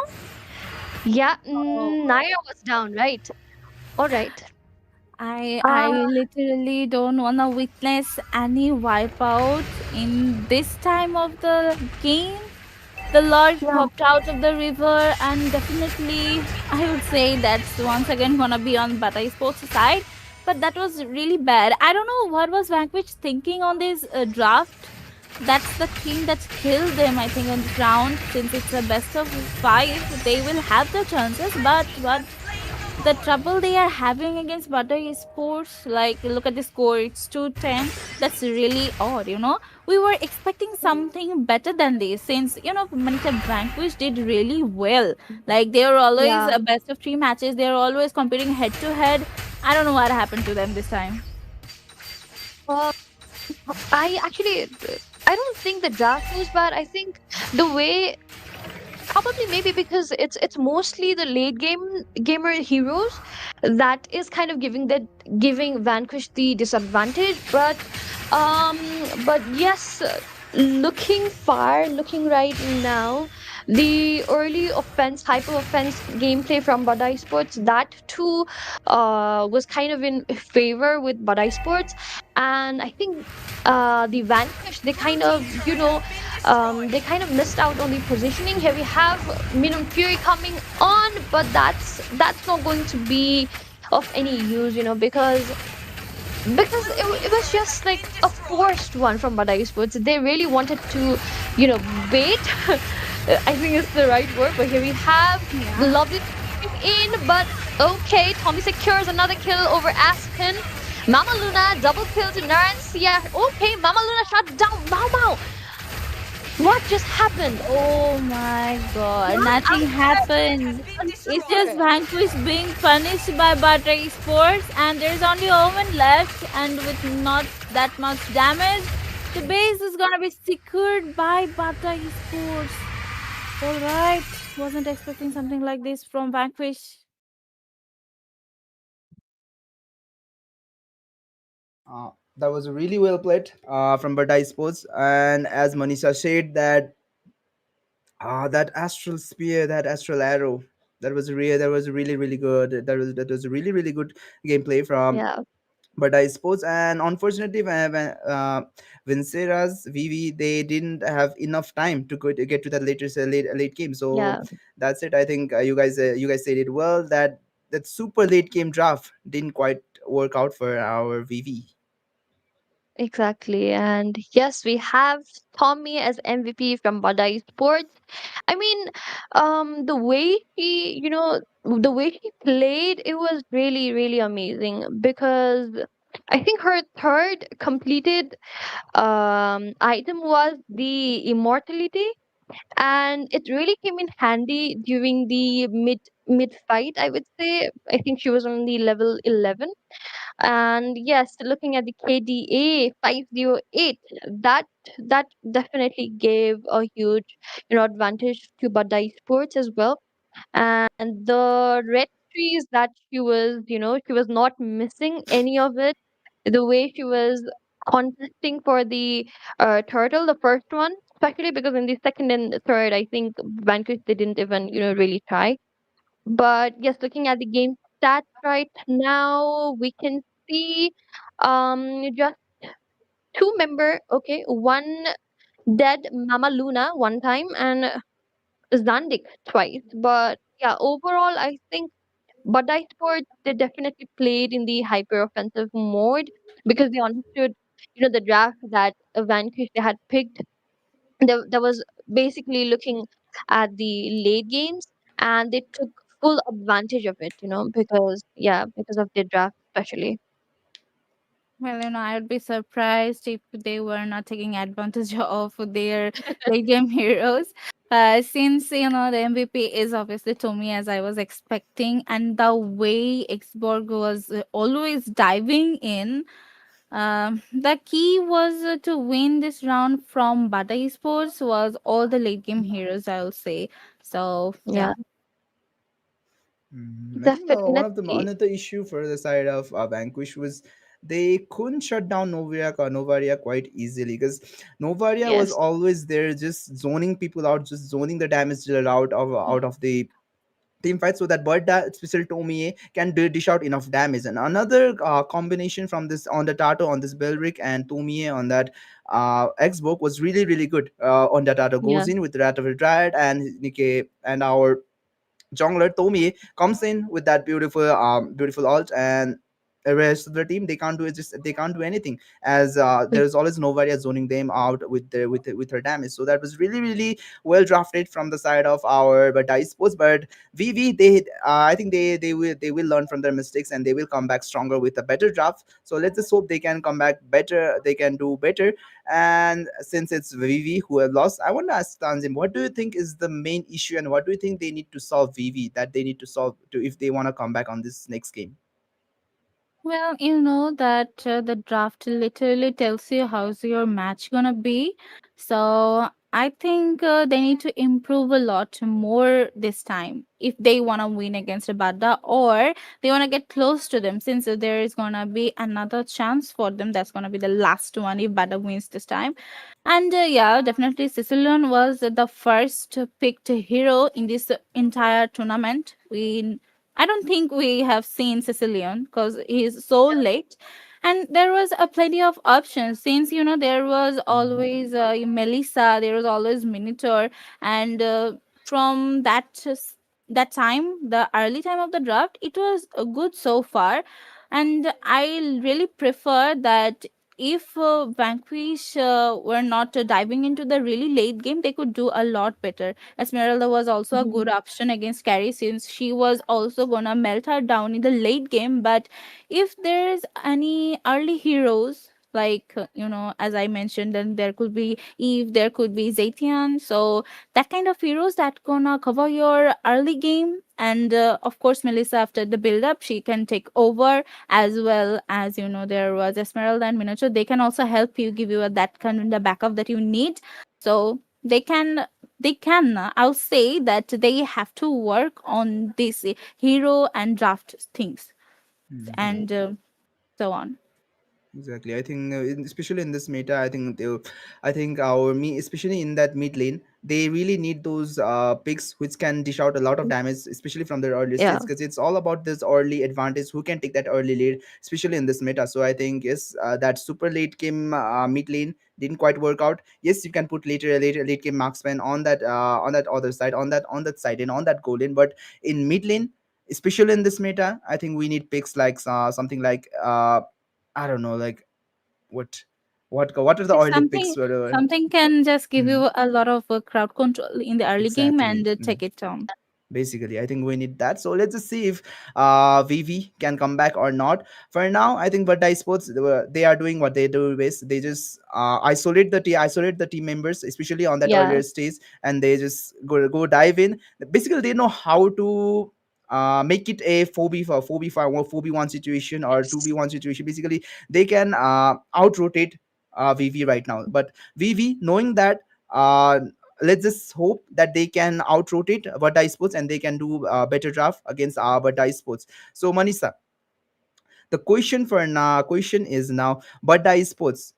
Yeah, Oh. Naira was down, right? Alright. I literally don't wanna witness any wipeout in this time of the game. The Lord Yeah, popped out of the river, and definitely I would say that's once again gonna be on Bata Sports side. But that was really bad. I don't know what was Vanquish thinking on this draft. That's the thing that killed them, I think, on this round. Since it's a best of five, they will have the chances, but the trouble they are having against Butter Esports, like look at the score, it's 2-10. That's really odd. We were expecting something better than this since Manisha Vanquish did really well. Like they were always yeah. a best of three matches, they were always competing head to head. I don't know what happened to them this time. Uh, I actually, I don't think the draft was bad. I think the way, probably maybe because it's mostly the late gamer heroes that is kind of giving Vanquish the disadvantage. Um but yes, looking right now, the early offense, hyper offense gameplay from Badai Sports, that too was kind of in favor with Badai Sports. And I think the Vanquish, they kind of missed out on the positioning. Here we have Minimum Fury coming on, but that's not going to be of any use, because it was just like a forced one from Badai Sports. They really wanted to, bait. I think it's the right word, but here we have Yeah. lovely in, but okay, Tommy secures another kill over Aspen. Mama Luna double kill to Narancia. Okay, Mama Luna shot down Mao Mao. What just happened? Oh my god, What? nothing happened. It's just Unsure. Vanquish being punished by Butter Sports, and there's only Omen left, and with not that much damage, the base is gonna be secured by Butter Sports. Alright, wasn't expecting something like this from Vanquish. That was really well played from Badai Sports. And as Manisha said, that astral spear, that astral arrow, that was really really good. That was really really good gameplay from Yeah, Badai Sports. And unfortunately, Vincera's VV, they didn't have enough time to get to that late game. So yeah, that's it. I think you guys said it well, that super late game draft didn't quite work out for our VV. exactly. And yes, we have Tommy as MVP from Badai Sports. I mean, the way she played, it was really, really amazing because I think her third completed item was the immortality, and it really came in handy during the mid fight. I would say I think she was on the level 11. And yes, looking at the KDA 508, that that definitely gave a huge advantage to Badai Sports as well. And the red trees that she was not missing any of it. The way she was contesting for the turtle, the first one, especially because in the second and third, I think Vanquish, they didn't even really try. But yes, looking at the game stats right now, we can see just two member, okay, one dead Mama Luna one time and Zandik twice. But yeah, overall, I think Badai Sports, they definitely played in the hyper offensive mode because they understood, the draft that Vanquish they had picked. There was basically looking at the late games, and they took full advantage of it, because yeah, because of the draft especially. Well, I would be surprised if they were not taking advantage of their late game heroes. Since the MVP is obviously Tommy, as I was expecting, and the way Xborg was always diving in, the key was to win this round from Badda Esports was all the late game heroes, I'll say. So Yeah, yeah. I think one of the definitely. another issue for the side of Vanquish was they couldn't shut down Novaria quite easily, because Novaria was Yes. always there, just zoning people out, just zoning the damage dealer out of the team fight, so that Badda, special Tomie, can dish out enough damage. And another combination from this on the Tato on this Belric and Tomie on that Xbox was really really good. On the Tato Yeah. goes in with Rat of a Dryad and Nike, and our jungler Tommy comes in with that beautiful ult, and the rest of the team, they can't do anything, as there's always Novaria zoning them out with her damage. So that was really really well drafted from the side of our but I suppose. But VV, I think they will learn from their mistakes, and they will come back stronger with a better draft. So let's just hope they can come back better, they can do better. And since it's Vivi who have lost, I want to ask Tanzim, what do you think is the main issue, and what do you think they need to solve, Vivi, that they need to solve to if they want to come back on this next game? Well, you know that the draft literally tells you how's your match gonna be. So I think they need to improve a lot more this time if they wanna win against Badda, or they wanna get close to them, since there is gonna be another chance for them. That's gonna be the last one if Badda wins this time. And yeah, definitely Sicilian was the first picked hero in this entire tournament. I don't think we have seen Sicilian because he's so late. And there was a plenty of options, since there was Mhm. always Melissa, there was always Minotaur, and from that time, the early time of the draft, it was good so far. And I really prefer that if Vanquish were not diving into the really late game, they could do a lot better. Esmeralda was also a good Mhm. option against Carrie, since she was also gonna melt her down in the late game. But if there's any early heroes, like as I mentioned, then there could be Eve, there could be Zetian. So that kind of heroes that gonna cover your early game. And of course, Melissa, after the build up, she can take over, as well as there was Esmeralda and Minotaur. They can also help you, give you that kind of the backup that you need. So they can I'll say that they have to work on this hero and draft things, Mhm. and so on. Exactly. I think, especially in this meta, I think our me, especially in that mid lane, they really need those picks which can dish out a lot of damage, especially from their early Yeah. stages, because it's all about this early advantage. Who can take that early lead, especially in this meta? So I think yes, that super late game mid lane didn't quite work out. Yes, you can put later late game marksman on that other side, on that side, and on that goal lane. But in mid lane, especially in this meta, I think we need picks like something like I don't know, like what what are the If early picks? something can just give Mm, you a lot of crowd control in the early game and exactly. take it down. Basically, I think we need that. So let's just see if VV can come back or not. For now, I think Badda Sports, they are doing what they do best. They just isolate the team members, especially on that Yeah. earlier stage, and they just go dive in. Basically, they know how to make it a 4v5 or 4v1 situation or Yes. 2v1 situation. Basically, they can out rotate VV right now. But VV, knowing that, uh, let's just hope that they can out rotate Badda Sports, and they can do better draft against Badda Sports. So Manisa, the question is now, Badda Sports,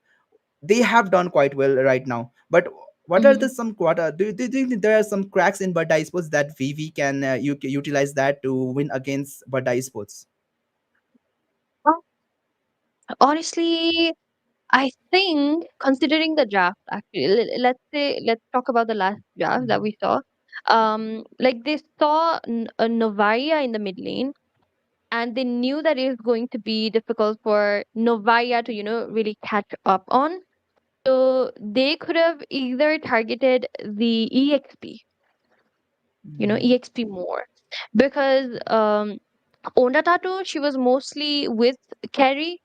they have done quite well right now, but what are the Mhm. some quarter do you think there are some cracks in Badda Sports that VV can utilize that to win against Badda Sports? Well, honestly, I think considering the draft, actually, let's talk about the last draft that Mhm. we saw. Like they saw a Novaya in the mid lane, and they knew that it was going to be difficult for Novaya to really catch up on. So they could have either targeted the EXP, Mhm. EXP more, because Onda Tattoo, she was mostly with Carrie,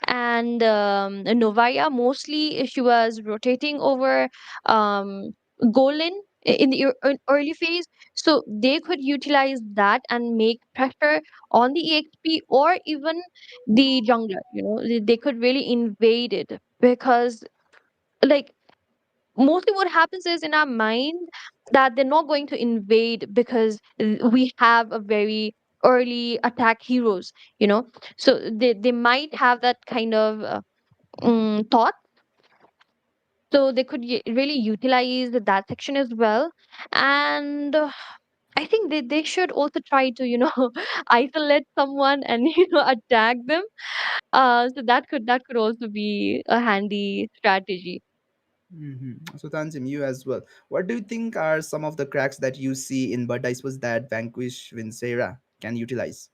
and Novaya, mostly she was rotating over um, Golan in the early phase. So they could utilize that and make pressure on the EXP or even the jungler. They could really invade it, because, like, mostly what happens is in our mind that they're not going to invade because we have a very early attack heroes, so they might have that kind of thought. So they could really utilize that section as well. And I think they should also try to isolate someone and attack them. So that could also be a handy strategy. So Tanzim, you as well. What do you think are some of the cracks that you see in Bud Dice that Vanquish Vincera can utilize?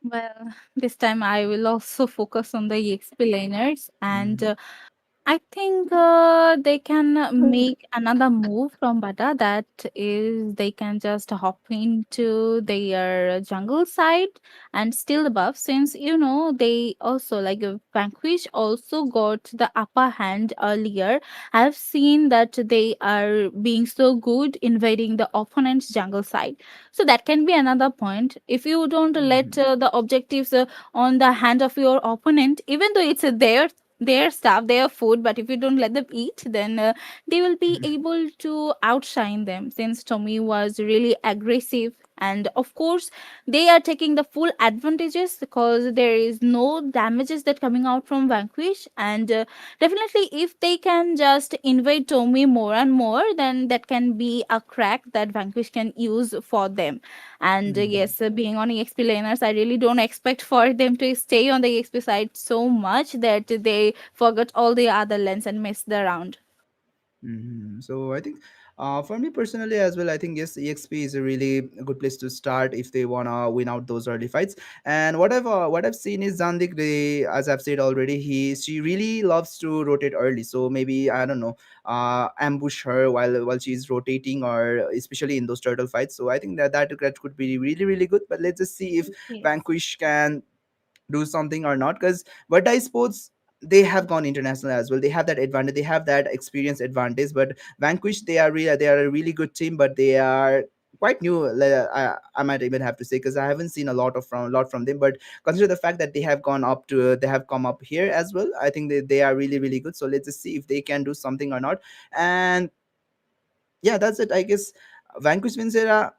Well, this time I will also focus on the EXP laners, and Mm-hmm. I think they can make another move from Badda. That is, they can just hop into their jungle side and steal the buff. Since they also like Vanquish also got the upper hand earlier. I've seen that they are being so good invading the opponent's jungle side. So that can be another point. If you don't let the objectives on the hand of your opponent, even though it's their stuff, their food, but if you don't let them eat, then they will be able to outshine them, since Tommy was really aggressive. And of course, they are taking the full advantages because there is no damages that coming out from Vanquish. And definitely, if they can just invade Tommy more and more, then that can be a crack that Vanquish can use for them. And yes, being on EXP laners, I really don't expect for them to stay on the EXP side so much that they forget all the other lanes and miss the round. So I think, for me personally as well, I think yes, EXP is a really good place to start if they wanna win out those early fights. And what I've seen is Zandik. They, as I've said already, she really loves to rotate early. So maybe I don't know, ambush her while she's rotating, or especially in those turtle fights. So I think that could be really really good. But let's just see if Yes. Vanquish can do something or not, because Vadai Sports, they have gone international as well. They have that advantage, they have that experience advantage. But Vanquish, they are a really good team, but they are quite new. I might even have to say, because I haven't seen a lot from them. But consider the fact that they have come up here as well. I think they are really really good. So let's just see if they can do something or not. And yeah, that's it, I guess. Vanquish Vincera,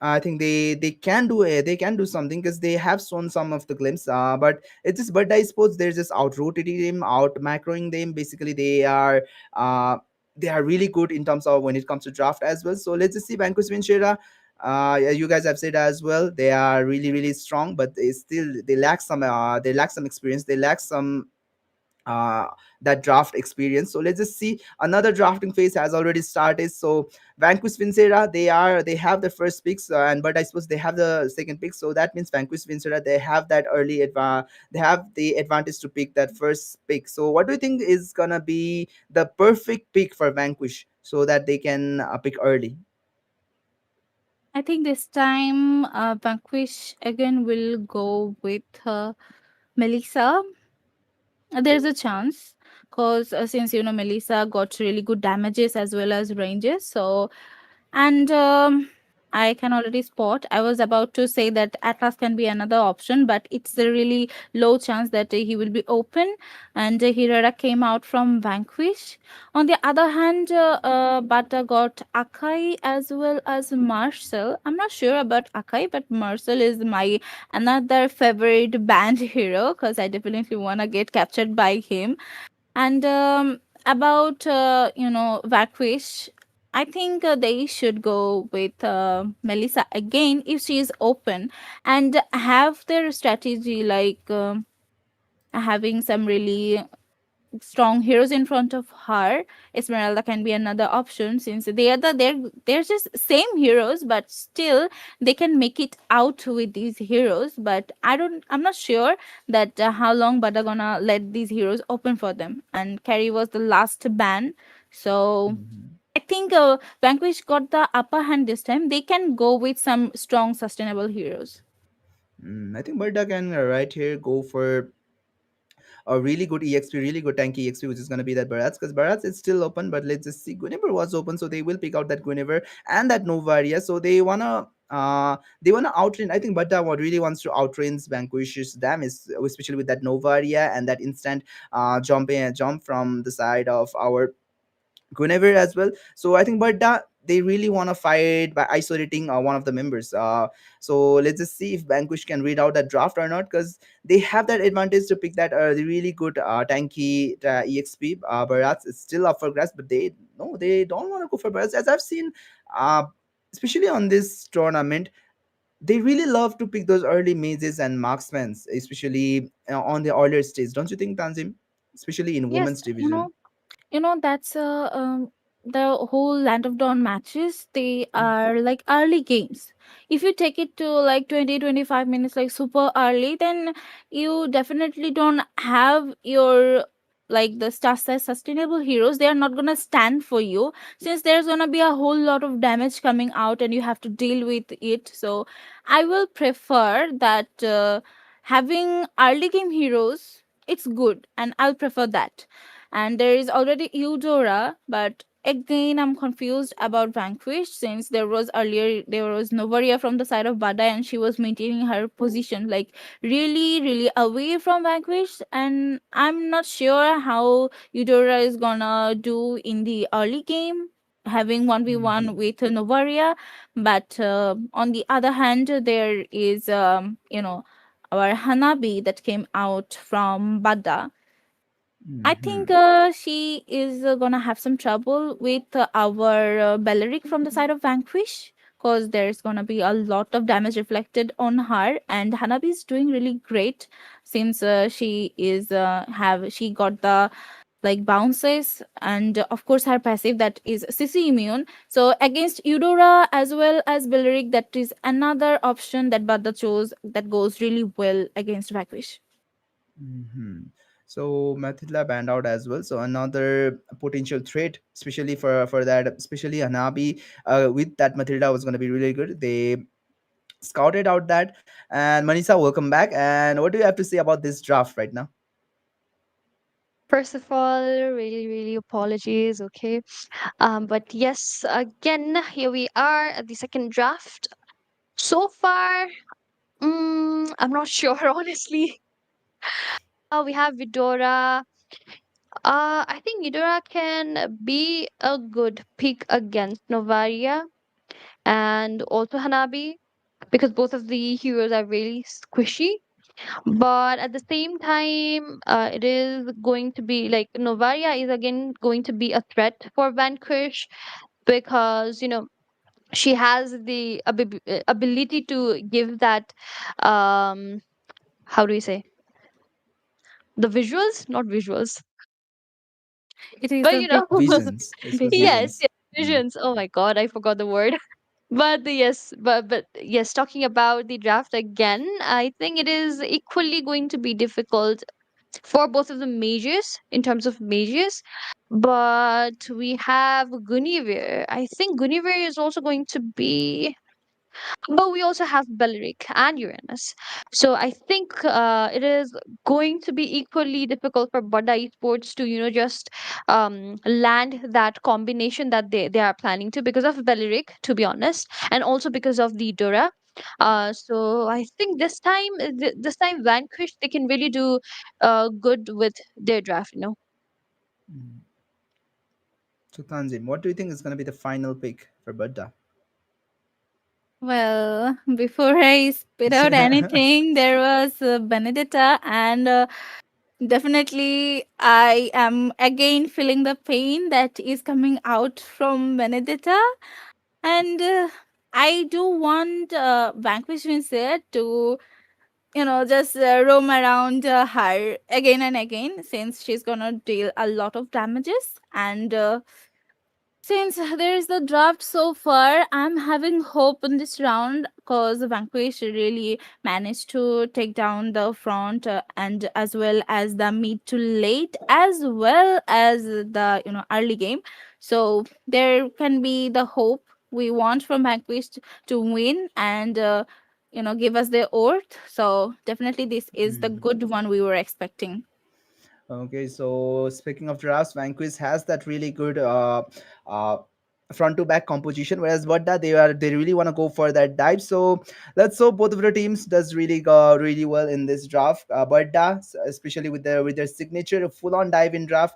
I think they can do something, because they have shown some of the glimpse. But it's just Bud Sports. They're just out rotating them, out macroing them. Basically, they are really good in terms of when it comes to draft as well. So let's just see Vanquish Vincera. Yeah, you guys have said as well. They are really really strong, but they lack some experience. They lack some uh, that draft experience. So let's just see. Another drafting phase has already started. So Vanquish Vincera, they have the first picks, but I suppose they have the second pick. So that means Vanquish Vincera, they have the advantage to pick that first pick. So what do you think is gonna be the perfect pick for Vanquish so that they can pick early? I think this time Vanquish again will go with Melissa. There's a chance because since Melissa got really good damages as well as ranges. So and I can already spot. I was about to say that Atlas can be another option, but it's a really low chance that he will be open. And Hirara came out from Vanquish. On the other hand, Bata got Akai as well as Marcel. I'm not sure about Akai, but Marcel is my another favorite band hero because I definitely want to get captured by him. And about Vanquish, I think they should go with Melissa again if she is open and have their strategy like having some really strong heroes in front of her, Esmeralda can be another option, since they're just same heroes, but still they can make it out with these heroes. But I'm not sure that how long Badda gonna let these heroes open for them. And Carrie was the last ban, so Mhm. I think Vanquish got the upper hand this time. They can go with some strong, sustainable heroes. I think Berta can right here go for a really good EXP, really good tanky EXP, which is going to be that Barats, because Barats is still open, but let's just see. Guinevere was open, so they will pick out that Guinevere and that Novaria. So they wanna outrain. I think Butta what really wants to outrain Vanquish's damage, especially with that Novaria and that instant jump from the side of our Guinevere as well. So I think, but they really want to fight by isolating one of the members. So let's just see if Vanquish can read out that draft or not, because they have that advantage to pick that the really good tanky exp. Barats is still up for grabs, but they don't want to go for Barats, as I've seen, uh, especially on this tournament. They really love to pick those early mazes and marksmen, especially on the earlier stage. Don't you think, Tanzim? Especially in Yes, women's division. that's the whole Land of Dawn matches. They are like early games. If you take it to like 20-25 minutes, like super early, then you definitely don't have your like the star size sustainable heroes. They are not gonna stand for you, since there's gonna be a whole lot of damage coming out and you have to deal with it. So I will prefer that having early game heroes. It's good, and I'll prefer that. And there is already Eudora, but again I'm confused about Vanquish, since there was Novaria from the side of Badda and she was maintaining her position like really really away from Vanquish, and I'm not sure how Eudora is gonna do in the early game having 1v1 with Novaria. But on the other hand, there is our Hanabi that came out from Badda. I think Mhm. she is gonna have some trouble with our Belleric from the side of Vanquish, because there's gonna be a lot of damage reflected on her, and Hanabi is doing really great, since she got the like bounces, and of course her passive that is CC immune. So against Eudora as well as Belleric, that is another option that Badda chose that goes really well against Vanquish. Mhm. So Mathila banned out as well. So another potential threat, especially for that, especially Hanabi, with that Mathilda was going to be really good. They scouted out that. And Manisa, welcome back. And what do you have to say about this draft right now? First of all, really, really apologies. Okay. But yes, again, here we are at the second draft. So far, I'm not sure, honestly. We have Vidora. I think Vidora can be a good pick against Novaria and also Hanabi, because both of the heroes are really squishy. But at the same time, it is going to be like Novaria is again going to be a threat for Vanquish, because she has the ability to give that, um how do you say, the visuals, not visuals, It is but a bit Visions. I suppose yes, visions. visions. yes, Mm. visions. Oh my god, I forgot the word. But yes, talking about the draft again, I think it is equally going to be difficult for both of the mages in terms of mages. But we have Guinevere. I think Guinevere is also going to be, but we also have Beleric and Uranus. So I think it is going to be equally difficult for Badda Esports to, just land that combination that they are planning to, because of Beleric, to be honest, and also because of the Dora. So I think this time Vanquish, they can really do good with their draft. Mm. So Tanzim, what do you think is going to be the final pick for Budda? Well, before I spit out anything, there was Benedetta, and definitely I am again feeling the pain that is coming out from Benedetta, and I do want Vanquish Vincere to just roam around her again and again, since she's gonna deal a lot of damages. And since there is the draft so far, I'm having hope in this round because Vanquish really managed to take down the front, and as well as the mid to late, as well as the early game. So there can be the hope we want from Vanquish to win and give us the Earth. So definitely this is the Mhm. good one we were expecting. Okay, so speaking of drafts, Vanquish has that really good uh, front to back composition, whereas Badda they really want to go for that dive. So let's hope both of the teams does really well in this draft. Badda, especially with their signature full on dive in draft,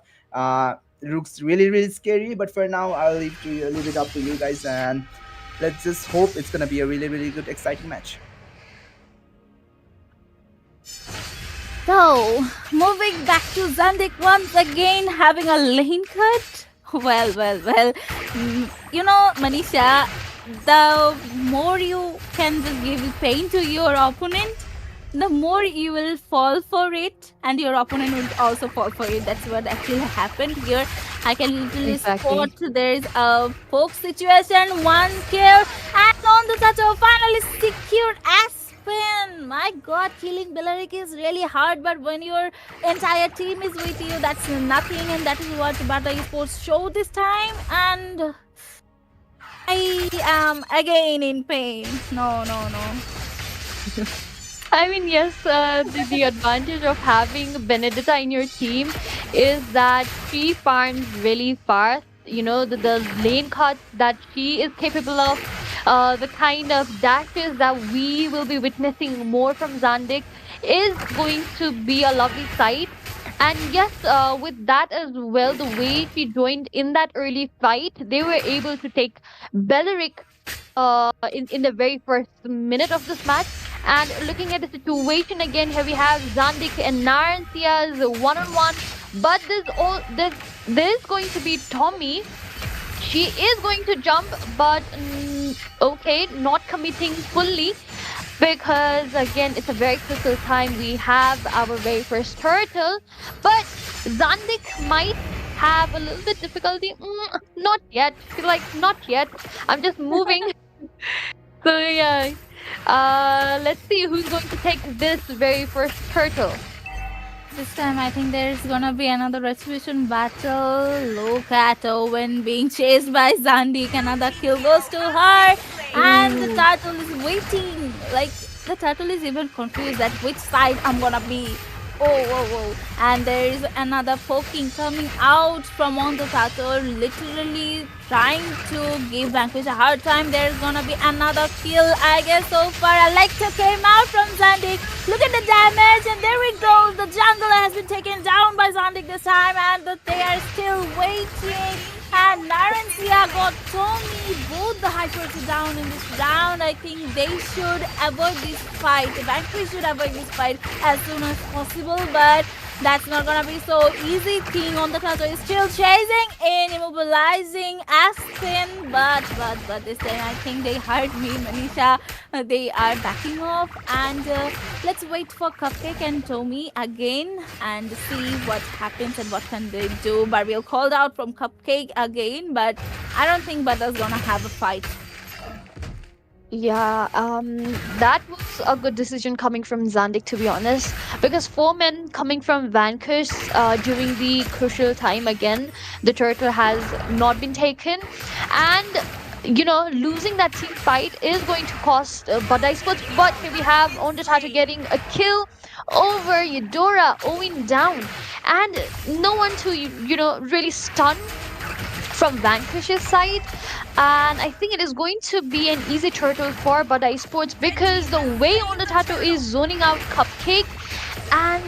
looks really scary. But for now, leave it up to you guys, and let's just hope it's gonna be a really good exciting match. So, moving back to Zandik once again, having a lane cut. Well. Manisha, the more you can just give pain to your opponent, the more you will fall for it, and your opponent will also fall for it. That's what actually happened here. I can literally Exactly. spot there's a poke situation, one kill, and on the touch of finally secured Aspen. My god, killing Bellaric is really hard, but when your entire team is with you, that's nothing, and that is what Badda Esports show this time. And I am again in pain. No. I mean, yes, the advantage of having Benedetta in your team is that she farms really fast. The lane cuts that she is capable of, the kind of dashes that we will be witnessing more from Zandik is going to be a lovely sight. And yes, with that as well, the way she joined in that early fight, they were able to take Belleric in the very first minute of this match. And looking at the situation again, here we have Zandik and Narancia's one-on-one. But there's going to be Tommy. She is going to jump, but okay, not committing fully, because again it's a very critical time. We have our very first turtle, but Zandik might have a little bit difficulty. Not yet. She's like, not yet. I'm just moving. So yeah, let's see who's going to take this very first turtle. This time, I think there's gonna be another retribution battle. Look at Owen being chased by Zandik. Another kill goes to her, and the Ooh. turtle is waiting. Like, the turtle is even confused at which side I'm gonna be. Oh, whoa. And there is another poking coming out from on the turtle, literally trying to give Vanquish a hard time. There's gonna be another kill, I guess, so far. Alexa came out from Zandik. Look at the damage, and there we go. The jungler has been taken down by Zandik this time, and they are still waiting. And Narancia got Tommy. Both the hypers are down in this round. I think they should avoid this fight. Vanquish should avoid this fight as soon as possible, but that's not gonna be so easy. King on the turtle is still chasing and immobilizing Aspen, but this time I think they heard me, Manisha. They are backing off, and let's wait for Cupcake and Tommy again and see what happens and what can they do. Barbiel called out from Cupcake again, but I don't think Badda's gonna have a fight. Yeah, that was a good decision coming from Zandik, to be honest, because four men coming from Vanquish during the crucial time again, the turtle has not been taken, and losing that team fight is going to cost Badda Esports. But here we have Ondatato getting a kill over Eudora, Owen down, and no one to really stun from Vanquish's side. And I think it is going to be an easy turtle for Badda Esports, because the way Ondatato is zoning out Cupcake, and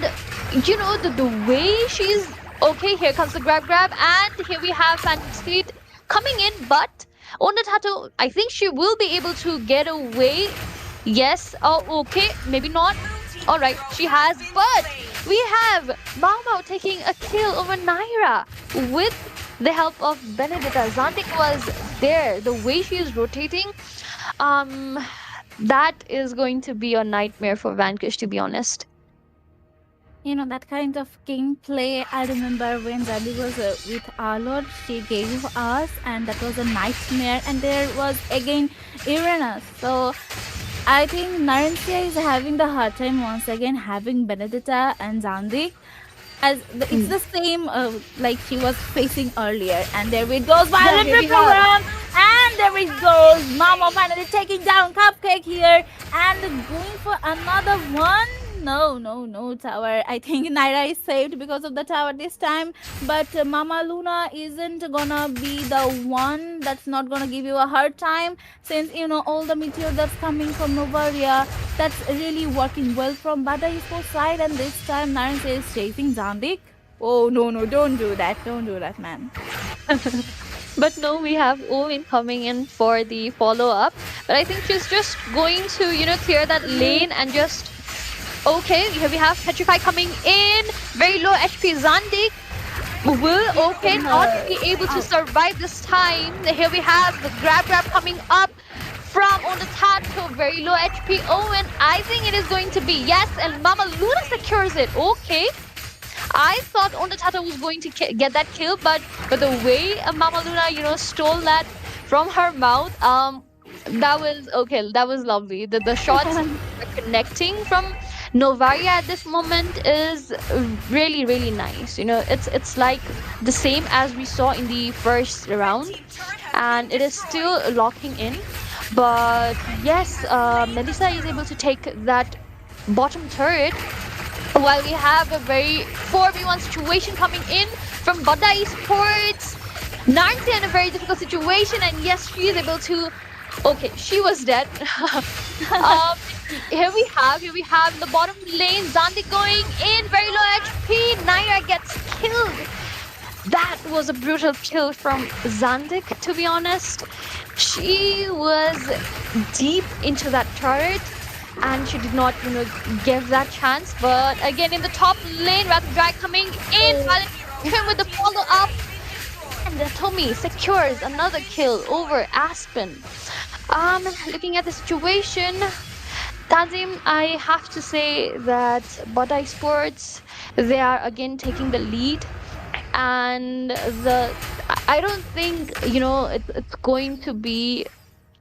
the way she's okay, here comes the grab, and here we have Fantasy coming in, but Ondatato, I think she will be able to get away. Yes, oh okay, maybe not. Alright, she has, but we have Mau taking a kill over Naira with the help of Benedetta. Zandik was there. The way she is rotating, um, that is going to be a nightmare for Vanquish, to be honest. You know, that kind of gameplay, I remember when Zaddy was with Arlord, she gave us, and that was a nightmare. And there was again Uranus. So I think Narancia is having the hard time once again having Benedetta and Zandik. It's the same like she was facing earlier. And there we goes Violent here we have. Program. And there we goes Mama finally taking down Cupcake here and going for another one. No, tower. I think Naira is saved because of the tower this time. But Mama Luna isn't gonna be the one that's not gonna give you a hard time. Since, you know, all the meteor that's coming from Novaria, that's really working well from Badda Esports side. And this time Naran is chasing Zandik. Oh, no, don't do that. Don't do that, man. But no, we have Owen coming in for the follow-up. But I think she's just going to, you know, clear that lane and just... Okay, here we have Petrify coming in. Very low HP Zandik. Will okay not be able to survive this time. Here we have the grab coming up from on the Tato. Very low HP Owen. I think it is going to be yes, and Mama Luna secures it. Okay. I thought on the Tato was going to get that kill, but the way Mama Luna, you know, stole that from her mouth, that was okay. That was lovely. The shots connecting from Novaria at this moment is really, really nice. You know, it's like the same as we saw in the first round, and it is still locking in. But yes, Melissa is able to take that bottom turret, while we have a very 4v1 situation coming in from Badda Esports. Nancy in a very difficult situation, and yes, she is able to... Okay, she was dead. Here we have the bottom lane. Zandik going in, very low HP. Naira gets killed. That was a brutal kill from Zandik, to be honest. She was deep into that turret, and she did not, you know, give that chance. But again, in the top lane, Rapid Drag coming in, him with the follow-up. And Tommy secures another kill over Aspen. Looking at the situation, Tazim, I have to say that Badda Esports, they are again taking the lead, and I don't think, you know, it's going to be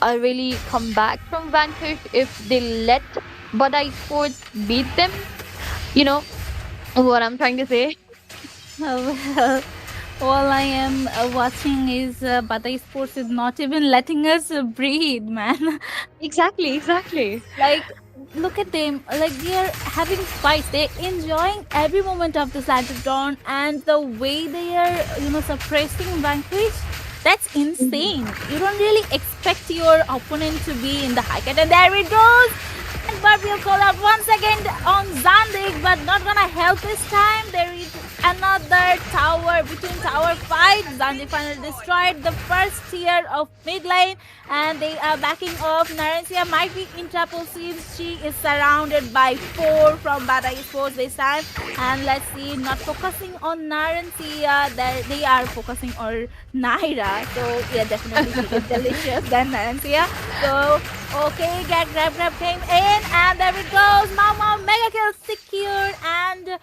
a really comeback from Vanquish if they let Badda Esports beat them. You know what I'm trying to say? Well, all I am watching is Badda Esports is not even letting us breathe, man. Exactly. Like, look at them. Like, they are having fights. They're enjoying every moment of the Slanted Dawn, and the way they are, you know, suppressing Vanquish, that's insane. You don't really expect your opponent to be in the high cut. And there it goes. But we'll call out once again on Zandik, but not gonna help this time. There is another tower between tower fight. Zandik finally destroyed the first tier of mid lane, and they are backing off. Narancia might be in trouble since she is surrounded by 4 from Badda Esports this time. And let's see, not focusing on Narancia, they are focusing on Naira. So yeah, definitely she is delicious than Narancia. So okay, grab came in, and there it goes. Mama mega kill secured, and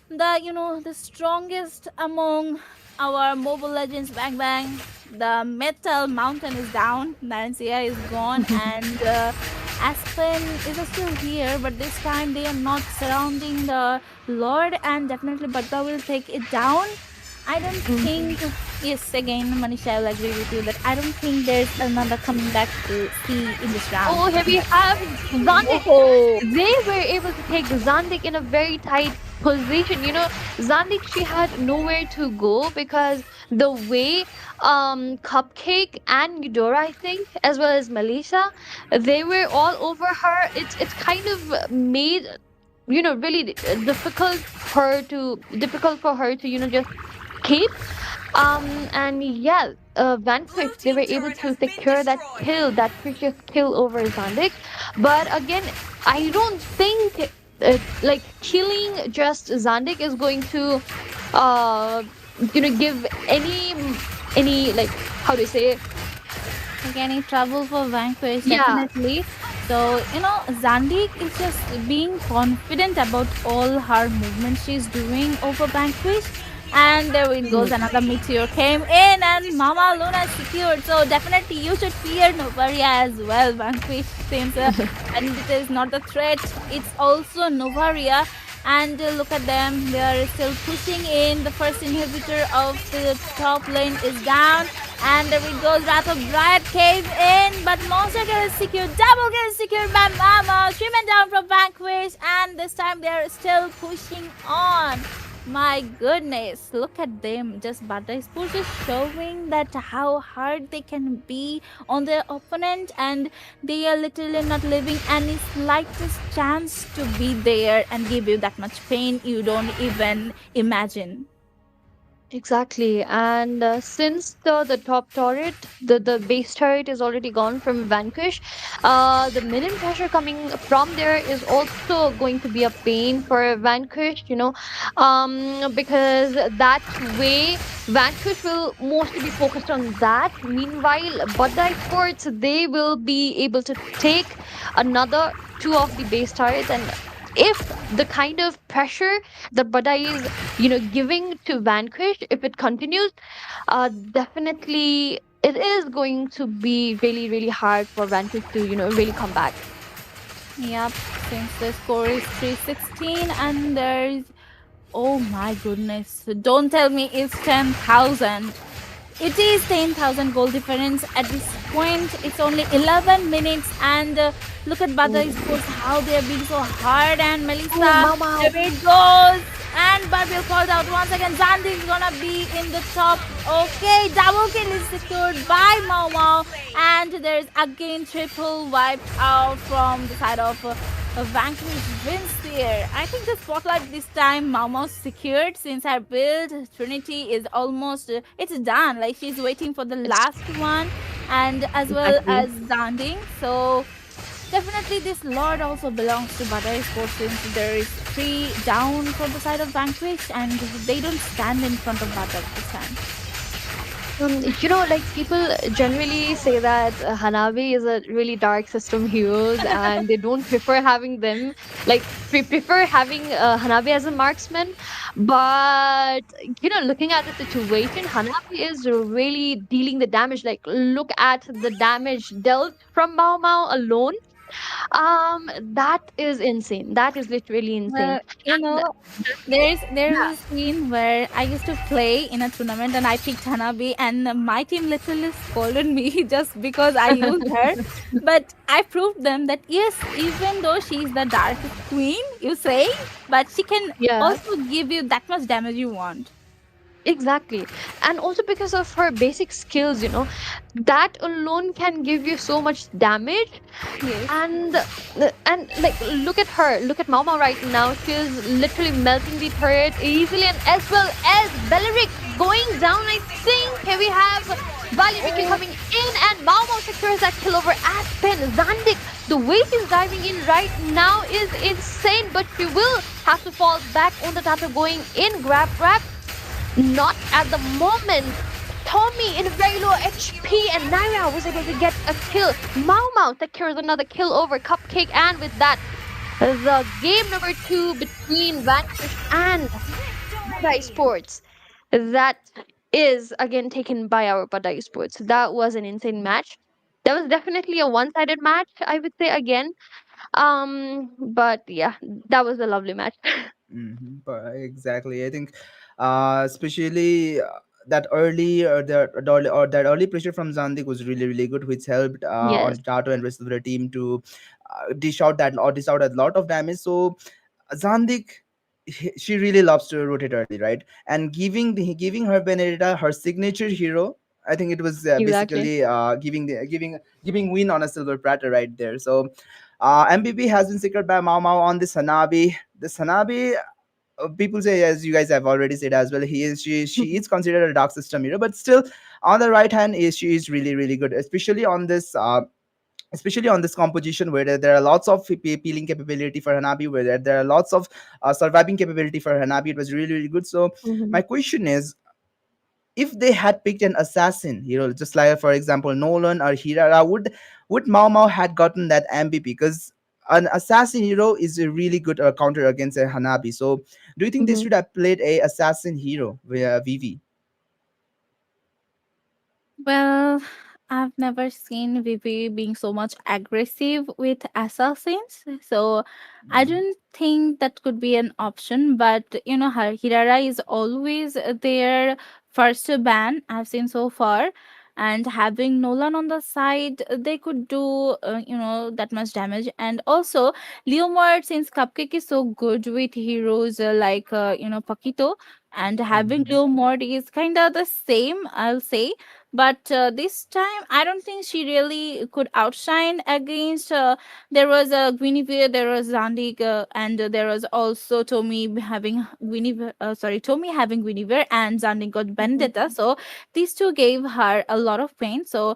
the strongest among our Mobile Legends Bang, the metal mountain is down. Narancia is gone, and Aspen is still here, but this time they are not surrounding the Lord, and definitely Badda will take it down. I don't think, yes, again, Manisha, I will agree with you that I don't think there's another coming back to see in this round. Oh, here we have Zandik. Oh. They were able to take Zandik in a very tight position. You know, Zandik, she had nowhere to go because the way Cupcake and Eudora, I think, as well as Melissa, they were all over her. It's kind of made, you know, really difficult for her to, you know, just keep. And yeah, Vanquish, they were able to secure that kill, that precious kill over Zandik. But again, I don't think like killing just Zandik is going to you know, give any like, how do you say it? Like any trouble for Vanquish, Yeah. definitely. So, Zandik is just being confident about all her movements she's doing over Vanquish. And there it goes, another meteor came in, and Mama Luna secured. So, definitely you should fear Novaria as well, Vanquish, since and it is not a threat, it's also Novaria. And look at them, they are still pushing in. The first inhibitor of the top lane is down. And there it goes, Wrath of Riot came in, but Monster Kill is secured. Double kill is secured by Mama. 3 men down from Vanquish, and this time they're still pushing on. My goodness, look at them. Just Badda Sports is showing that how hard they can be on their opponent, and they are literally not leaving any slightest chance to be there and give you that much pain you don't even imagine. Exactly. And since the top turret, the base turret is already gone from Vanquish, the minion pressure coming from there is also going to be a pain for Vanquish, because that way Vanquish will mostly be focused on that. Meanwhile, Badda Sports, they will be able to take another two of the base turrets. And if the kind of pressure that Badda is giving to Vanquish, if it continues, definitely it is going to be really, really hard for Vanquish to, really come back. Yep, since the score is 316 and there's, oh my goodness, don't tell me it's 10,000. It is 10,000 goal difference at this point. It's only 11 minutes, and look at Badda Sports, how they are being so hard. And Melissa, Mama. there it goes. And Barbil called out once again. Zandi is gonna be in the top. Okay, double kill is secured by Mau Mau. And there's again triple wiped out from the side of Vanquish Vincere. I think the spotlight this time Mau Mau secured, since her build Trinity is almost it's done. Like she's waiting for the last one, and as well Exactly. as Danding. So definitely this Lord also belongs to Badda Sports, since there is 3 down from the side of Vanquish, and they don't stand in front of Badda this time. Like people generally say that Hanabi is a really dark system heroes, and they don't prefer having them. Like prefer having Hanabi as a marksman. But looking at the situation, Hanabi is really dealing the damage. Like look at the damage dealt from Mao Mao alone. That is insane. That is literally insane. Well, And there's yeah, a scene where I used to play in a tournament and I picked Hanabi, and my team literally scolded me just because I used her. But I proved them that yes, even though she's the darkest queen, you say, but she can yeah. also give you that much damage you want. Exactly. And also because of her basic skills, that alone can give you so much damage. Yes. And like look at her, look at Mama right now. She's literally melting the turret easily, and as well as Belleric going down. I think here we have Valeric coming in, and Mama secures that kill over Aspen. Zandik, the way she's diving in right now is insane, but she will have to fall back on the Tata going in. Grab. Not at the moment. Tommy in very low HP, and Naira was able to get a kill. Mau Mau secures another kill over Cupcake, and with that, the game number 2 between Vanquish and Badda Sports, that is again taken by our Badda Sports. That was an insane match. That was definitely a one-sided match, I would say again. But yeah, that was a lovely match. Exactly. I think, especially that early or that early pressure from Zandik was really really good, which helped Yes. on Tato and rest of the team to dish out a lot of damage. So Zandik, she really loves to rotate early, right? And giving her Benedetta her signature hero. I think it was Exactly. basically giving win on a silver platter right there. So MVP has been secured by Mau Mau on this Hanabi. This Hanabi, people say, as you guys have already said as well, she is considered a dark system hero, but still on the right hand is she is really really good, especially on this composition where there are lots of peeling capability for Hanabi, where there are lots of surviving capability for Hanabi. It was really really good. So Mhm. my question is, if they had picked an assassin hero, just like for example Nolan or Hirara, would Mao Mao had gotten that MVP? Because an assassin hero is a really good counter against a Hanabi. So do you think they Mhm. should have played a assassin hero via Vivi? Well, I've never seen Vivi being so much aggressive with assassins, so I don't think that could be an option. But her Hirara is always their first to ban I've seen so far, and having Nolan on the side, they could do that much damage. And also, Leomord, since Cupcake is so good with heroes like Pakito, and having Mhm. Leomord is kind of the same, I'll say, but this time I don't think she really could outshine against there was Guinevere, there was Zandig, and there was also Tommy having Guinevere, Tommy having Guinevere, and Zandig got Benedetta. So these two gave her a lot of pain. So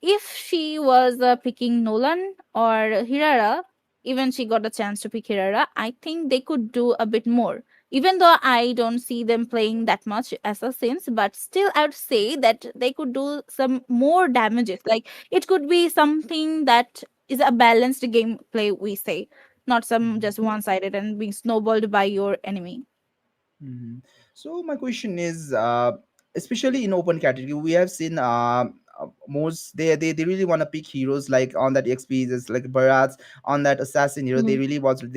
if she was picking Nolan or Hirara, even she got a chance to pick Hirara, I think they could do a bit more, even though I don't see them playing that much assassins, but still I would say that they could do some more damages. Like it could be something that is a balanced gameplay, we say, not some just one sided and being snowballed by your enemy. Mhm. So my question is, especially in open category, we have seen most they really want to pick heroes like on that XP, just like Barats on that assassin hero. Mhm. They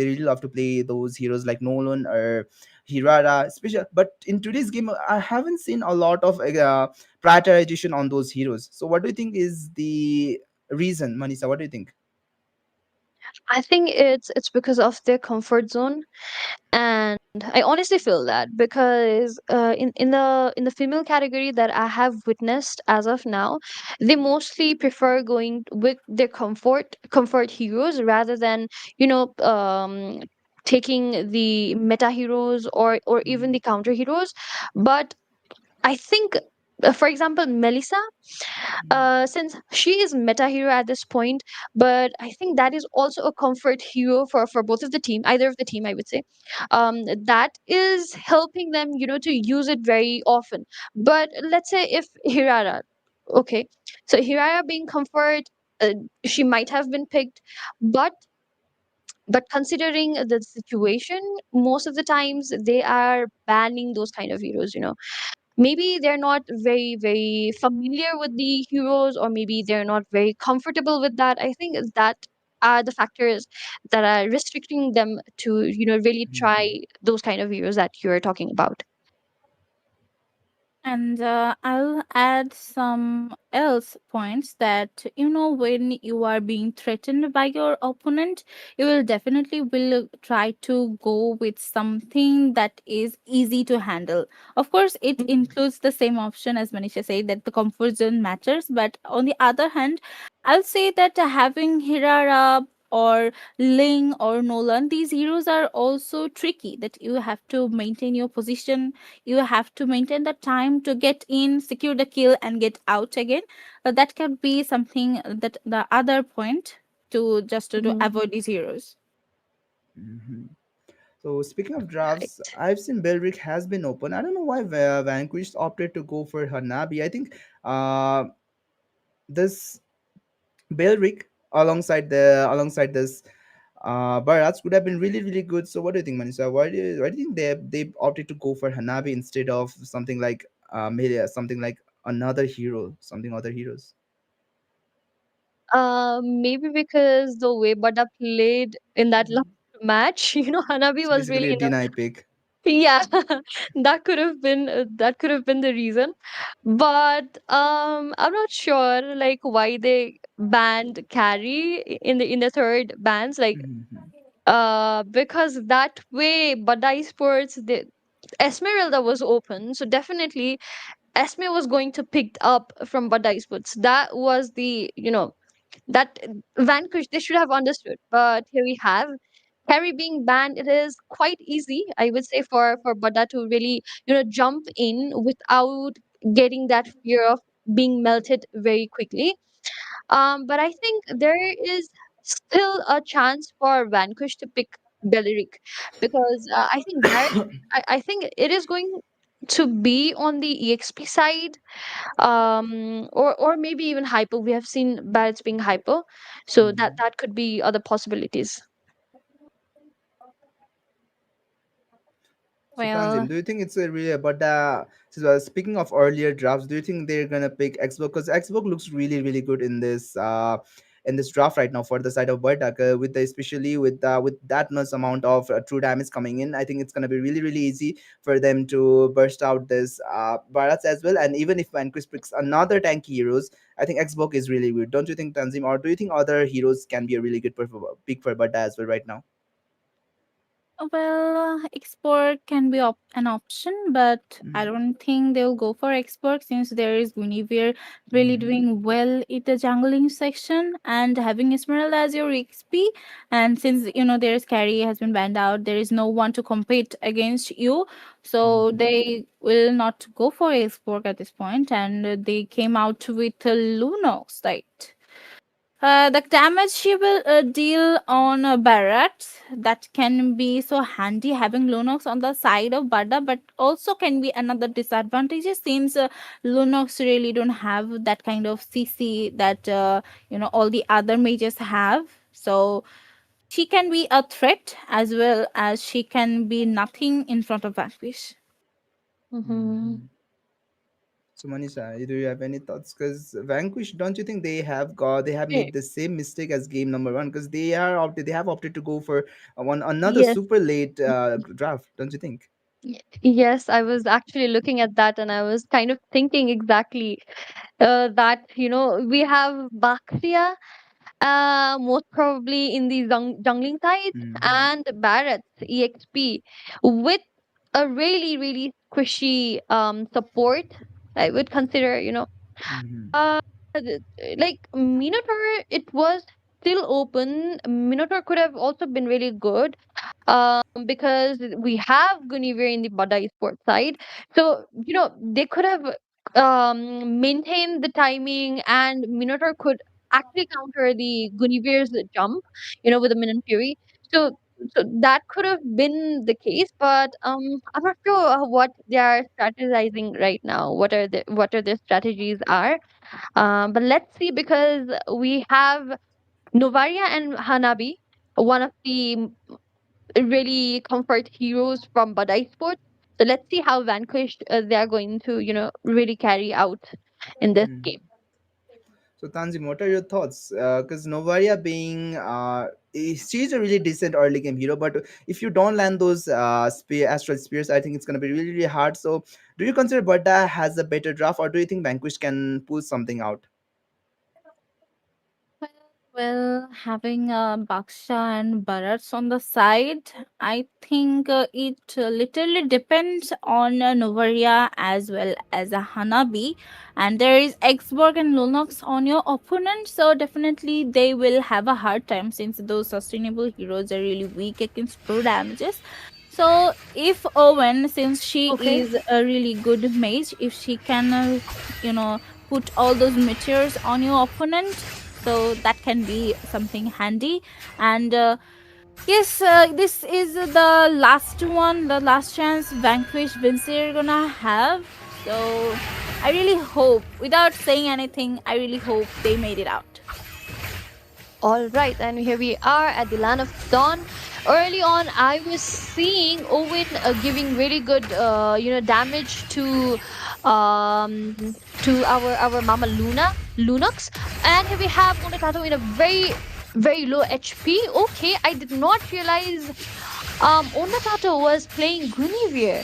really love to play those heroes like Nolan or Hirara, special. But in today's game, I haven't seen a lot of prioritization on those heroes. So what do you think is the reason, Manisa? What do you think? I think it's because of their comfort zone, and I honestly feel that because in the female category that I have witnessed as of now, they mostly prefer going with their comfort heroes rather than you know um taking the meta heroes or even the counter heroes. But I think, for example, Melissa, since she is meta hero at this point, but I think that is also a comfort hero for both of the team, either of the team, I would say. That is helping them, to use it very often. But let's say if Hirara, okay, so Hirara being comfort, uh, she might have been picked, but considering the situation, most of the times they are banning those kind of heroes. Maybe they're not very very familiar with the heroes, or maybe they're not very comfortable with that. I think that are the factors that are restricting them to really try Mhm. those kind of heroes that you're talking about. And I'll add some else points that when you are being threatened by your opponent, you will definitely will try to go with something that is easy to handle. Of course, it includes the same option as Manisha said, that the comfort zone matters. But on the other hand, I'll say that having Hirara or Ling or Nolan, these heroes are also tricky. That you have to maintain your position, you have to maintain the time to get in, secure the kill, and get out again. That can be something that the other point to just to Mhm. avoid these heroes. Mhm. So speaking of drafts, Right. I've seen Belric has been open. I don't know why Vanquish opted to go for Hanabi. I think this Belric alongside this Barats could have been really really good. So what do you think, Manisha? Why do you think they opted to go for Hanabi instead of something like maybe something like another hero, something other heroes? Maybe because the way Badda played in that last match, Hanabi It's was basically really a in a. deny pick. Yeah, that could have been the reason. But I'm not sure like why they banned carry in the third bans, like Mhm. because that way Badai Sports, the Esmeralda was open, so definitely Esme was going to pick up from Badai Sports. That was that Vanquish, they should have understood. But here we have Harry being banned. It is quite easy, I would say, for Badda to really jump in without getting that fear of being melted very quickly. But I think there is still a chance for Vanquish to pick Belleric, because I think it is going. to be on the EXP side, or maybe even hyper. We have seen Barrett's being hyper, so Mhm. that could be other possibilities. So Tanzim, Well, do you think it's a really but speaking of earlier drafts, do you think they're gonna pick Xbox? Because Xbox looks really good in this draft right now for the side of Badda, with the, especially with that much amount of true damage coming in. I think it's gonna be really easy for them to burst out this Bharat as well. And even if Vanquish picks another tanky heroes, I think Xbox is really good. Don't you think, Tanzim? Or do you think other heroes can be a really good pick for Badda as well right now? export can be an option, but I Mm-hmm. don't think they'll go for export since there is Guinevere really Mm-hmm. doing well in the jungling section and having Esmeralda as your XP. And since there's carry has been banned out, there is no one to compete against you, so they will not go for export at this point. And they came out with Lunox, right? The damage she will deal on Barrett, that can be so handy having Lunox on the side of Badda, but also can be another disadvantage since Lunox really don't have that kind of CC that all the other mages have. So she can be a threat as well as she can be nothing in front of Vanquish. Mm-hmm. Mm-hmm. So Manisha, do you have any thoughts? Because Vanquish, don't you think they have made the same mistake as game number one? Because they have opted to go for one another Yes. super late draft. Don't you think? Yes, I was actually looking at that and I was kind of thinking exactly that, we have Bakria, most probably in the jungling side, Mm-hmm. and Barrett's EXP with a really squishy support. I would consider, Mm-hmm. uh, th- like Minotaur, it was still open. Minotaur could have also been really good, because we have Guinevere in the Badda Esports side. So, they could have maintained the timing, and Minotaur could actually counter the Guinevere's jump, with the Minion Fury. So, that could have been the case, but I'm not sure what they are strategizing right now. What are their strategies are? But let's see, because we have Novaria and Hanabi, one of the really comfort heroes from Badai Sports. So let's see how Vanquished they are going to, really carry out in this Mm-hmm. game. So Tanzim, what are your thoughts? Because Novaria being she's a really decent early game hero, but if you don't land those astral spears, I think it's gonna be really hard. So do you consider Badda has a better draft, or do you think Vanquish can pull something out? Well, having Baksha and Bharats on the side, I think it literally depends on Novaria as well as a Hanabi. And there is Xborg and Lunox on your opponent, so definitely they will have a hard time since those sustainable heroes are really weak against pro damages. So if Owen, since she Okay. is a really good mage, if she can, put all those meteors on your opponent, so that can be something handy. And yes, this is the last one, the last chance Vanquish Vincere gonna have. So I really hope, without saying anything, I really hope they made it out. All right, and here we are at the land of dawn. Early on, I was seeing Owen giving really good, damage to our Mama Lunox, and here we have Onatato in a very low HP. Okay, I did not realize Onatato was playing Guinevere.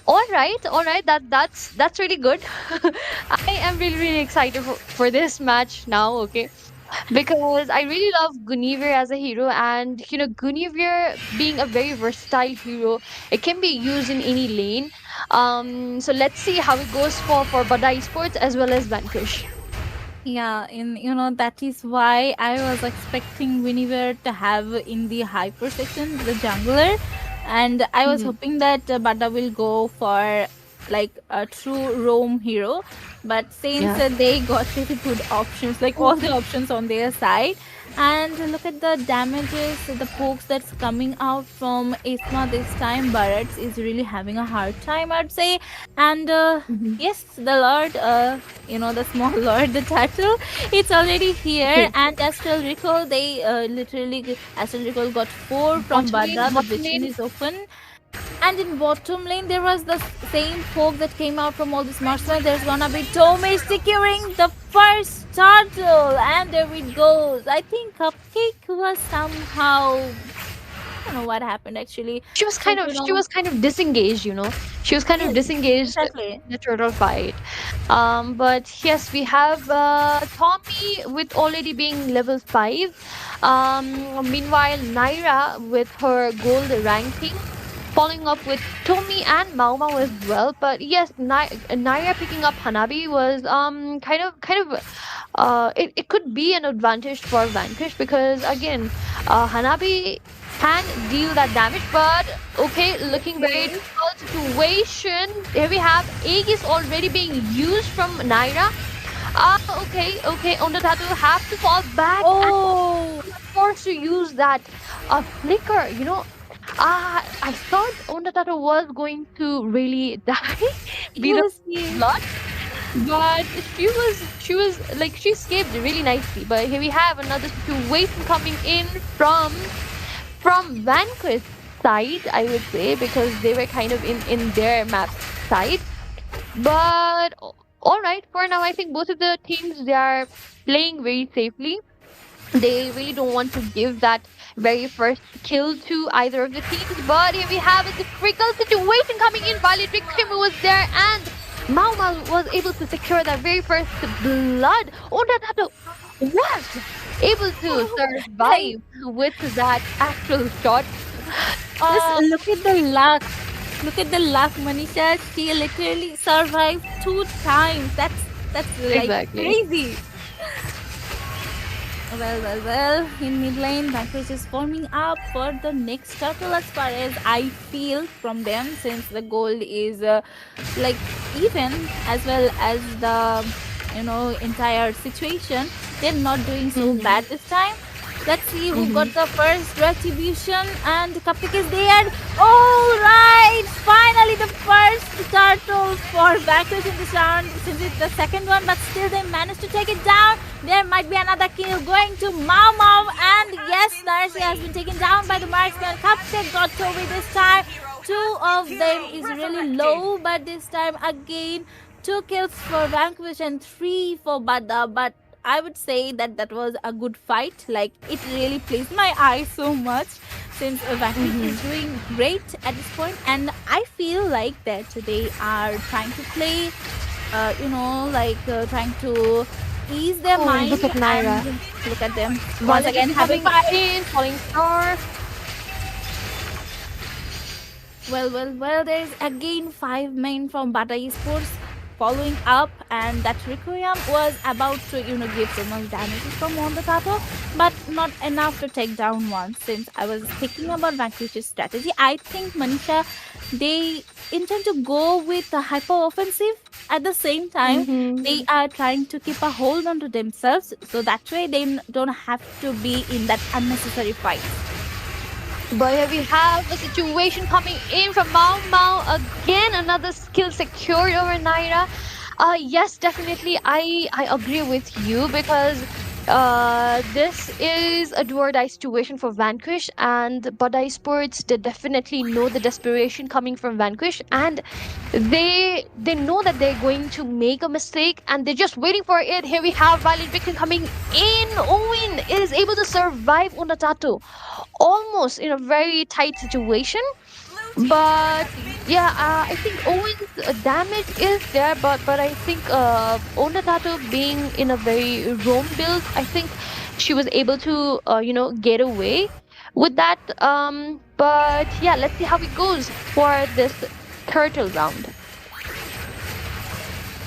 All right, that's really good. I am really excited for this match now. Okay, because I really love Guinevere as a hero, and Guinevere being a very versatile hero, it can be used in any lane. So let's see how it goes for Badda Esports as well as Vanquish. Yeah, in that is why I was expecting Guinevere to have in the hyper section the jungler, and I was Mhm. hoping that Badda will go for like a true roam hero. But since Yeah. they got really good options, like all the options on their side, and look at the damages, the pokes that's coming out from Isma this time. Barretts is really having a hard time, I'd say. And Mhm. yes, the Lord, the small Lord, the turtle, it's already here. And Astral Recall, they Astral Recall got 4 from Bottom lane, Badda. The bottom vision lane. is open. And in bottom lane, there was the same poke that came out from all this marksman. There's gonna be Tomei securing the first turtle. And there it goes. I think Cupcake was somehow. I don't know what happened actually. She was So, kind of she was kind of disengaged, She was kind of yes, disengaged exactly. in the turtle fight. But yes, we have Tommy with already being level 5. Meanwhile, Naira with her gold ranking, following up with Tommy and Mau Mau as well. But yes, Naira picking up Hanabi was it could be an advantage for Vanquish, because again, Hanabi can deal that damage. But okay, looking very Okay. difficult situation. Here we have Aegis already being used from Naira. Okay, Ondatato have to fall back and Oh, forced to use that flicker. I thought Ondatato was going to really die, be the USC. blood, but she was like, she escaped really nicely. But here we have another situation coming in from Vanquish side, I would say, because they were kind of in their map side. But all right, for now, I think both of the teams, they are playing very safely. They really don't want to give that very first kill to either of the teams. But here we have a difficult situation coming in. Violet Victim was there, and Mau Mau was able to secure that very first blood. Ondatato was able to Like, survive with that actual shot. just Uh, look at the luck. Look at the luck, Manisha. She literally survived 2 times. That's like exactly. crazy. Well. In mid lane, Vanquish is forming up for the next turtle as far as I feel from them, since the goal is like even, as well as the entire situation. They're not doing so Mhm. bad this time. Let's see who got Mhm. the first retribution, and Cupcake is there. All right, finally the first turtle for Vanquish in this round, since it's the second one, but still they managed to take it down. There might be another kill going to Mau Mau, and yes, Darcy has been taken down by the marksman. Cupcake got Toby this time. 2 of them is really low, but this time again, 2 kills for Vanquish and 3 for Badda. But I would say that that was a good fight. Like, it really pleased my eyes so much, since Vanquish Mhm. is doing great at this point, and I feel like that they are trying to play, trying to ease their Oh, look mind. at Naira. And look at them once Violet again Victim having coming fight. in, falling star. Well, there's again 5 men from Bata Esports following up, and that Requiem was about to, give so much damages from on the Tato, but not enough to take down one. Since I was thinking about Vanquish's strategy, I think Manisha, they intend to go with the hyper offensive. At the same time, Mhm. they are trying to keep a hold onto themselves, so that way they don't have to be in that unnecessary fight. But here we have a situation coming in from Mau Mau. Again, another skill secured over Naira. Yes, definitely. I agree with you, because this is a do or die situation for Vanquish, and Badai Sports, they definitely know the desperation coming from Vanquish, and they know that they're going to make a mistake, and they're just waiting for it. Here we have Violent Victim coming in. Owen is able to survive Unatato, almost in a very tight situation. But yeah, I think Owen's damage is there, but I think Onatato being in a very roam build, I think she was able to get away with that. But yeah, let's see how it goes for this turtle round.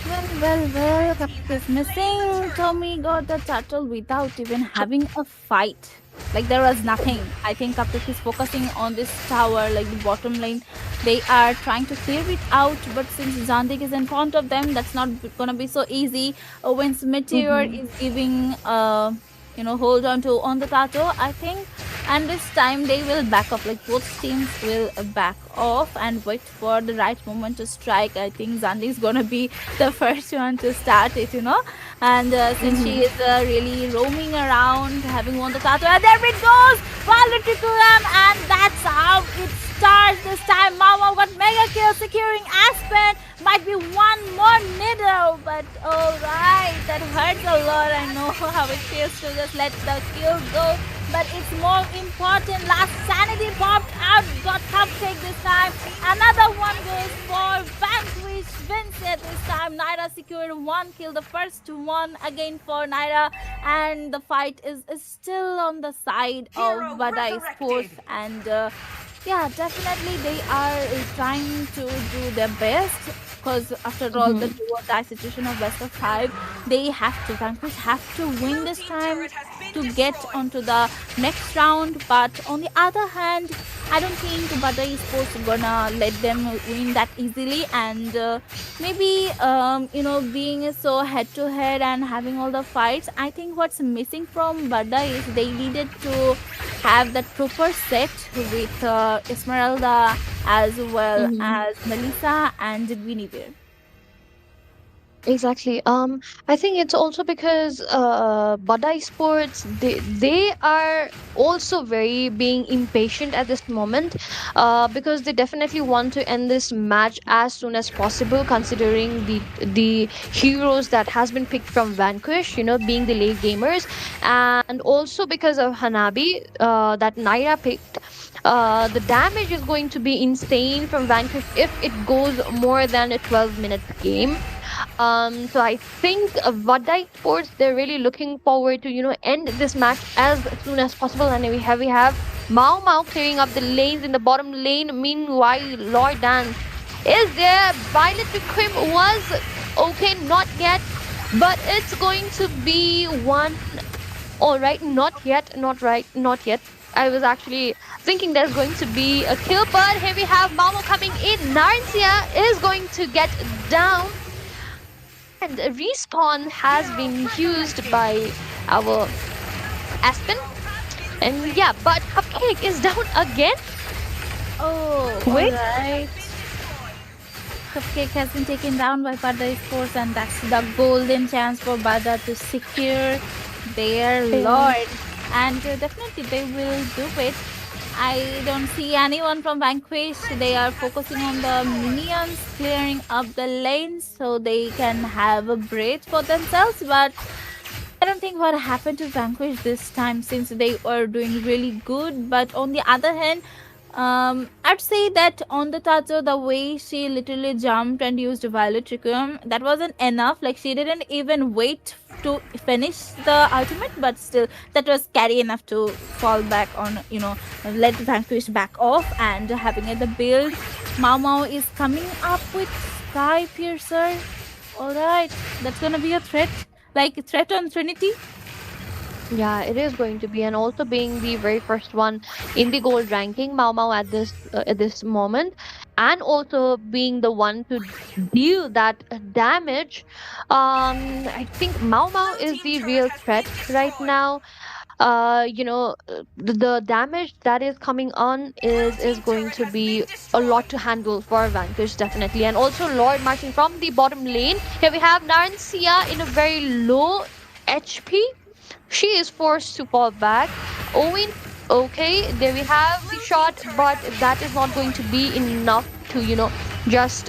Cupcake is missing. Tommy got the turtle without even having a fight. like there was nothing. I think Cupcake is focusing on this tower, like the bottom lane. They are trying to clear it out, but since Zandik is in front of them, that's not gonna be so easy. When Meteor Mm-hmm. is giving hold on to on the Tato, I think, and this time they will back off. Like both teams will back off and wait for the right moment to strike. I think Zandi is gonna be the first one to start it, and since she is really roaming around, having won the Tato, and there it goes, Valeriticum, and that's how it starts this time. Mama got mega kill, securing Aspen. Might be one more needle, but alright, that hurts a lot. I know how it feels to just let the kill go, but it's more important. Last sanity popped out, got Cupcake this time. Another one goes for Vanquish Vincere this time. Naira secured one kill, the first one again for Naira, and the fight is still on the side of Badda Esports, and yeah, definitely they are trying to do their best, because after all, the Mm-hmm. do or die situation of best of five, they have to Vanquish have to win this time to get onto the next round. But on the other hand, I don't think Badda Esports gonna let them win that easily, and maybe being so head to head and having all the fights, I think what's missing from Badda is they needed to have that proper set with Esmeralda as well Mm-hmm. as Melissa and Guinevere. Exactly. I think it's also because Badai Sports, they are also very being impatient at this moment, because they definitely want to end this match as soon as possible, considering the heroes that has been picked from Vanquish, being the late gamers, and also because of Hanabi, that Naira picked. The damage is going to be insane from Vanquish if it goes more than a 12-minute game. So I think Vadai Sports, they're really looking forward to end this match as soon as possible. And we have Mao Mao clearing up the lanes in the bottom lane. Meanwhile, Lord Dance is there. Violet Requiem was okay, not yet, but it's going to be one. All right, not yet, not right, not yet. I was actually thinking there's going to be a kill, but here we have Mamo coming in. Narncia is going to get down, and a respawn has been used by our Aspen. And yeah, but Cupcake is down again. Oh, Wait. alright. Cupcake has been taken down by Badda Sports, and that's the golden chance for Badda to secure their Yeah. lord. And definitely they will do it. I don't see anyone from Vanquish. They are focusing on the minions, clearing up the lanes so they can have a break for themselves. But I don't think what happened to Vanquish this time, since they were doing really good. But on the other hand, I'd say that on the Tato, the way she literally jumped and used Violet Requiem, that wasn't enough. Like, she didn't even wait to finish the ultimate, but still, that was carry enough to fall back on, let Vanquish back off. And having it the build, Mao Mao is coming up with Sky Piercer. Alright, that's gonna be a threat. Like, threat on Trinity. Yeah, it is going to be, and also being the very first one in the gold ranking, Mau Mau at this moment, and also being the one to deal that damage. I think Mau Mau is the real threat right now. The damage that is coming on is going to be a lot to handle for Vanquish, definitely. And also Lord marching from the bottom lane. Here we have Narancia in a very low HP. She is forced to fall back. Owen, okay, there we have the shot, but that is not going to be enough to just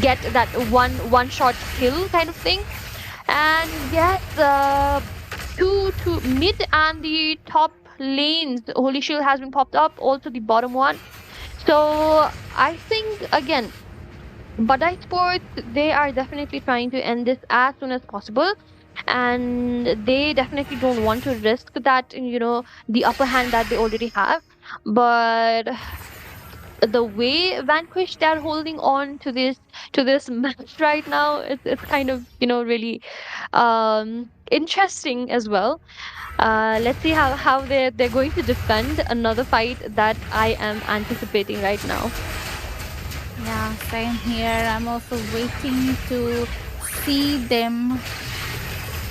get that one shot kill kind of thing. And yes, to mid and the top lanes, Holy Shield has been popped up, also the bottom one. So I think again, Badai Sports, they are definitely trying to end this as soon as possible, and they definitely don't want to risk that, the upper hand that they already have. But the way Vanquish they're holding on to this match right now, it's kind of really interesting as well. Let's see how they're going to defend another fight that I am anticipating right now. Yeah, same here. I'm also waiting to see them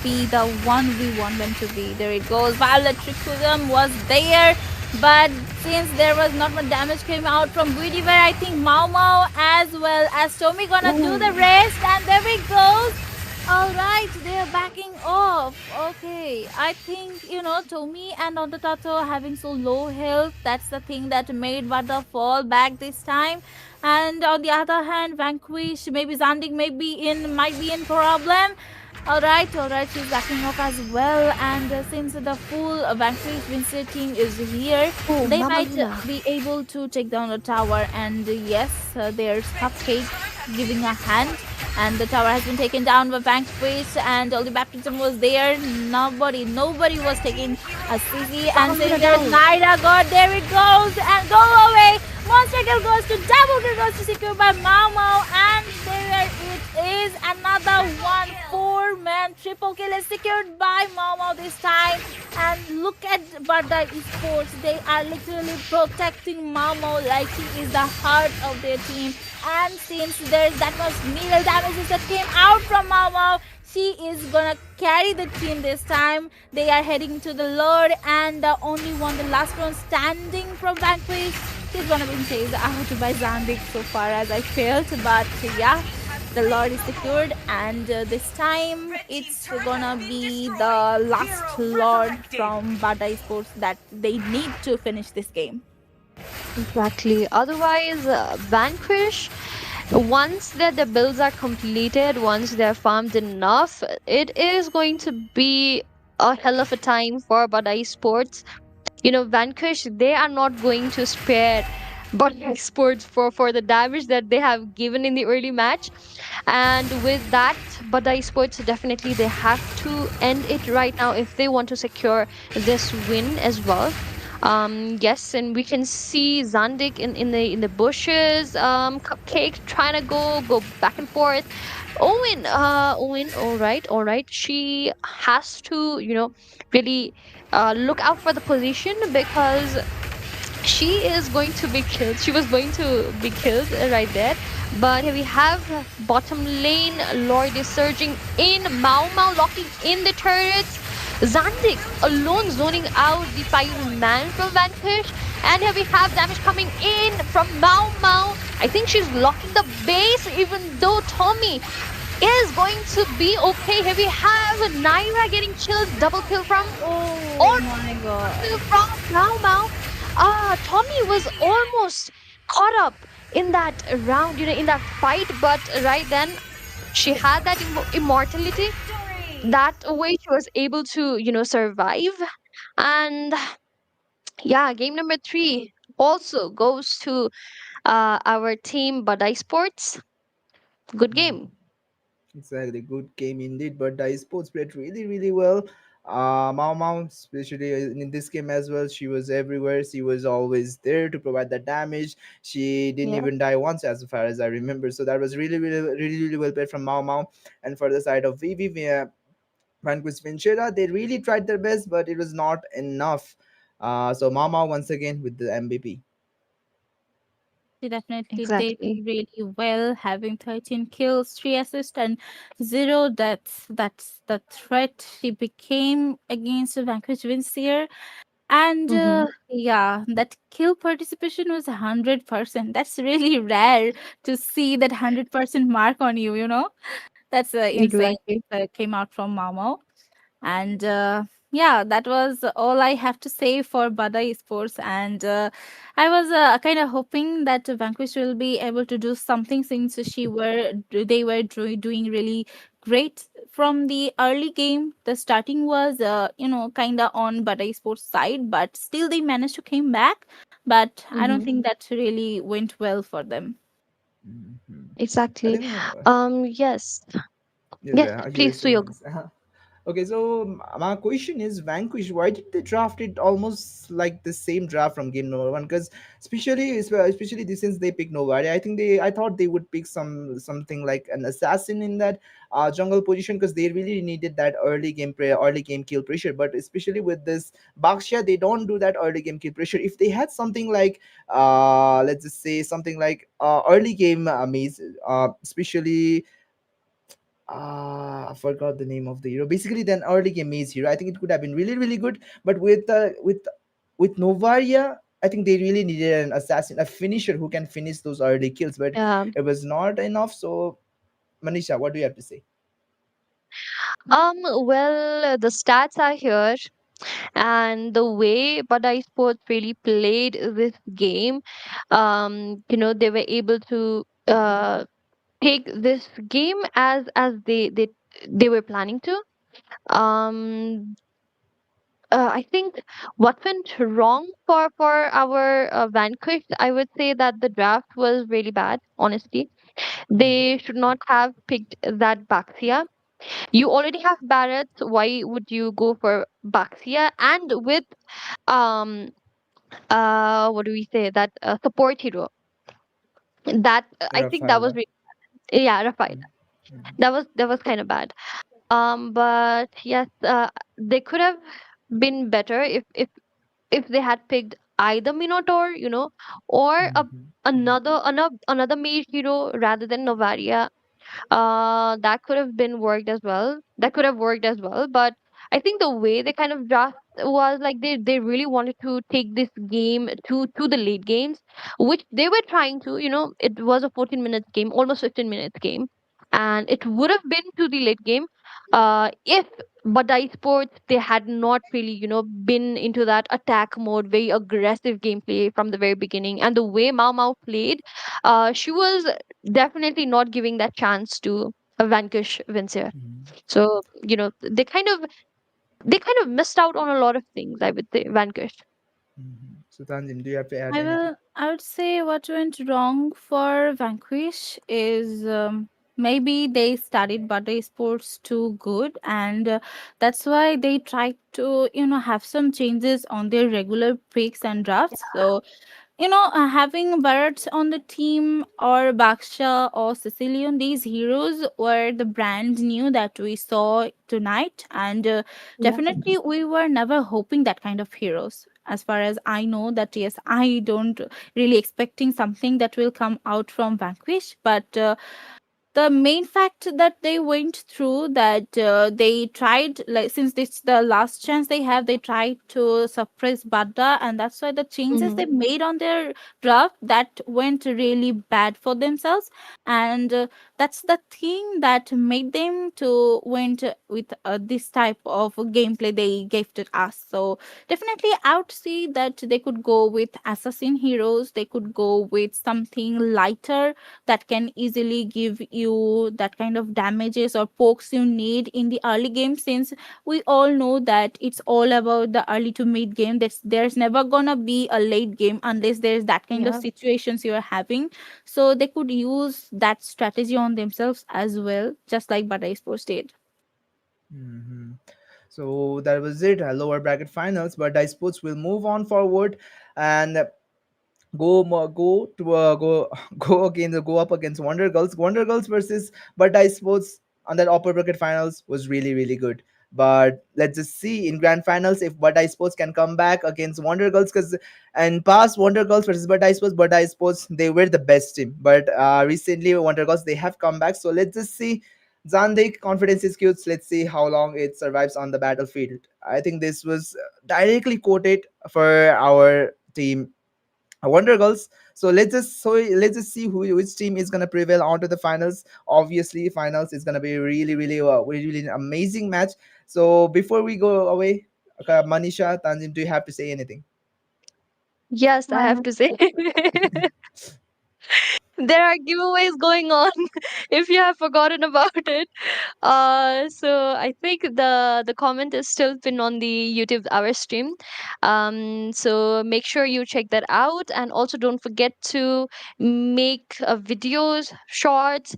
be the one we want them to be. There it goes. Violet Trickwism was there, but since there was not much damage came out from Guinevere, I think Mau Mau as well as Tommy gonna do the rest, and there we go. All right, they're backing off. Okay, I think Tommy and Ondatato having so low health. That's the thing that made Badda fall back this time. And on the other hand, Vanquish, maybe Zandig might be in problem. All right, she's backing off as well. And since the full Vanquish Vincere team is here, Oh, they Mama might Mia. be able to take down the tower. And yes, there's Cupcake giving a hand. And the tower has been taken down by Vanquish, and all the baptism was there. Nobody was taking a CC. And Mama Mia since there's down. Naira God, there it goes, and go away. Monster kill goes to double kill goes to secure by Mau Mau, and there it is. Another one. 4-man triple kill is secured by Mau Mau this time. And look at Badda Esports. They are literally protecting Mau Mau like he is the heart of their team. And since there's that much needle damages that came out from Mau Mau, she is gonna carry the team this time. They are heading to the Lord, and the only one, the last one standing from Vanquish, is gonna be chased out by Zandik so far as I felt. But yeah, the Lord is secured, and this time it's gonna be the last Lord from Badda Sports that they need to finish this game. Exactly. Otherwise, Vanquish, once the builds are completed, once they're farmed enough, it is going to be a hell of a time for Badai Sports. Vanquish, they are not going to spare Badai Sports for the damage that they have given in the early match. And with that, Badai Sports definitely they have to end it right now if they want to secure this win as well. Yes, and we can see Zandik in the bushes. Cupcake trying to go back and forth. Owen, all right. She has to really look out for the position because she is going to be killed. She was going to be killed right there. But here we have bottom lane. Lord is surging in. Mau Mau locking in the turrets. Zandik alone zoning out the 5-man from Vanquish. And here we have damage coming in from Mau Mau. I think she's locking the base, even though Tommy is going to be okay. Here we have Naira getting killed. Double kill from Oh my god. from Mau Mau. Tommy was almost caught up in that round, in that fight, but right then she had that immortality. That way she was able to, survive. And yeah, game number 3 also goes to our team Badai Sports. Good game. Exactly, good game indeed. But the esports played really, really well. Mau Mau, especially in this game as well, she was everywhere. She was always there to provide the damage. She didn't Yeah. even die once, as far as I remember. So that was really, really, really, really well played from Mau Mau. And for the side of Vivi, Vanquish Vincere, they really tried their best, but it was not enough. So Mau Mau once again with the MVP. She definitely did Exactly. really well, having 13 kills, 3 assists, and 0 deaths. That's the threat she became against Vanquish Vincere. And Mm-hmm. yeah, that kill participation was 100%. That's really rare to see that 100% mark on you. That's insane. Exactly. Came out from Mamo. And yeah, that was all I have to say for Bada Esports. And I was kind of hoping that Vanquish will be able to do something since they were doing really great from the early game. The starting was kind of on Bada Esports side, but still they managed to came back. But I don't Mm-hmm. think that really went well for them. Mhm. I Exactly. think Yes. yes, Yes, you were please, saying Suyog. things. Okay, so my question is, Vanquish, why did they draft it almost like the same draft from game number one? Because especially this, since they picked nobody, I thought they would pick something like an assassin in that jungle position, because they really needed that early game kill pressure. But especially with this Baxia, they don't do that early game kill pressure. If they had something like let's just say something like early game maze, especially I forgot the name of the hero. Basically, then early game maze hero. I think it could have been really, really good. But with Novaria, I think they really needed an assassin, a finisher who can finish those early kills. But Yeah. it was not enough. So, Manisha, what do you have to say? Well, the stats are here, and the way Badda Sports really played this game, they were able to take this game as they were planning to. Um, I think what went wrong for our Vanquish, I would say that the draft was really bad. Honestly, they should not have picked that Baxia. You already have Barrett. Why would you go for Baxia? And with um what do we say, that support hero, that I think that was Rafaela. yeah, Rafael. That was kind of bad. But yes, they could have been better if they had picked either Minotaur, or another mage hero rather than Novaria. That could have been worked as well. That could have worked as well. But I think the way they kind of draft was like they really wanted to take this game to the late games, which they were trying to. It was a 14 minutes game, almost 15 minutes game, and it would have been to the late game, if Badai Sports, they had not really been into that attack mode, very aggressive gameplay from the very beginning, and the way Mao Mao played, she was definitely not giving that chance to Vanquish Vincere. So they kind of missed out on a lot of things, I would say, Vanquish. So, Tanzim, do you have to add I anything? will. I would say what went wrong for Vanquish is maybe they studied Butter Sports too good, and that's why they tried to have some changes on their regular picks and drafts. So having Barrett on the team or Baksha or Sicilian, these heroes were the brand new that we saw tonight. And Yeah. definitely, we were never hoping that kind of heroes. As far as I know, that yes, I don't really expecting something that will come out from Vanquish, but the main fact that they went through, that they tried, like, since this is the last chance they have, they tried to suppress Badda, and that's why the changes Hmm. they made on their draft that went really bad for themselves. And that's the thing that made them to went with this type of gameplay they gifted us. So definitely I would see that they could go with assassin heroes, they could go with something lighter that can easily give you that kind of damages or pokes you need in the early game, since we all know that it's all about the early to mid game. There's never gonna be a late game unless there's that kind of Yeah. situations you're having. So they could use that strategy on themselves as well, just like Bada Sports did. Hmm. So that was it. Lower bracket finals, but I suppose we'll move on forward and go go up against Wonder Girls versus, but I suppose on that upper bracket finals was really, really good. But let's just see in grand finals if But I suppose can come back against Wonder Girls, because and past Wonder Girls versus But I suppose they were the best team. But recently Wonder Girls, they have come back. So let's just see. Zandik confidence is cute. Let's see how long it survives on the battlefield. I think this was directly quoted for our team, Wonder Girls. So let's just see which team is gonna prevail onto the finals. Obviously, finals is gonna be really, really, really, really an amazing match. So before we go away, Manisha, Tanzim, do you have to say anything? Yes, I have to say. There are giveaways going on, if you have forgotten about it. So I think the comment is still pinned on the YouTube our stream. So make sure you check that out, and also don't forget to make videos, shorts,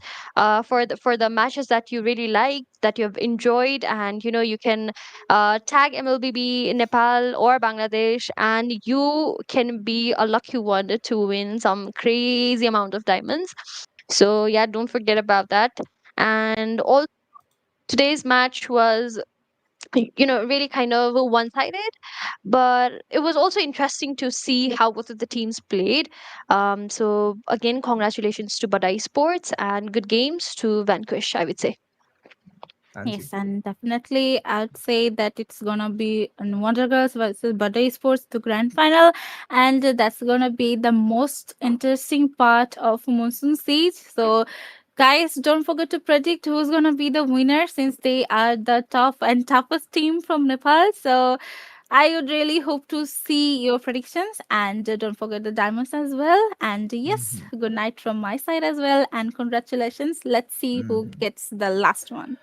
for the matches that you really like. that you've enjoyed, and you can tag MLBB Nepal or Bangladesh, and you can be a lucky one to win some crazy amount of diamonds. So yeah, don't forget about that. And also, today's match was really kind of one-sided, but it was also interesting to see how both of the teams played. So again, congratulations to Badda Esports, and good games to Vanquish, I would say. Anji. Yes, and definitely I'd say that it's gonna be in Wonder Girls versus Badda Sports, the grand final, and that's gonna be the most interesting part of Monsoon Siege. So, guys, don't forget to predict who's gonna be the winner, since they are the tough and toughest team from Nepal. So, I would really hope to see your predictions, and don't forget the diamonds as well. And yes, Mhm. good night from my side as well, and congratulations. Let's see who Mhm. gets the last one.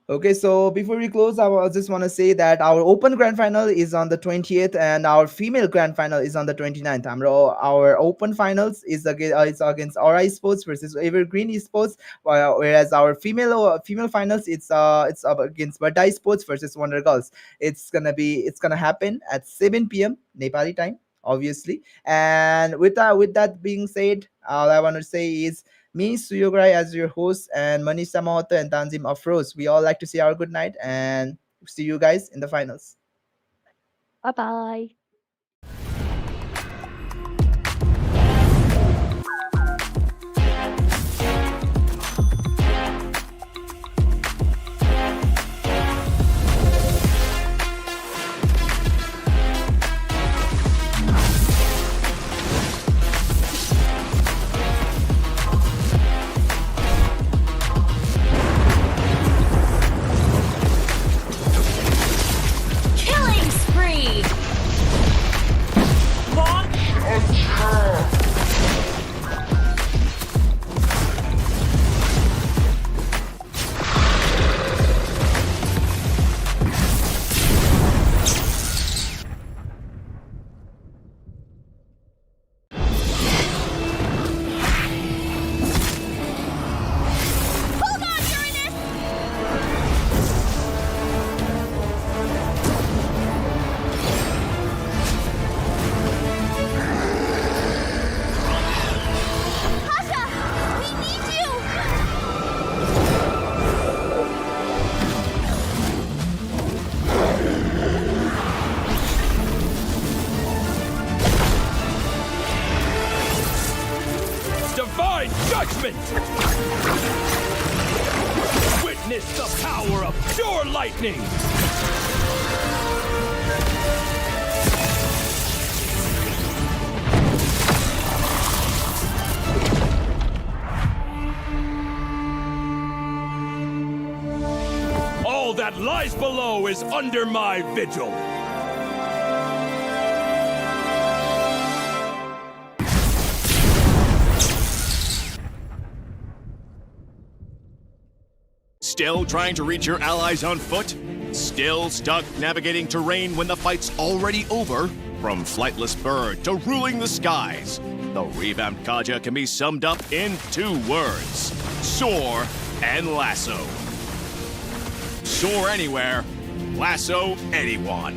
Okay, so before we close, just want to say that our open grand final is on the 20th and our female grand final is on the 29th. Our open finals is against Aura Sports versus Evergreen Esports, whereas our female finals it's up against Badda Sports versus Wonder Girls. It's gonna happen at 7 p.m. Nepali time, obviously. And with that being said, all I want to say is me, Suyograi, as your host, and Manisha Mahoto and Tanzim Afroz. We all like to say our good night and see you guys in the finals. Bye bye. Killing spree! Hold on, Uranus! Pasha! We need you! Divine judgment! Witness the power of pure lightning! All that lies below is under my vigil. Still trying to reach your allies on foot? Still stuck navigating terrain when the fight's already over? From flightless bird to ruling the skies, the revamped Kaja can be summed up in 2 words: soar and lasso. Soar anywhere, lasso anyone.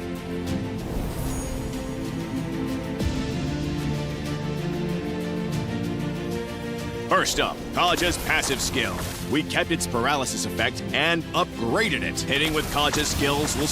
First up, Kaja's passive skill. We kept its paralysis effect and upgraded it. Hitting with Kaja's skills will